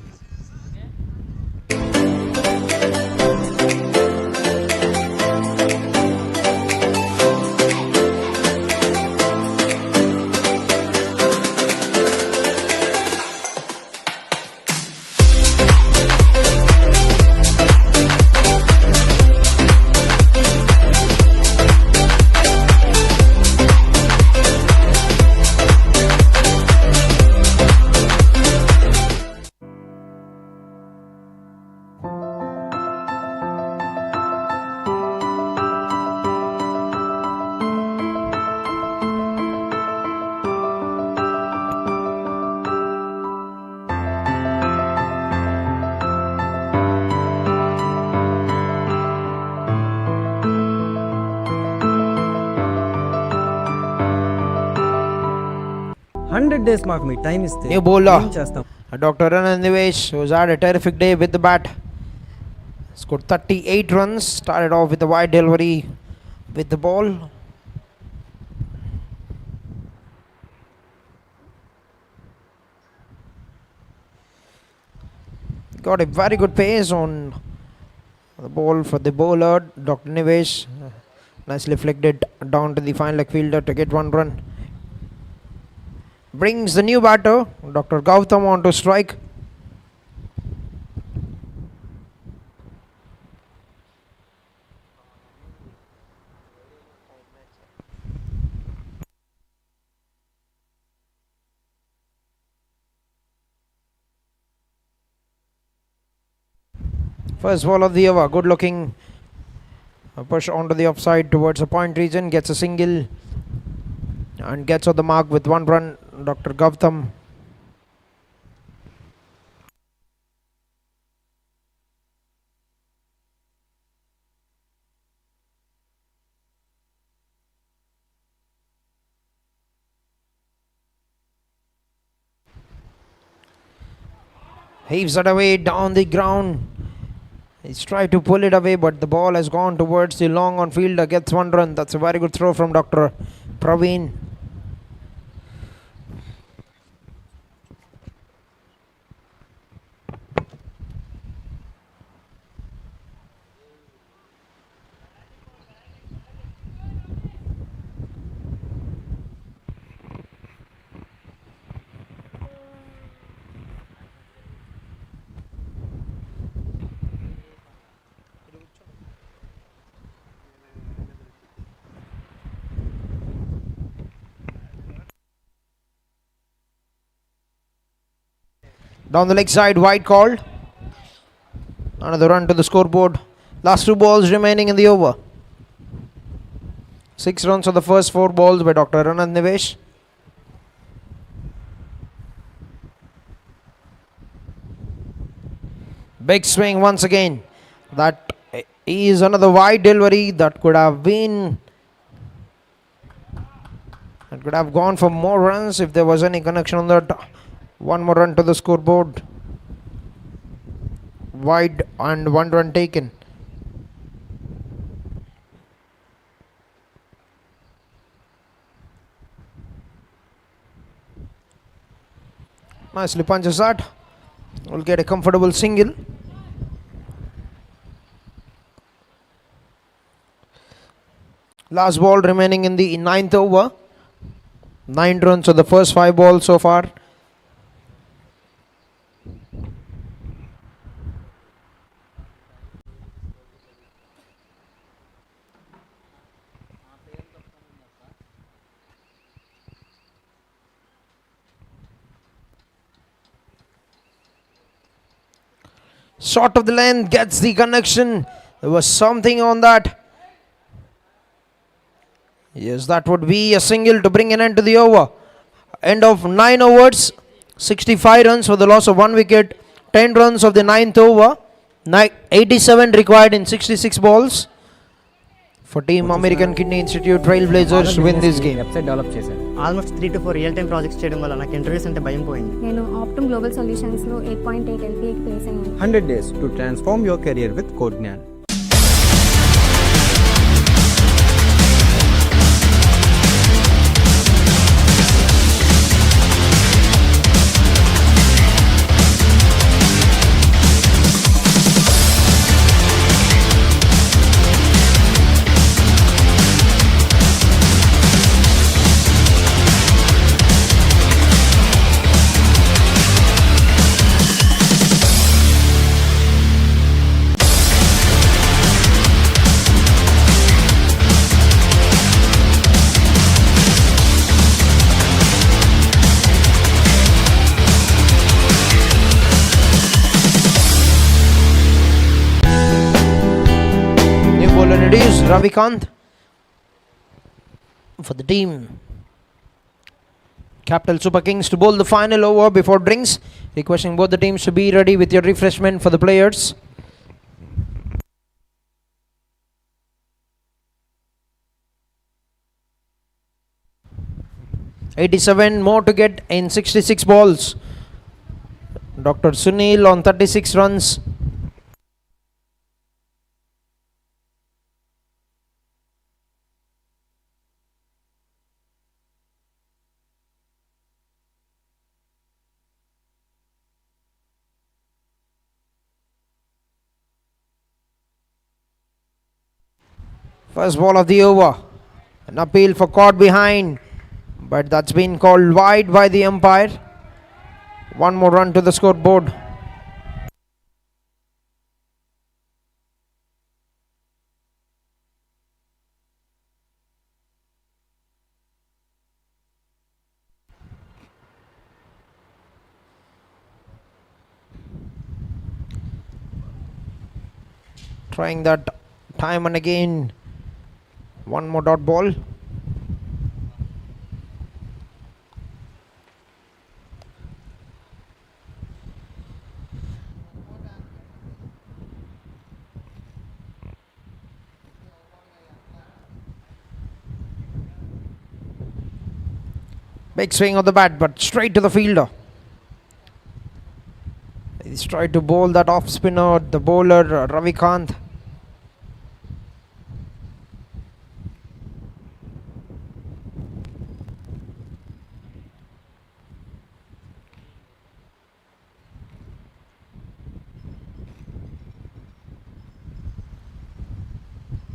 Hundred days మాకు మీ time ఇస్తే New bowler, ఏం చేస్తాం Dr. Anandivesh, who's had a terrific day with the bat. Scored 38 runs, started off with a wide delivery with the ball. Got a very good pace on the ball for the bowler, Dr. Nivesh. Nicely flicked it down to the fine leg fielder to get 1 run. Brings the new batter, Dr. Gautam, on to strike. First ball of the over, good looking push onto the offside towards the point region, gets a single and gets on the mark with 1 run, Dr. Gautam. Heaves it away down the ground. He's tried to pull it away, but the ball has gone towards the long on fielder. Gets 1 run. That's a very good throw from Dr. Praveen. Down the leg side, wide called. Another run to the scoreboard. Last 2 balls remaining in the over. 6 runs on the first 4 balls by Dr. Anand Nivesh. Big swing once again. That is another wide delivery that could have been. That could have gone for more runs if there was any connection on that. 1 more run to the scoreboard. Wide and 1 run taken. Nicely punches that. Will get a comfortable single. Last ball remaining in the 9th over. 9 runs on the first 5 balls so far. Short of the length, gets the connection. There was something on that. Yes, that would be a single to bring an end to the over. End of 9 overs. 65 runs for the loss of 1 wicket. 10 runs of the 9th over. 87 required in 66 balls. For team American Kidney Institute TrailBlazers to win this game. Website develop చేశారు. Almost 3 to 4 real time projects చేయడం వల్ల నాకు interviews అంటే భయం పోయింది. నేను Optum Global సొల్యూషన్స్లో 8.8 LPAకి ప్లేస్ అయ్యాను. 100 days to transform your career with Codegnan. Ravikant for the team. Capital Super Kings to bowl the final over before drinks. Requesting both the teams to be ready with your refreshment for the players. $87 more to get in 66 balls. Dr. Sunil on 36 runs. First ball of the over. An appeal for caught behind, but that's been called wide by the umpire. 1 more run to the scoreboard. Trying that time and again. 1 more dot ball. Big swing of the bat, but straight to the fielder. He's tried to bowl that off spinner, the bowler Ravikant.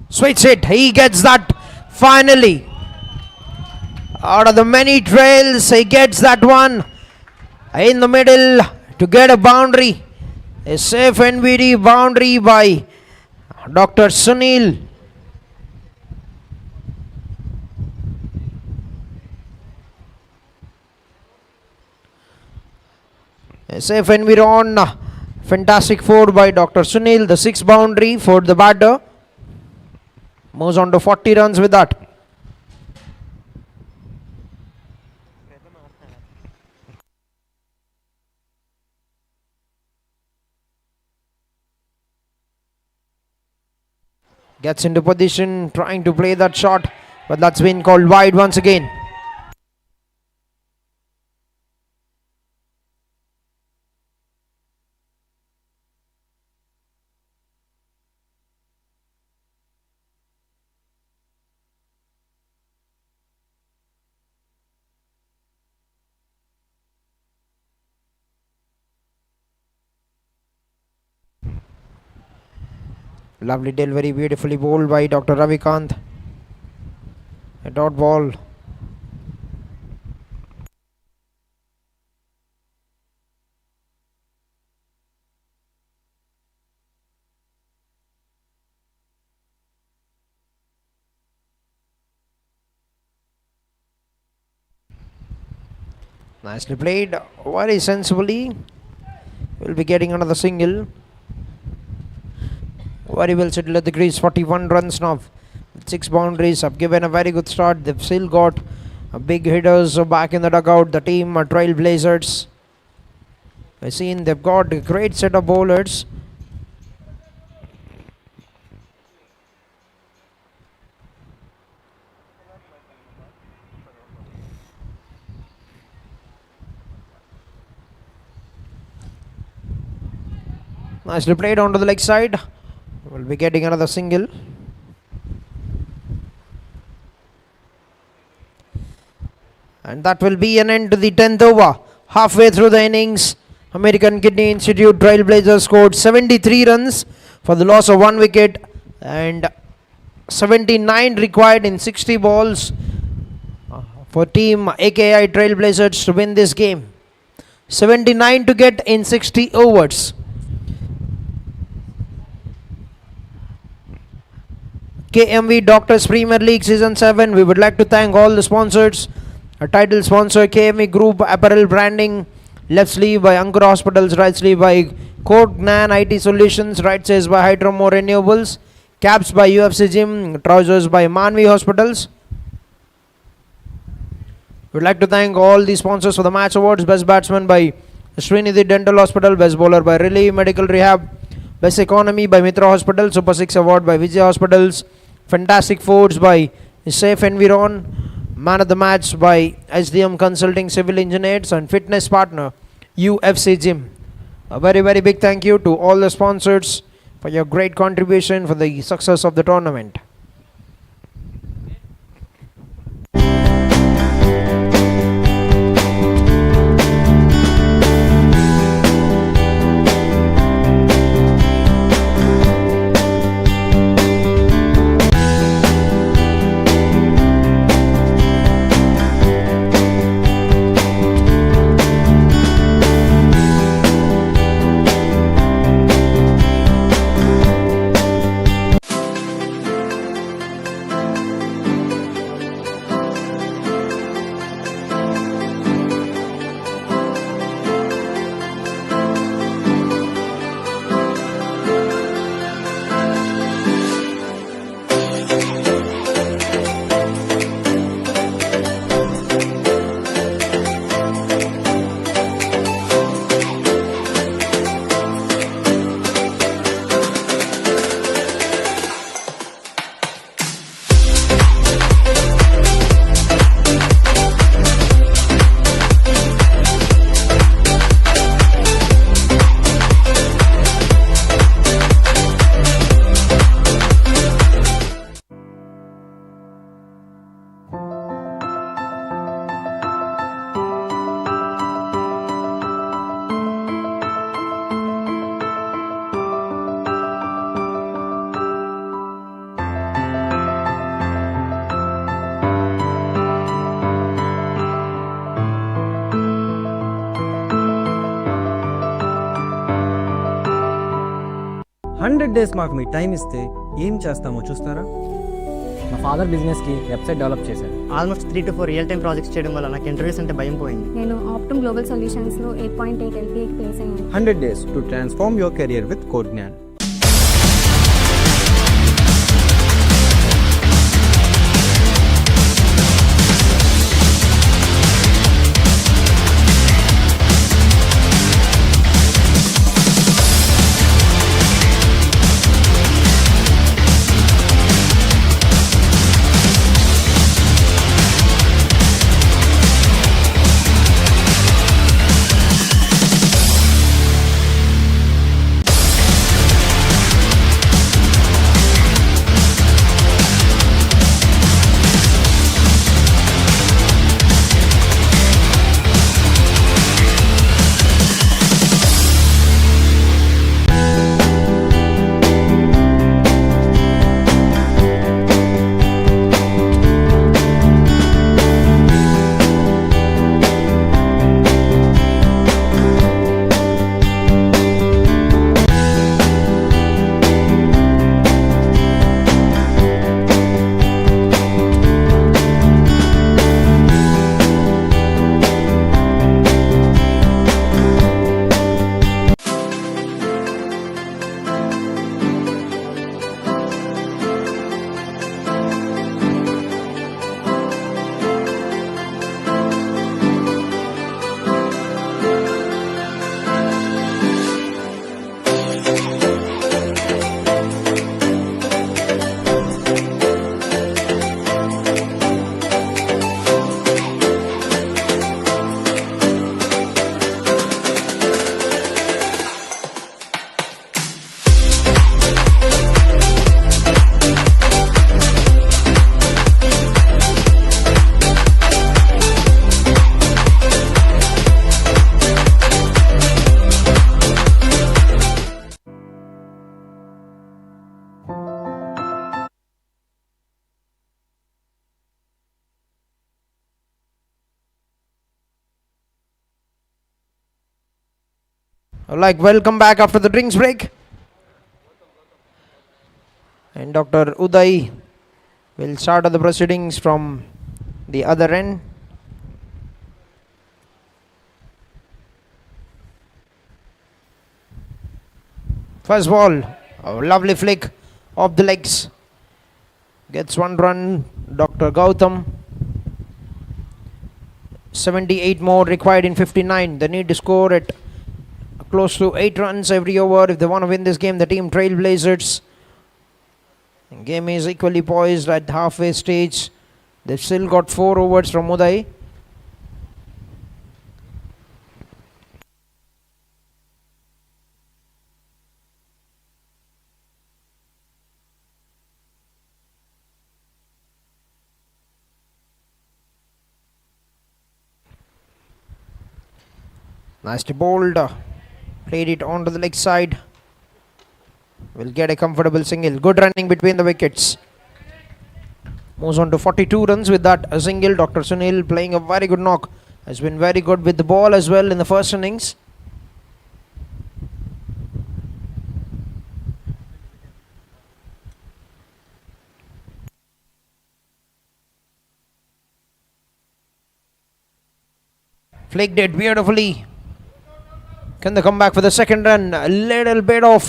Switch it, he gets that finally. Out of the many trails, he gets that one in the middle to get a boundary. A safe NVD boundary by Dr. Sunil. A safe NVD on. Fantastic four by Dr. Sunil. The sixth boundary for the batter. Moves on to 40 runs with that. Gets into position, trying to play that shot, but that's been called wide once again. Lovely delivery, beautifully bowled by Dr. Ravikant. A dot ball. Nicely played, very sensibly. Will be getting another single. Very well settled at the crease, 41 runs now. 6 boundaries, have given a very good start. They've still got big hitters back in the dugout. The team TrailBlazers. We've seen they've got a great set of bowlers. Nicely played onto the leg side. We'll be getting another single. And that will be an end to the 10th over. Halfway through the innings, American Kidney Institute TrailBlazers scored 73 runs for the loss of 1 wicket and 79 required in 60 balls for team AKI TrailBlazers to win this game. 79 to get in 60 overs. KMV Doctors Premier League Season 7. We would like to thank all the sponsors. Our title sponsor KMV Group Apparel Branding. Left sleeve by Ankur Hospitals. Right sleeve by Cognan IT Solutions. Right says by Hydromore Renewables. Caps by UFC Gym. Trousers by Manvi Hospitals. We would like to thank all the sponsors for the match awards. Best batsman by Srinidhi Dental Hospital. Best bowler by Relief Medical Rehab. Best economy by Mitra Hospital. Super 6 award by Vijay Hospitals. Fantastic Force by Safe Environ. Man of the match by SDM Consulting Civil Engineers and fitness partner UFC Gym. A very big thank you to all the sponsors for your great contribution for the success of the tournament. Days మాకు మీ time ఇస్తే ఏం చేస్తామో చూస్తారా? మా father బిజినెస్కి website develop చేశారు. Almost 3 to 4 real time projects చేయడం వల్ల నాకు ఇంటర్వ్యూస్ అంటే భయం పోయింది. నేను ఆప్టమ్ గ్లోబల్ సొల్యూషన్స్లో 8.8 ఎల్పీఏకి ప్లేస్ అయ్యాను. 100 days to transform your career with Code Gnan. Welcome back after the drinks break. And Dr. Uday will start the proceedings from the other end. First ball, a lovely flick off the legs. Gets one run, Dr. Gautam. 78 more required in 59. They need to score at close to 8 runs every over if they want to win this game. The team TrailBlazers. The game is equally poised at halfway stage. They've still got 4 overs from Uday. Nicely bowled. Played it onto the leg side. Will get a comfortable single. Good running between the wickets. Moves on to 42 runs with that a single. Dr. Sunil playing a very good knock. Has been very good with the ball as well in the first innings. Flicked it beautifully. Can they come back for the second run? A little bit of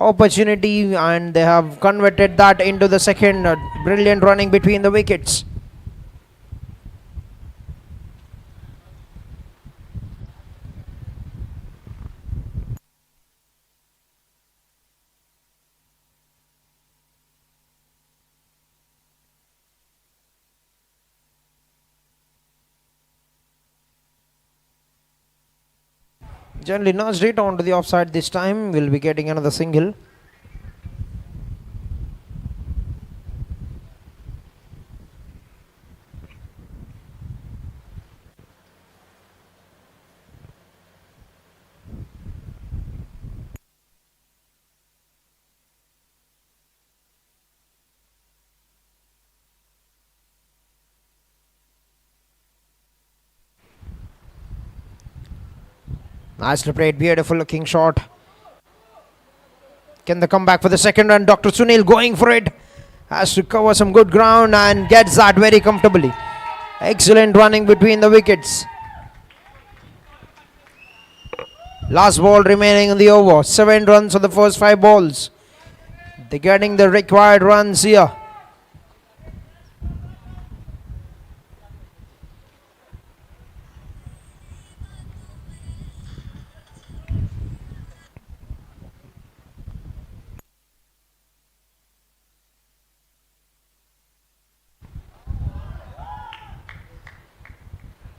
opportunity, and they have converted that into the second. Brilliant running between the wickets. Generally nudged it onto the offside this time. Will be getting another single. Nicely played, beautiful looking shot. Can they come back for the second run? Dr. Sunil going for it. Has to cover some good ground and gets that very comfortably. Excellent running between the wickets. Last ball remaining in the over. 7 runs on the first 5 balls. They're getting the required runs here.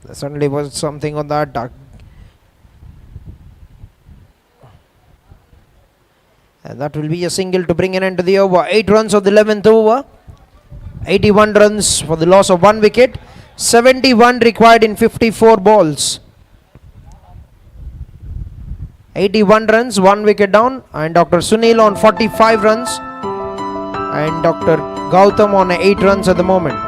There certainly was something on that. And that will be a single to bring an end to the over. 8 runs of the 11th over. 81 runs for the loss of 1 wicket. 71 required in 54 balls. 81 runs, 1 wicket down. And Dr. Sunil on 45 runs. And Dr. Gautam on 8 runs at the moment.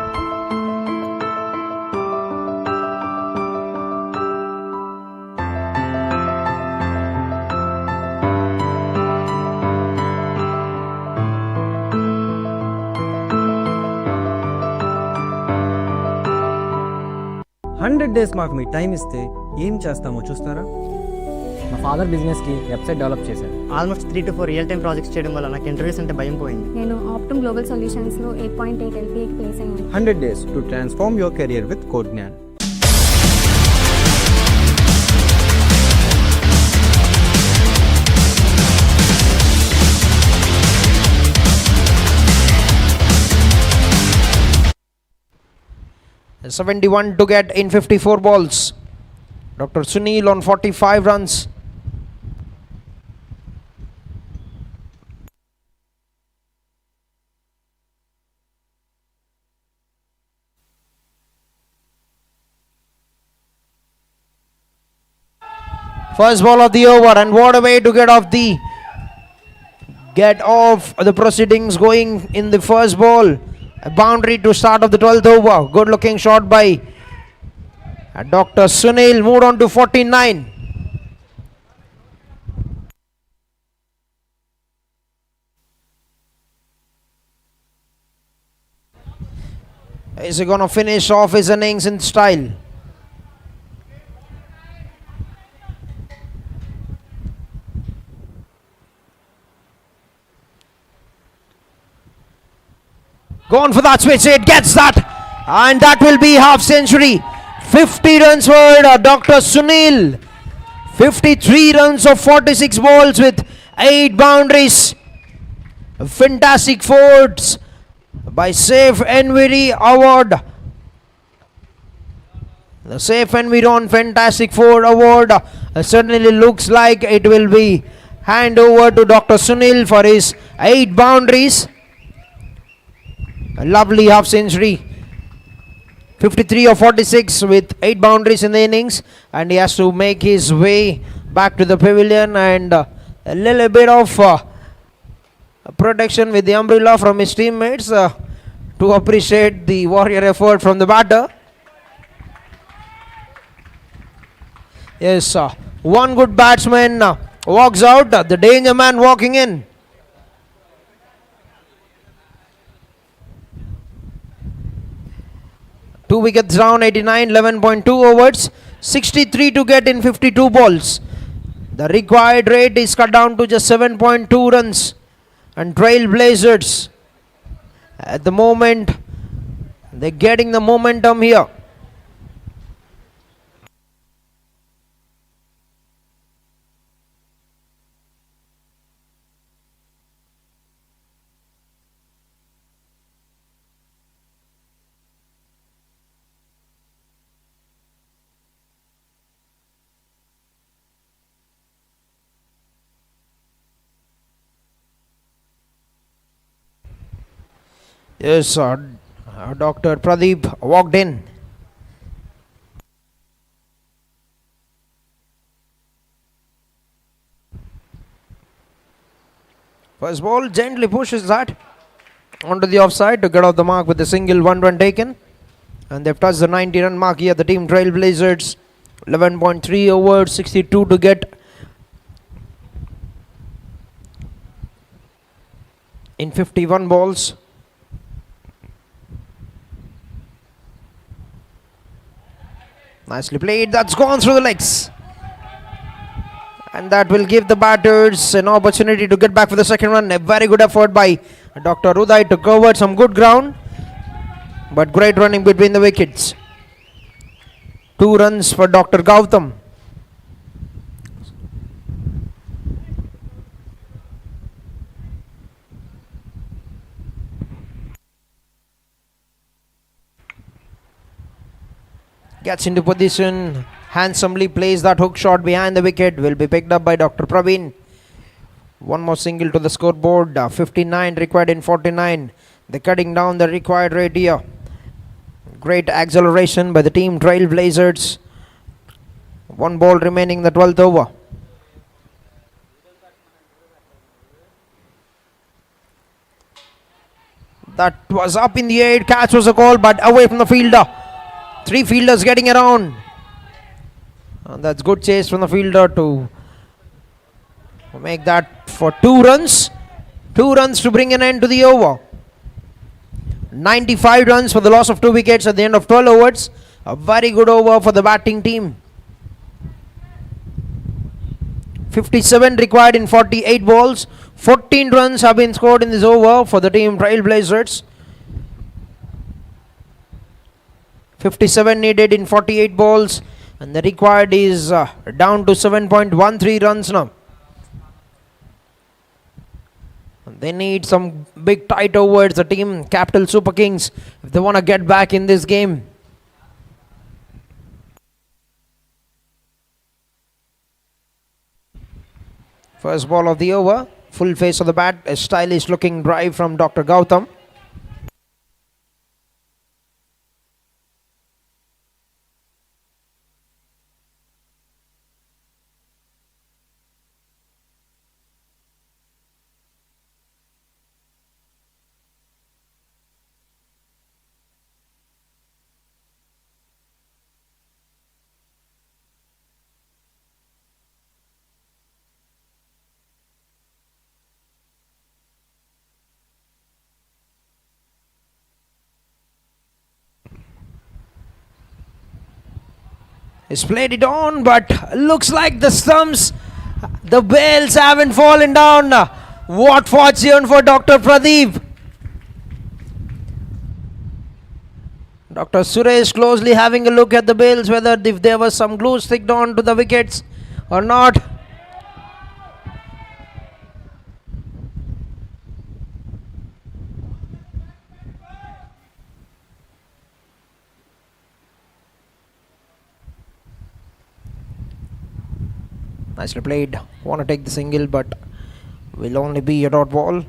Hundred days మాకు మీ time ఇస్తే ఏం చేస్తామో చూస్తారా? మా father బిజినెస్కి website develop చేశారు. Almost 3 to 4 real time projects చేయడం వల్ల నాకు ఇంటర్వ్యూస్ అంటే భయం పోయింది. నేను ఆప్టమ్ గ్లోబల్ సొల్యూషన్స్లో 8.8 LPAకి ప్లేస్ అయ్యాను. 100 days to transform your career with Code Gnan. And 71 to get in 54 balls. Dr. Sunil on 45 runs. First ball of the over, and what a way to get off the proceedings going in the first ball. A boundary to start of the 12th over. Good looking shot by Dr. Sunil. Moved on to 49. Is he going to finish off his innings in style? Going for that switch, it gets that, and that will be half century. 50 runs for Dr. Sunil. 53 runs of 46 balls with 8 boundaries. Fantastic forwards by Safe Enviri Award. The Safe Environ Fantastic Forward Award certainly looks like it will be hand over to Dr. Sunil for his 8 boundaries. A lovely half century. 53 of 46 with 8 boundaries in the innings, and he has to make his way back to the pavilion, and a little bit of protection with the umbrella from his teammates to appreciate the warrior effort from the batter. Yes, one good batsman walks out, the danger man walking in. Two wickets down, 89, 11.2 overs, 63 to get in 52 balls. The required rate is cut down to just 7.2 runs. And TrailBlazers, at the moment, they're getting the momentum here. Yes, Dr. Pradeep walked in. First ball gently pushes that onto the offside to get off the mark with a single 1 run taken. And they've touched the 90 run mark here. The team TrailBlazers, 11.3 overs, 62 to get in 51 balls. Nicely played. That's gone through the legs. And that will give the batters an opportunity to get back for the second run. A very good effort by Dr. Uday to cover some good ground. But great running between the wickets. 2 runs for Dr. Gautam. Gets into position, handsomely plays that hook shot behind the wicket, will be picked up by Dr. Praveen. One more single to the scoreboard, 59 required in 49. They're cutting down the required rate here. Great acceleration by the team TrailBlazers. 1 ball remaining in the 12th over. That was up in the air, catch was a call, but away from the fielder. 3 fielders getting around. And that's good chase from the fielder to make that for 2 runs. 2 runs to bring an end to the over. 95 runs for the loss of 2 wickets at the end of 12 overs. A very good over for the batting team. 57 required in 48 balls. 14 runs have been scored in this over for the team TrailBlazers. 57 needed in 48 balls, and the required is down to 7.13 runs now. They need some big tight overs, the team Capital Super Kings, if they want to get back in this game. First ball of the over, full face of the bat, a stylish looking drive from Dr. Gautam. He's played it on, but looks like the stumps, the bails haven't fallen down. What fortune for Dr. Pradeep. Dr. Suresh closely having a look at the bails, whether if there was some glue sticked on to the wickets or not. Nicely played. Want to take the single, but will only be a dot ball.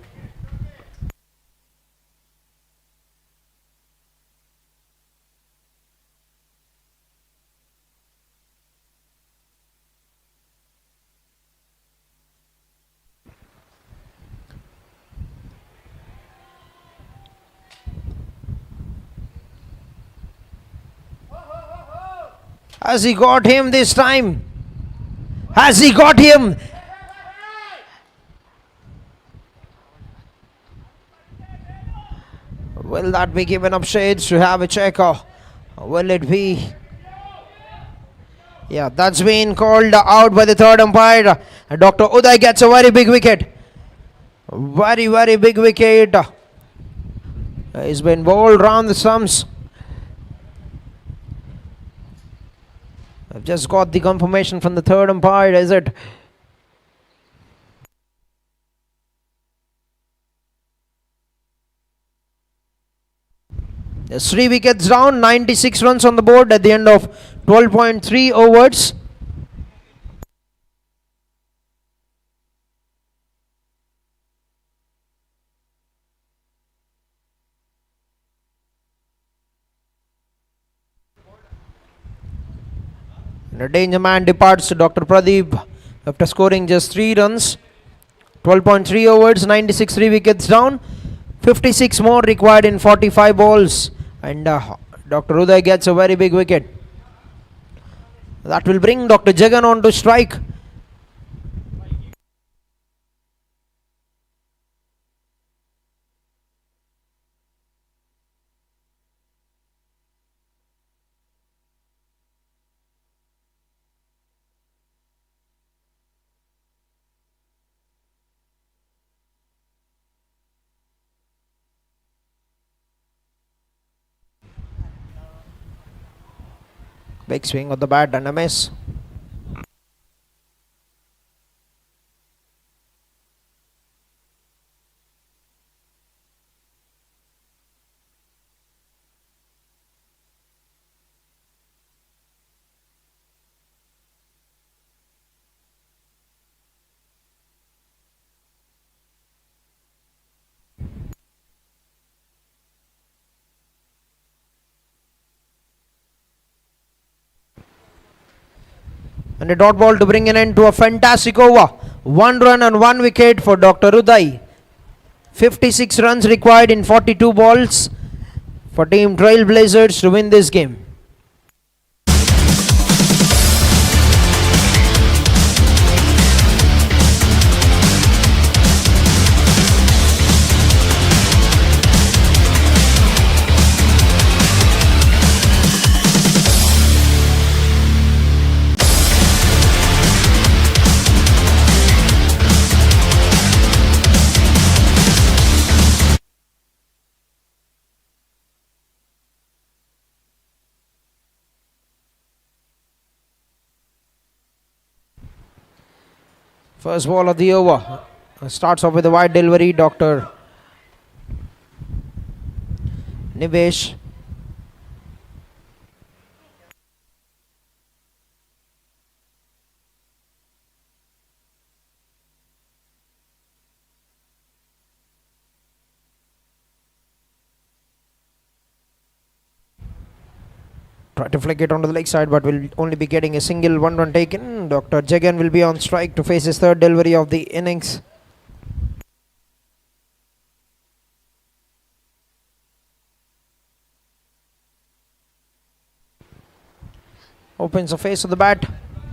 Has he got him this time? Has he got him? Will that be given up shades to have a check, or will it be? Yeah, that's been called out by the third umpire. Dr. Uday gets a very big wicket. Very, very big wicket. He's been bowled round the stumps. I've just got the confirmation from the third umpire, is it? There's 3 wickets down, 96 runs on the board at the end of 12.3 overs. The danger man departs to Dr. Pradeep after scoring just 3 runs. 12.3 overs, 96 3 wickets down. 56 more required in 45 balls. And Dr. Uday gets a very big wicket. That will bring Dr. Jagan on to strike. Big swing of the bat and a miss. And a dot ball to bring an end to a fantastic over. 1 run and 1 wicket for Dr. Uday. 56 runs required in 42 balls for team TrailBlazers to win this game. First ball of the over starts off with a wide delivery. Dr. Nivesh. Try to flick it onto the leg side, but will only be getting a single 1 run taken. Dr. Jagan will be on strike to face his third delivery of the innings. Opens the face of the bat,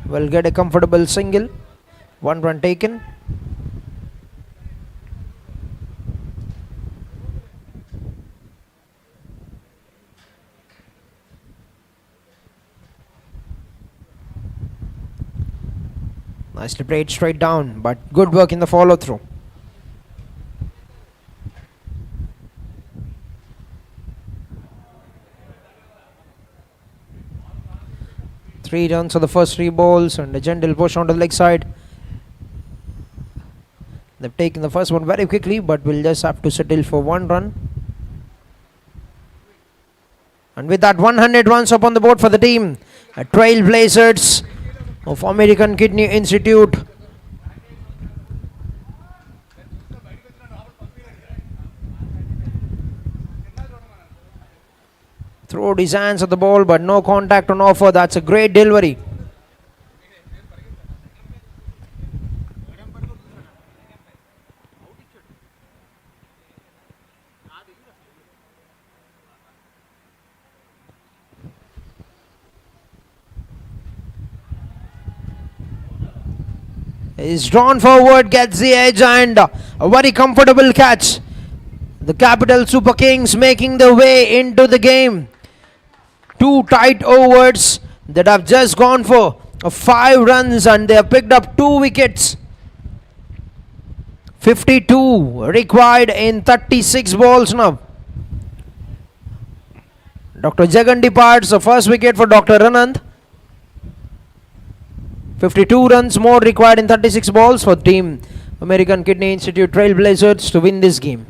will get a comfortable single, 1 run taken. Nicely played straight down, but good work in the follow through. Three runs for the first 3 balls and a gentle push onto the leg side. They've taken the first one very quickly, but will just have to settle for 1 run. And with that, 100 runs up on the board for the team. TrailBlazers of American Kidney Institute. Throwed his hands at the ball, but no contact on offer. That's a great delivery. Is drawn forward, gets the edge, and a very comfortable catch. The Capital Super Kings making their way into the game. 2 tight overs that have just gone for 5 runs, and they have picked up 2 wickets. 52 required in 36 balls now. Dr. Jagan departs, the first wicket for Dr. Anand. 52 runs more required in 36 balls for team American Kidney Institute TrailBlazers to win this game.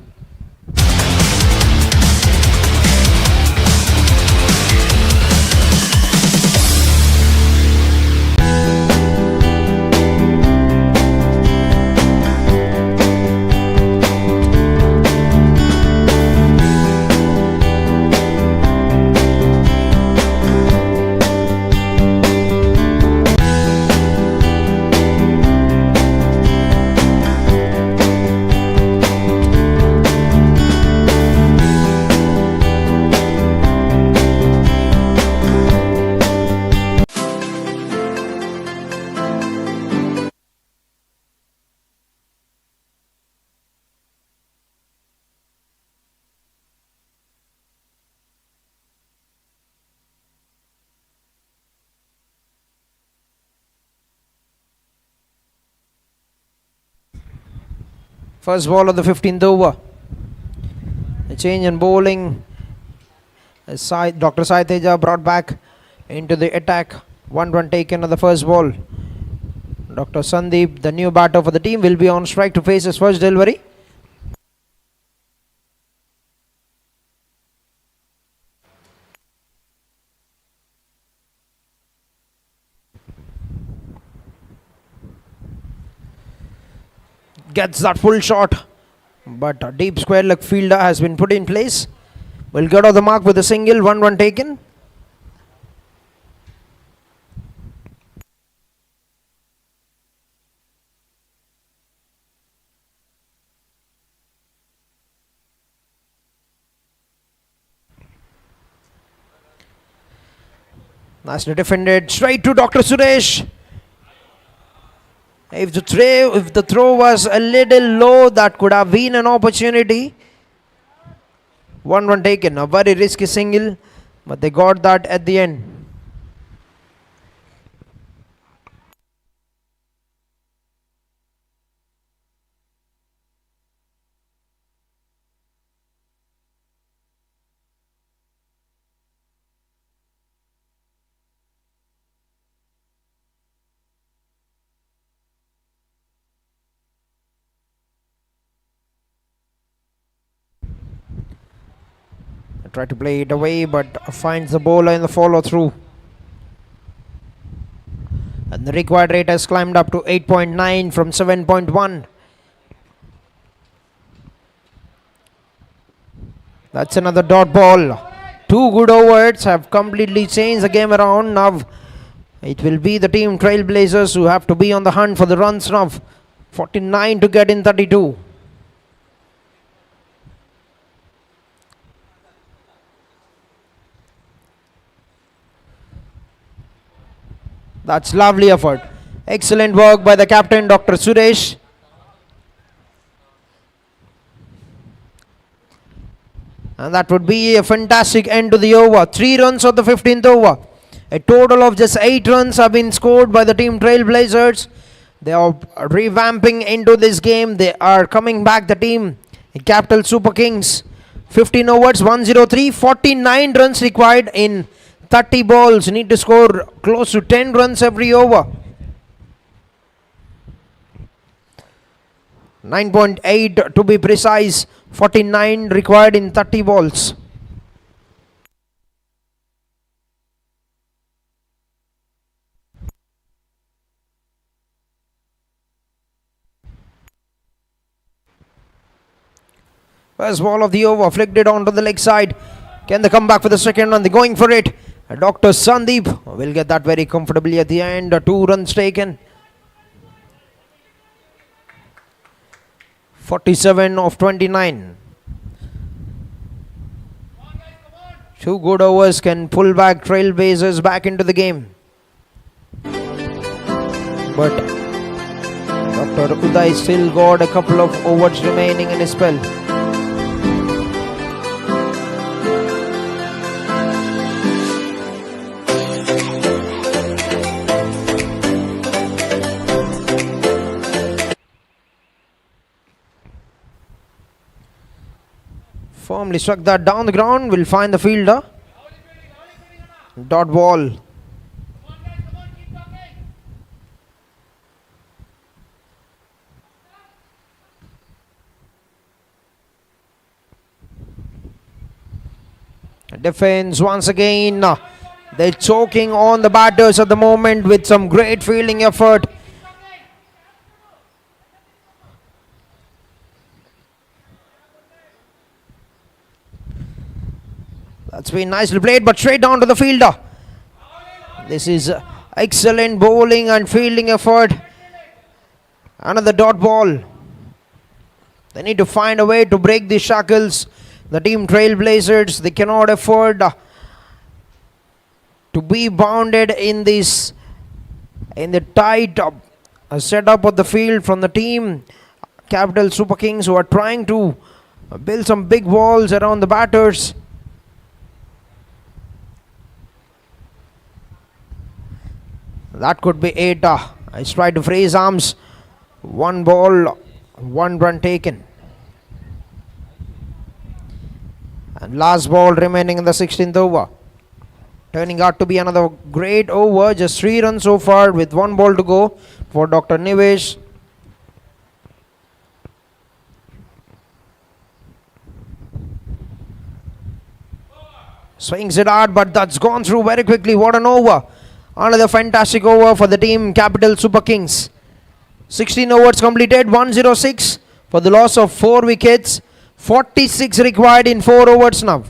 First ball of the 15th over. A change in bowling. Dr. Sai Teja brought back into the attack. 1 run taken on the first ball. Dr. Sandeep, the new batter for the team, will be on strike to face his first delivery. Gets that full shot, but a deep square leg fielder has been put in place. Will get off the mark with a single. 1 run taken. Nicely defended, straight to Dr. Suresh. If the throw was a little low, that could have been an opportunity. 1 run taken, a very risky single, but they got that at the end. Try to play it away, but finds the bowler in the follow through. And the required rate has climbed up to 8.9 from 7.1. That's another dot ball. 2 good overs have completely changed the game around. Now it will be the team TrailBlazers who have to be on the hunt for the runs now. 49 to get in 32. That's lovely effort. Excellent work by the captain, Dr. Suresh. And that would be a fantastic end to the over. 3 runs of the 15th over. A total of just 8 runs have been scored by the team TrailBlazers. They are revamping into this game. They are coming back, the team Capital Super Kings. 15 overs, 103, 49 runs required in 30 balls. Need to score close to 10 runs every over. 9.8 to be precise. 49 required in 30 balls. First ball of the over, flicked it onto the leg side. Can they come back for the second run? They're going for it. Dr. Sandeep will get that very comfortably at the end. 2 runs taken. 47 of 29. 2 good overs can pull back TrailBlazers back into the game. But Dr. Uday still got a couple of overs remaining in his spell. Firmly struck that down the ground. Will find the fielder. Dot ball. Defense once again. They're choking on the batters at the moment with some great fielding effort. That's been nicely played, but straight down to the fielder. This is excellent bowling and fielding effort. Another dot ball. They need to find a way to break the shackles. The team TrailBlazers, they cannot afford to be bounded in the tight setup of the field from the team Capital Super Kings, who are trying to build some big walls around the batters. That could be it. I tried to freeze arms. 1 ball, 1 run taken. And last ball remaining in the 16th over. Turning out to be another great over. Just 3 runs so far with 1 ball to go for Dr. Nivesh. Swings it hard, but that's gone through very quickly. What an over. Another fantastic over for the team Capital Super Kings. 16 overs completed, 106 for the loss of 4 wickets. 46 required in 4 overs now.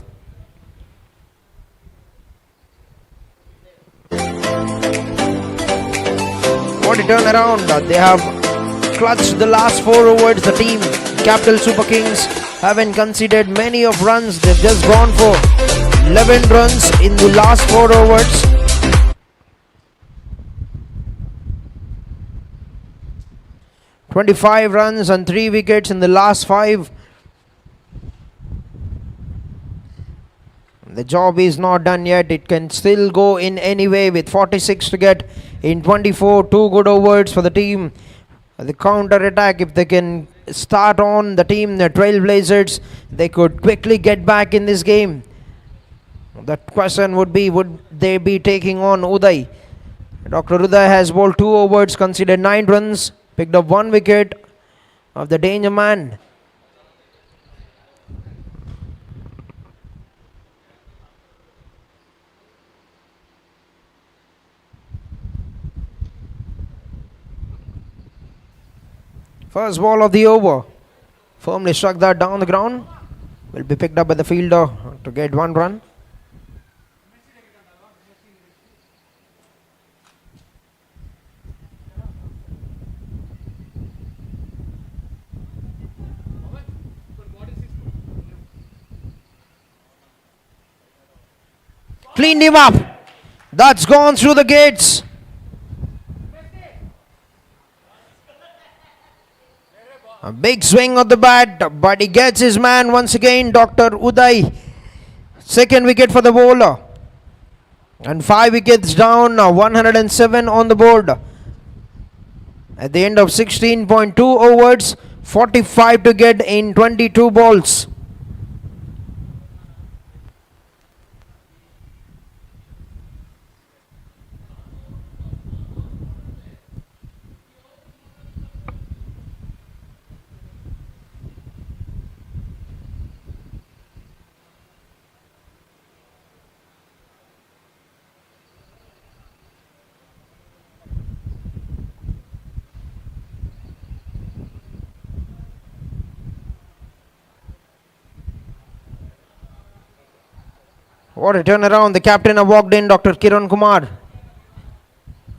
What a turnaround. They have clutched the last 4 overs. The team Capital Super Kings haven't conceded many of runs. They've just gone for 11 runs in the last 4 overs. "25 runs and 3 wickets in the last 5. The job is not done yet. It can still go in any way with 46 to get in 24. 2 good overs for the team. The counter attack, if they can start on the team, the TrailBlazers, they could quickly get back in this game. The question would be, would they be taking on Uday? Dr. Uday has bowled 2 overs, conceded 9 runs, picked up 1 wicket of the danger man. First ball of the over. Firmly struck that down the ground. Will be picked up by the fielder to get 1 run. Cleaned him up. That's gone through the gates. A big swing of the bat, but he gets his man once again, Dr. Uday. 2nd wicket for the bowler. And 5 wickets down, 107 on the board. At the end of 16.2 overs, 45 to get in 22 balls. What a turnaround. The captain have walked in, Dr. Kiran Kumar.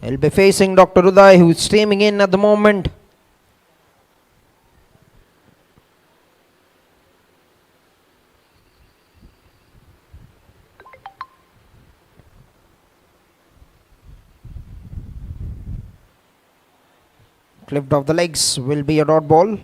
He'll be facing Dr. Uday, who's streaming in at the moment. Clipped off the legs, will be a dot ball.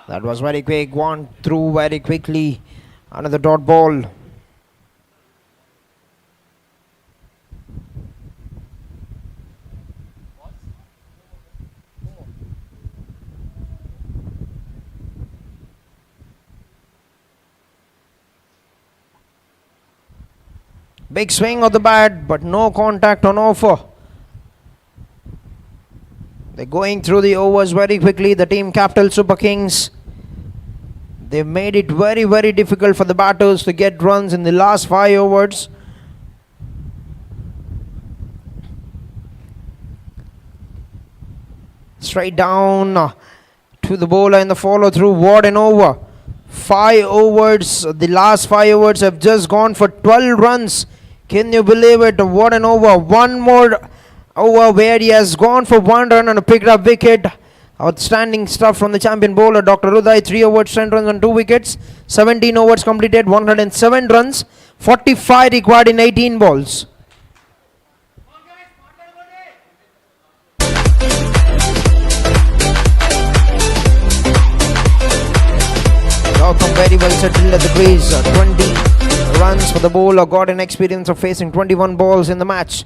That was very quick, gone through very quickly. Another dot ball. Big swing of the bat, but no contact on offer. They're going through the overs very quickly. The team Capital Super Kings. They've made it very, very difficult for the batters to get runs in the last 5 overs. Straight down to the bowler in the follow through. What an over. 5 overs. The last 5 overs have just gone for 12 runs. Can you believe it? What an over. One more over where he has gone for 1 run and picked up wicket. Outstanding stuff from the champion bowler Dr. Uday. 3 overs, 10 runs and 2 wickets. 17 overs completed, 107 runs. 45 required in 18 balls. Gautam very well settled at the crease. 20 runs for the bowler. Got an experience of facing 21 balls in the match.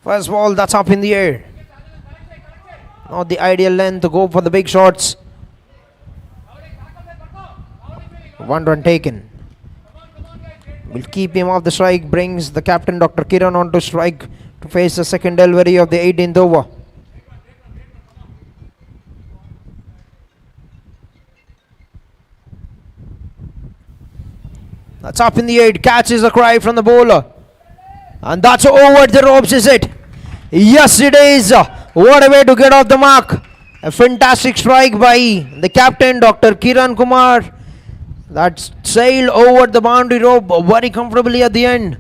First ball, that's up in the air. Not the ideal length to go for the big shots. 1 run taken. Will keep him off the strike. Brings the captain Dr. Kiran on to strike to face the second delivery of the 18th over. That's up in the air. Catches a cry from the bowler. And that's over the ropes, is it? Yes, it is. What a way to get off the mark. A fantastic strike by the captain, Dr. Kiran Kumar. That sailed over the boundary rope very comfortably at the end.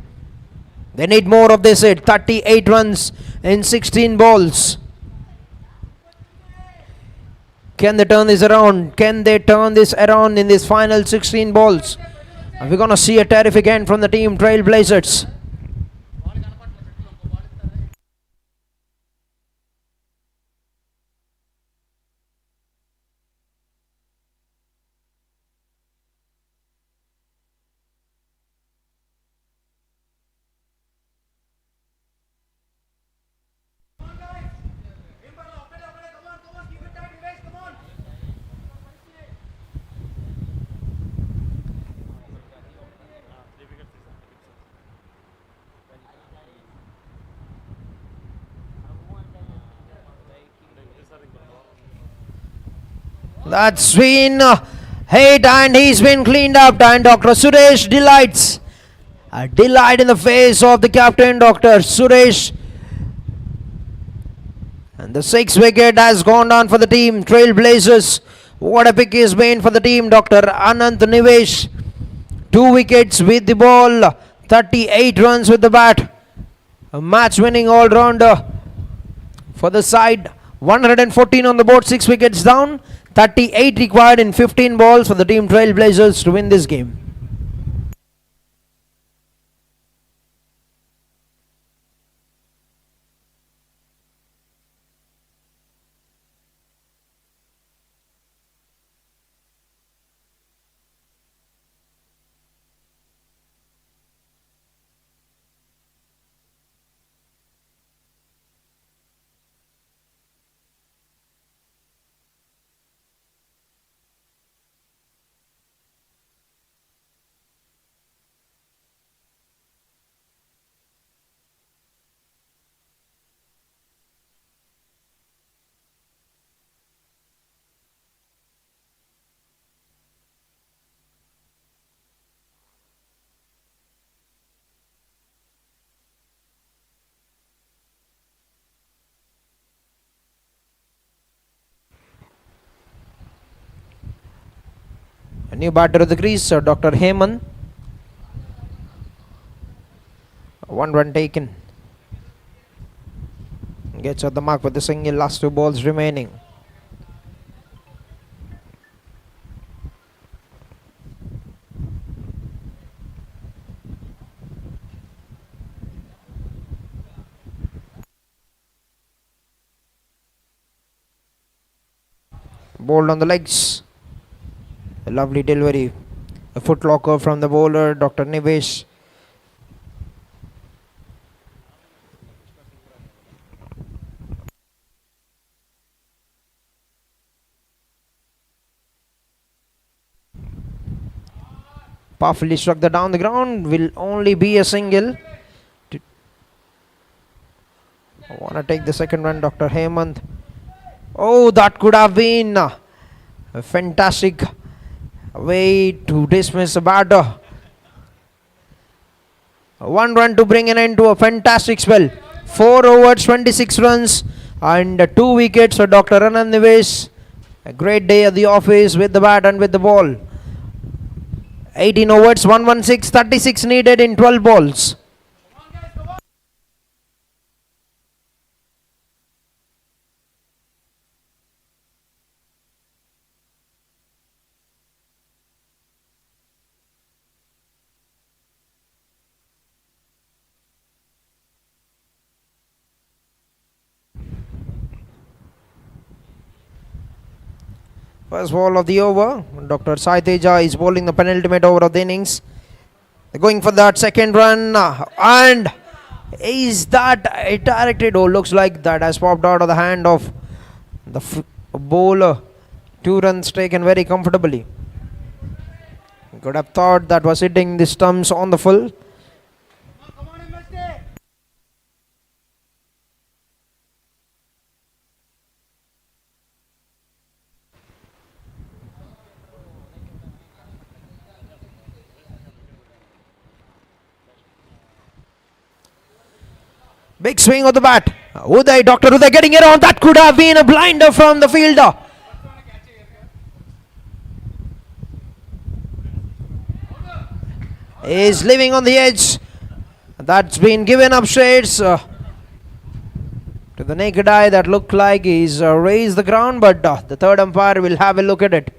They need more of this hit. 38 runs in 16 balls. Can they turn this around? Can they turn this around in this final 16 balls? Are we going to see a terrific end from the team TrailBlazers? That's been hit and he's been cleaned up. And Dr. Suresh delights. A delight in the face of the captain, Dr. Suresh. And the 6th wicket has gone down for the team TrailBlazers. What a pick he's been for the team, Dr. Anant Nivesh. 2 wickets with the ball. 38 runs with the bat. A match-winning all-rounder for the side. 114 on the board, 6 wickets down. 38 required in 15 balls for the team TrailBlazers to win this game. A new batter of the crease, Dr. Heyman. 1 run taken. Gets at the mark with the single, last 2 balls remaining. Bowled on the legs. A lovely delivery. A footlocker from the bowler, Dr. Nivesh. Powerfully struck the down the ground. Will only be a single. I want to take the second run, Dr. Hemant. Oh, that could have been a fantastic way to dismiss a batter. 1 run to bring an end to a fantastic spell. 4 overs, 26 runs and 2 wickets for Dr. Anand Nivesh. A great day at the office with the bat and with the ball. 18 overs, 116, 36 needed in 12 balls. First ball of the over. Dr. Sai Teja is bowling the penultimate over of the innings. They're going for that second run. And is that a directed? Oh, looks like that has popped out of the hand of the bowler. 2 runs taken very comfortably. Could have thought that was hitting the stumps on the full. Big swing of the bat. Uday, Dr. Uday getting it on. That could have been a blinder from the fielder. Is living on the edge. That's been given up shades to the naked eye. That looked like he's raised the ground, but the third umpire will have a look at it.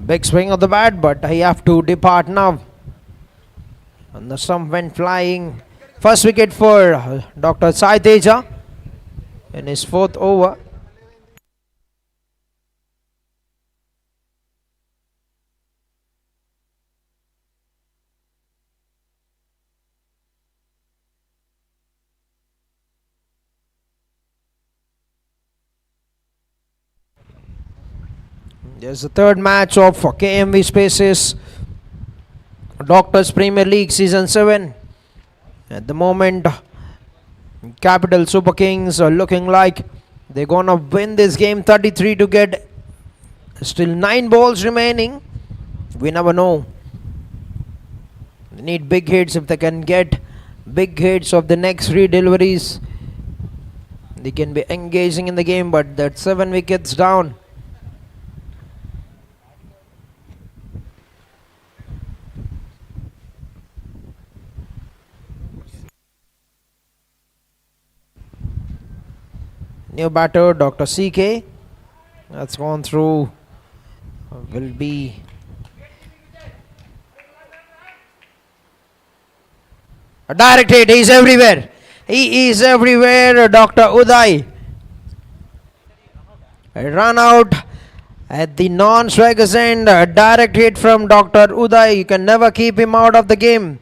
Big swing of the bat, but I have to depart now. And the stump went flying. First wicket for Dr. Sai Teja in his 4th over. There's the third match of KMV Spaces Doctors Premier League Season 7. At the moment, Capital Super Kings are looking like they're gonna win this game 33 to get still 9 balls remaining. We never know. They need big hits. If they can get big hits of the next 3 deliveries, they can be engaging in the game, but that's 7 wickets down. New batter, Dr. CK. That's gone through. Will be a direct hit. He's everywhere. He is everywhere, Dr. Uday. A run out at the non-striker's end. A direct hit from Dr. Uday. You can never keep him out of the game.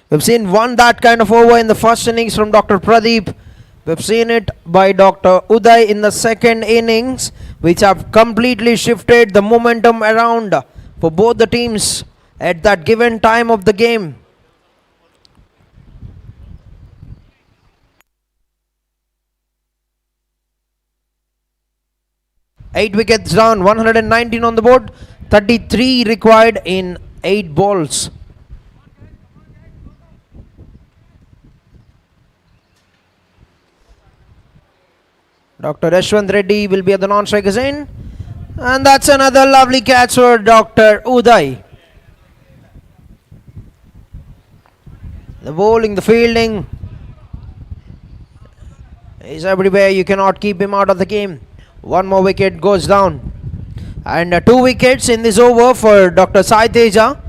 We've seen one that kind of over in the first innings from Dr. Pradeep. We've seen it by Dr. Uday in the second innings, which have completely shifted the momentum around for both the teams at that given time of the game. Eight wickets down, 119 on the board, 33 required in 8 balls. Dr. Yashwant Reddy will be at the non-strikers end. And that's another lovely catch for Dr. Uday. The bowling, the fielding is everywhere. You cannot keep him out of the game. One more wicket goes down. And 2 wickets in this over for Dr. Sai Teja.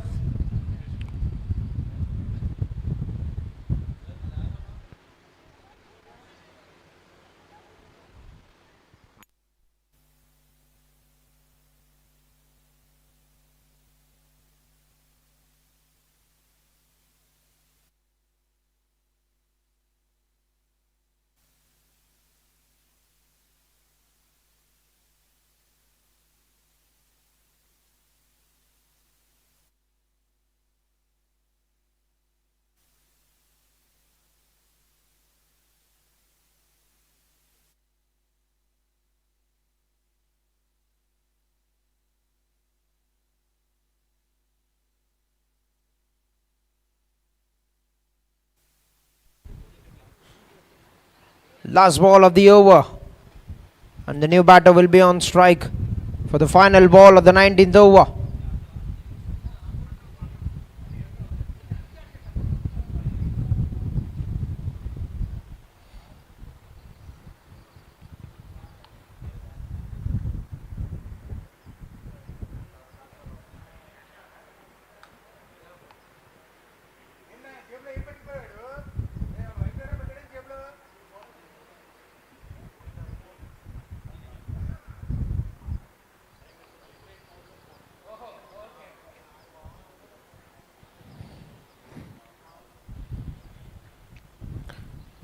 Last ball of the over. And the new batter will be on strike for the final ball of the 19th over.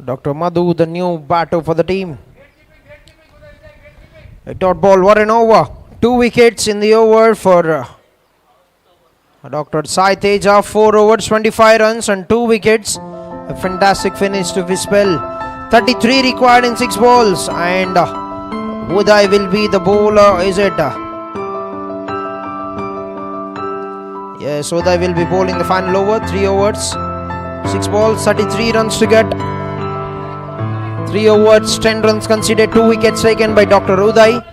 Dr. Madhu, the new batter for the team. A dot ball, what an over. 2 wickets in the over for Dr. Sai Teja. 4 overs, 25 runs and 2 wickets. A fantastic finish to his spell. 33 required in 6 balls. And Uday will be the bowler, is it? Yes, Uday will be bowling the final over. 3 overs, 6 balls, 33 runs to get. 3 overs, 10 runs conceded, 2 wickets taken by Dr. Uday.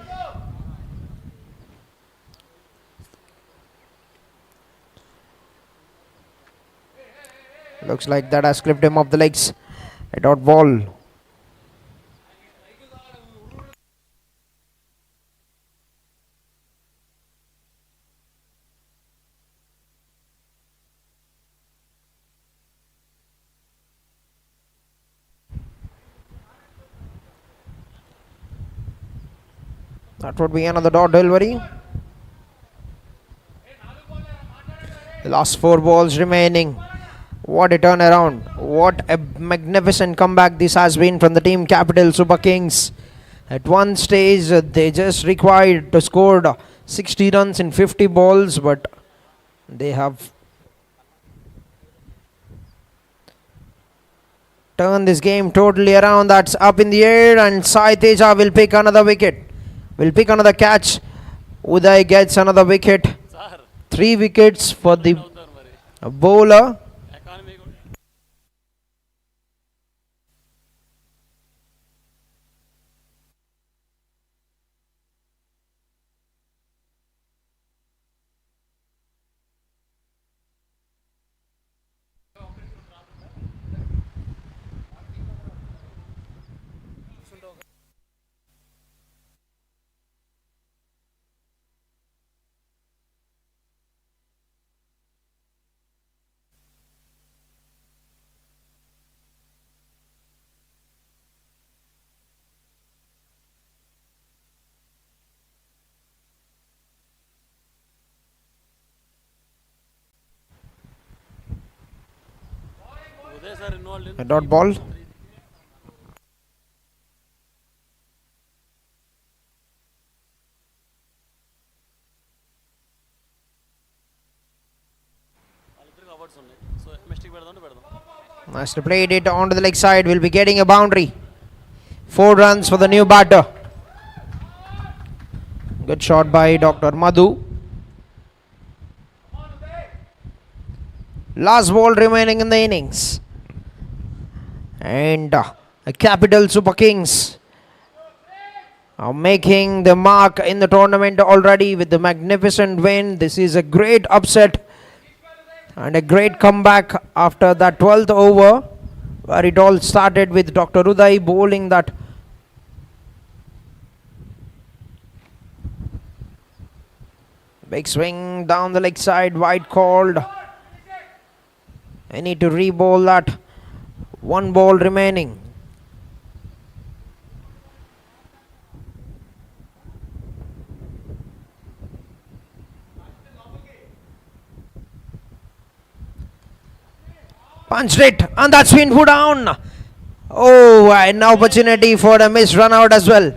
Looks like that has clipped him off the legs. A dot ball. That would be another dot delivery. The last 4 balls remaining. What a turnaround. What a magnificent comeback this has been from the team Capital Super Kings. At one stage, they just required to score 60 runs in 50 balls, but they have turned this game totally around. That's up in the air, and Sai Teja will pick another wicket. Will pick another catch. Uday gets another wicket. 3 wickets for the bowler. A dot ball. Master played it onto the leg side. Will be getting a boundary. 4 runs for the new batter. Good shot by Dr. Madhu. Last ball remaining in the innings. And Capital Super Kings are making the mark in the tournament already with the magnificent win. This is a great upset and a great comeback after that 12th over, where it all started with Dr. Uday bowling that big swing down the leg side, wide called. I need to re-bowl that. 1 ball remaining. Punched it, and that's been put down. Oh, an opportunity for a missed run out as well.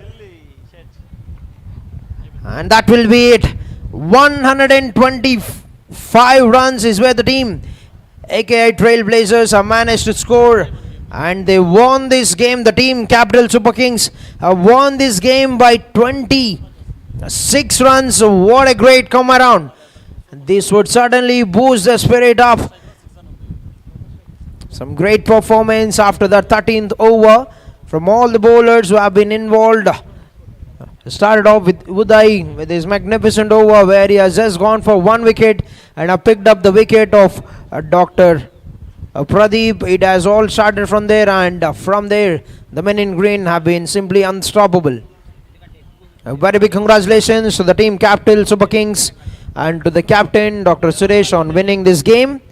And that will be it. 125 runs is where the team AKI TrailBlazers have managed to score, and they won this game. The team Capital Super Kings have won this game by 26 runs. What a great come around. This would certainly boost the spirit up. Some great performance after the 13th over from all the bowlers who have been involved. Started off with Uday with his magnificent over where he has just gone for 1 wicket and have picked up the wicket of Dr. Pradeep. It has all started from there, and from there the men in green have been simply unstoppable. A very big congratulations to the team captain Super Kings and to the captain Dr. Suresh on winning this game.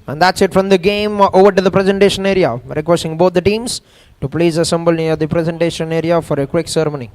And that's it from the game. Over to the presentation area. Requesting both the teams to please assemble near the presentation area for a quick ceremony.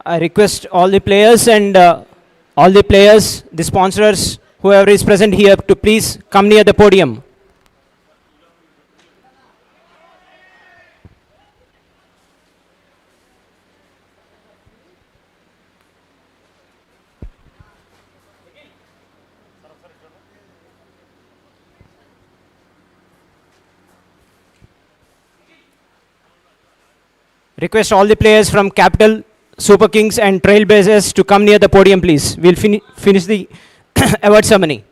I request all the players and the sponsors, whoever is present here, to please come near the podium. Request all the players from Capital, Super Kings and TrailBlazers to come near the podium, please. We'll finish the award ceremony.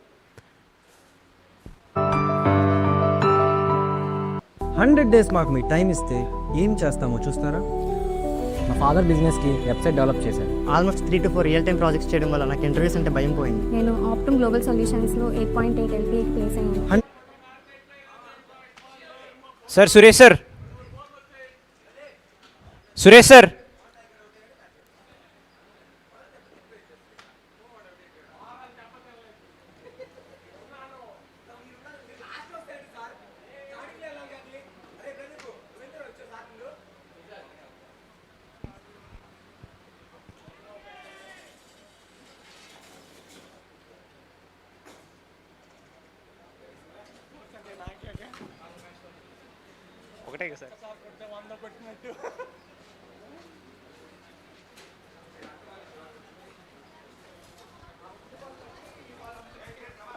100 days మాకు మీ time ఇస్తే ఏం చేస్తామో చూస్తారా? మా father బిజినెస్కి website develop చేశారు. Almost 3 to 4 real time projects చేయడం వల్ల నాకు ఇంటర్వ్యూస్ అంటే భయం పోయింది. నేను ఆప్టమ్ గ్లోబల్ సొల్యూషన్స్లో 8.8 LPAకి ప్లేస్ అయ్యాను. Sir, Suresh sir. Suresh sir. ఒకటే sir.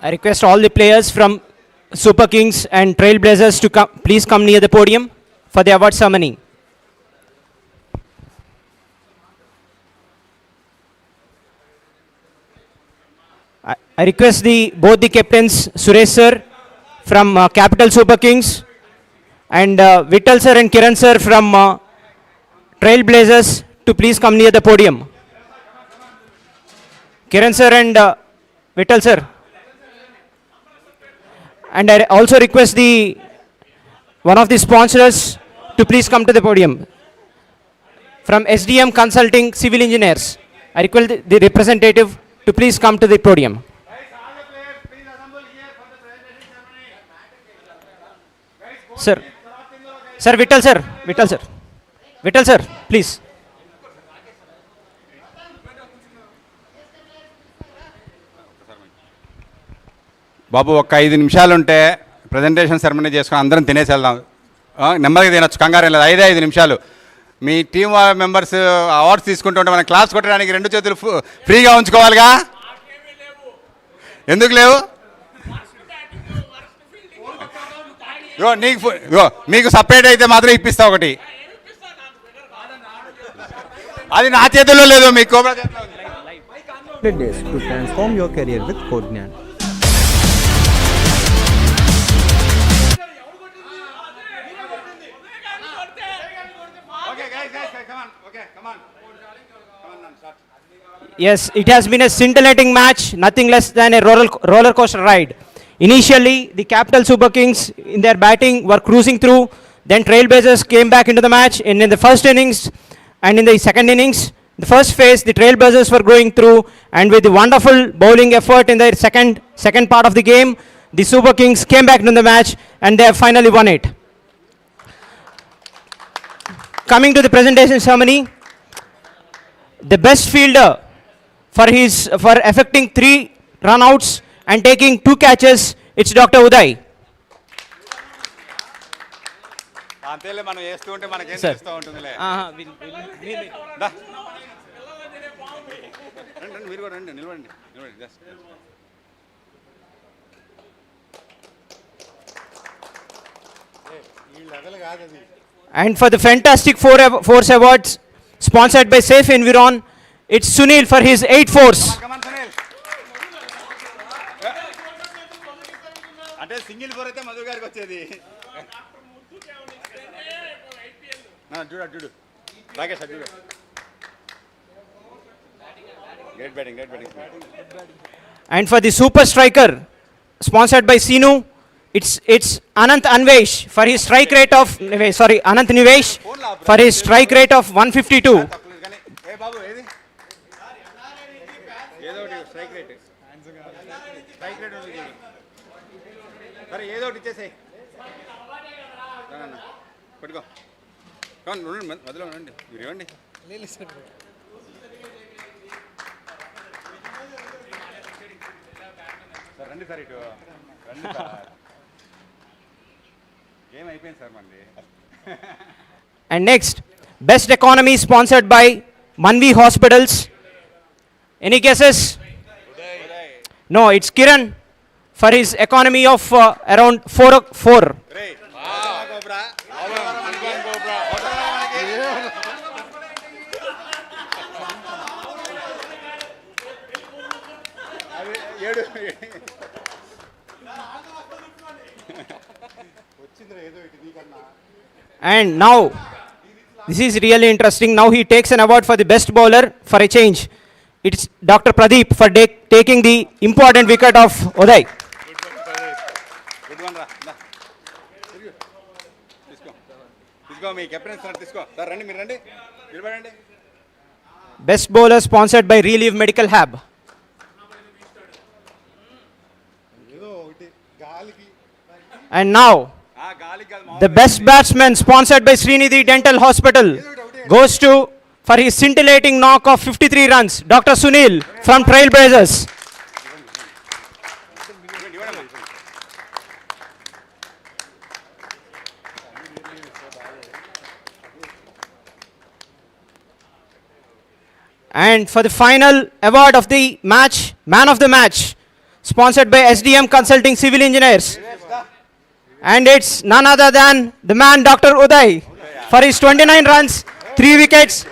I request all the players from Super Kings and TrailBlazers to please come near the podium for the award ceremony. I request both the captains, Suresh sir from Capital Super Kings and Vittal sir and Kiran sir from TrailBlazers to please come near the podium. Kiran sir and Vittal sir. And I also request one of the sponsors to please come to the podium. From SDM Consulting Civil Engineers, I request the representative to please come to the podium. Sir, Vittal sir, please. బాబు ఒక్క 5 నిమిషాలు ఉంటే presentation ceremony చేసుకొని అందరం తినేసి వెళ్దాం. నెమ్మదిగా తినొచ్చు, కంగారు లేదు. 5 నిమిషాలు. మీ టీం మెంబర్స్ అవార్డ్స్ తీసుకుంటుంటే మనం క్లాస్ కొట్టడానికి 2 చేతులు ఫ్రీగా ఉంచుకోవాలిగా. ఎందుకు లేవు? నీకు సపరేట్ అయితే మాత్రం ఇప్పిస్తా ఒకటి. అది నా చేతుల్లో లేదు, మీ కోబ్రా చేతిలో ఉంది. days to transform your career with Codegnan. Yes, it has been a scintillating match, nothing less than a roller coaster ride. Initially, the Capital Super Kings in their batting were cruising through. Then TrailBlazers came back into the match. And in the first innings and in the second innings, the first phase, the TrailBlazers were going through. And with the wonderful bowling effort in their second part of the game, the Super Kings came back into the match and they have finally won it. Coming to the presentation ceremony, the best fielder for effecting 3 runouts and taking 2 catches, it's Dr. Uday. అంతేలే, మనం వేస్తూ ఉంటే మనకేం Sir. చేస్తూ ఉంటుందిలే. మీరు కూడా రండి, నిలవండి. And for the fantastic force awards sponsored by Safe Environ, it's Sunil for his 8 force. అంటే సింగిల్ ఫోర్ అయితే మధు గారికి వచ్చేది. చూడు రాకేష్ చూడు. Great batting. And for the super striker sponsored by Sinu, it's Anant Anvesh for his strike rate of Anant Nivesh for his strike rate of 152. ఏ బాబు ఏది ఏదో ఒకటి strike rate ఉంది. సరే ఏదో ఒకటి ఇచ్చేసాయి. పట్టుకో, మధ్యలో ఉండండి, మీరు ఇవ్వండి. సార్ రండి సార్, ఇటు రండి సార్. గేమ్ అయిపోయింది సార్ మనది. And next, best economy sponsored by Manvi Hospitals. Any guesses? No, it's Kiran for his economy of around 4. And now, this is really interesting. Now he takes an award for the best bowler for a change. It's Dr. Pradeep for taking the important wicket of Uday. Good one, తీసుకో మీ captain sir, తీసుకో sir. రండి, మీరు రండి, నిలబడండి. Best bowler sponsored by Relieve Medical Hub. And now, the best batsman sponsored by Srinidhi Dental Hospital goes to, for his scintillating knock of 53 runs, Dr. Sunil from TrailBlazers. And for the final award of the match, man of the match, sponsored by SDM Consulting Civil Engineers. And it's none other than the man Dr. Uday for his 29 runs, 3 wickets.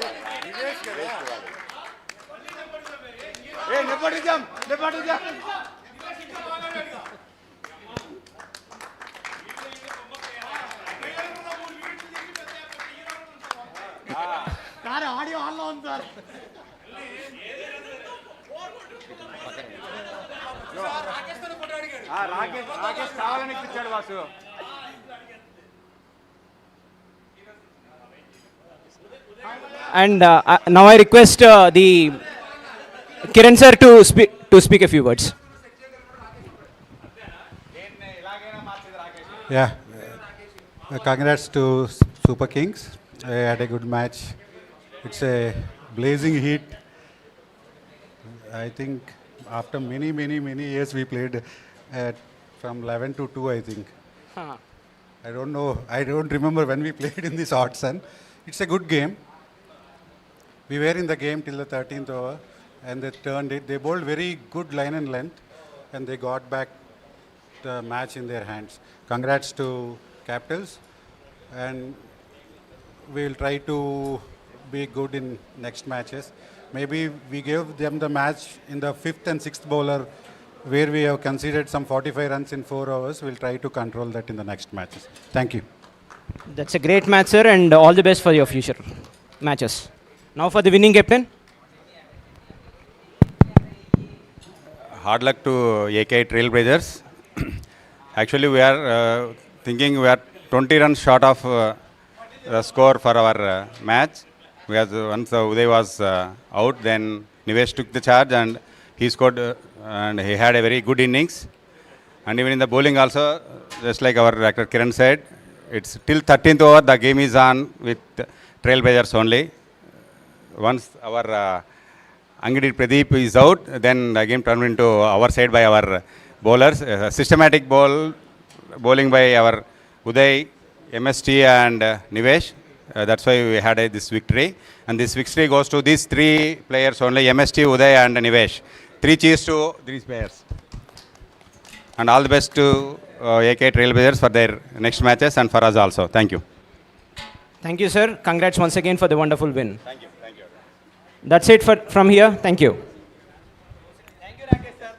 And now I request the Kiran sir to speak a few words. Yeah. Congrats to Super Kings. I had a good match. It's a blazing heat. I think after many years we played from 11 to 2, I think. I don't know. I don't remember when we played in this hot sun. It's a good game. We were in the game till the 13th over and they turned it. They bowled very good line and length and they got back the match in their hands. Congrats to Capitals, and we'll try to be good in next matches. Maybe we give them the match in the 5th and 6th bowler where we have conceded some 45 runs in 4 overs. We'll try to control that in the next matches. Thank you. That's a great match, sir, and all the best for your future matches. Now for the winning captain. Hard luck to AK TrailBlazers. Actually, we are thinking we are 20 runs short of the score for our match. Because once Uday was out, then Nivesh took the charge and he scored and he had a very good innings. And even in the bowling also, just like our Dr. Kiran said, it's till 13th over, the game is on with TrailBlazers only. Once our Angadi Pradeep is out, then the game turned into our side by our bowlers. Systematic bowling by our Uday, MST and Nivesh. That's why we had this victory. And this victory goes to these 3 players only, MST, Uday and Nivesh. 3 cheers to these players. And all the best to AK TrailBlazers for their next matches and for us also. Thank you. Thank you, sir. Congrats once again for the wonderful win. Thank you. Thank you. That's it from here. Thank you. Thank you, Rakesh sir.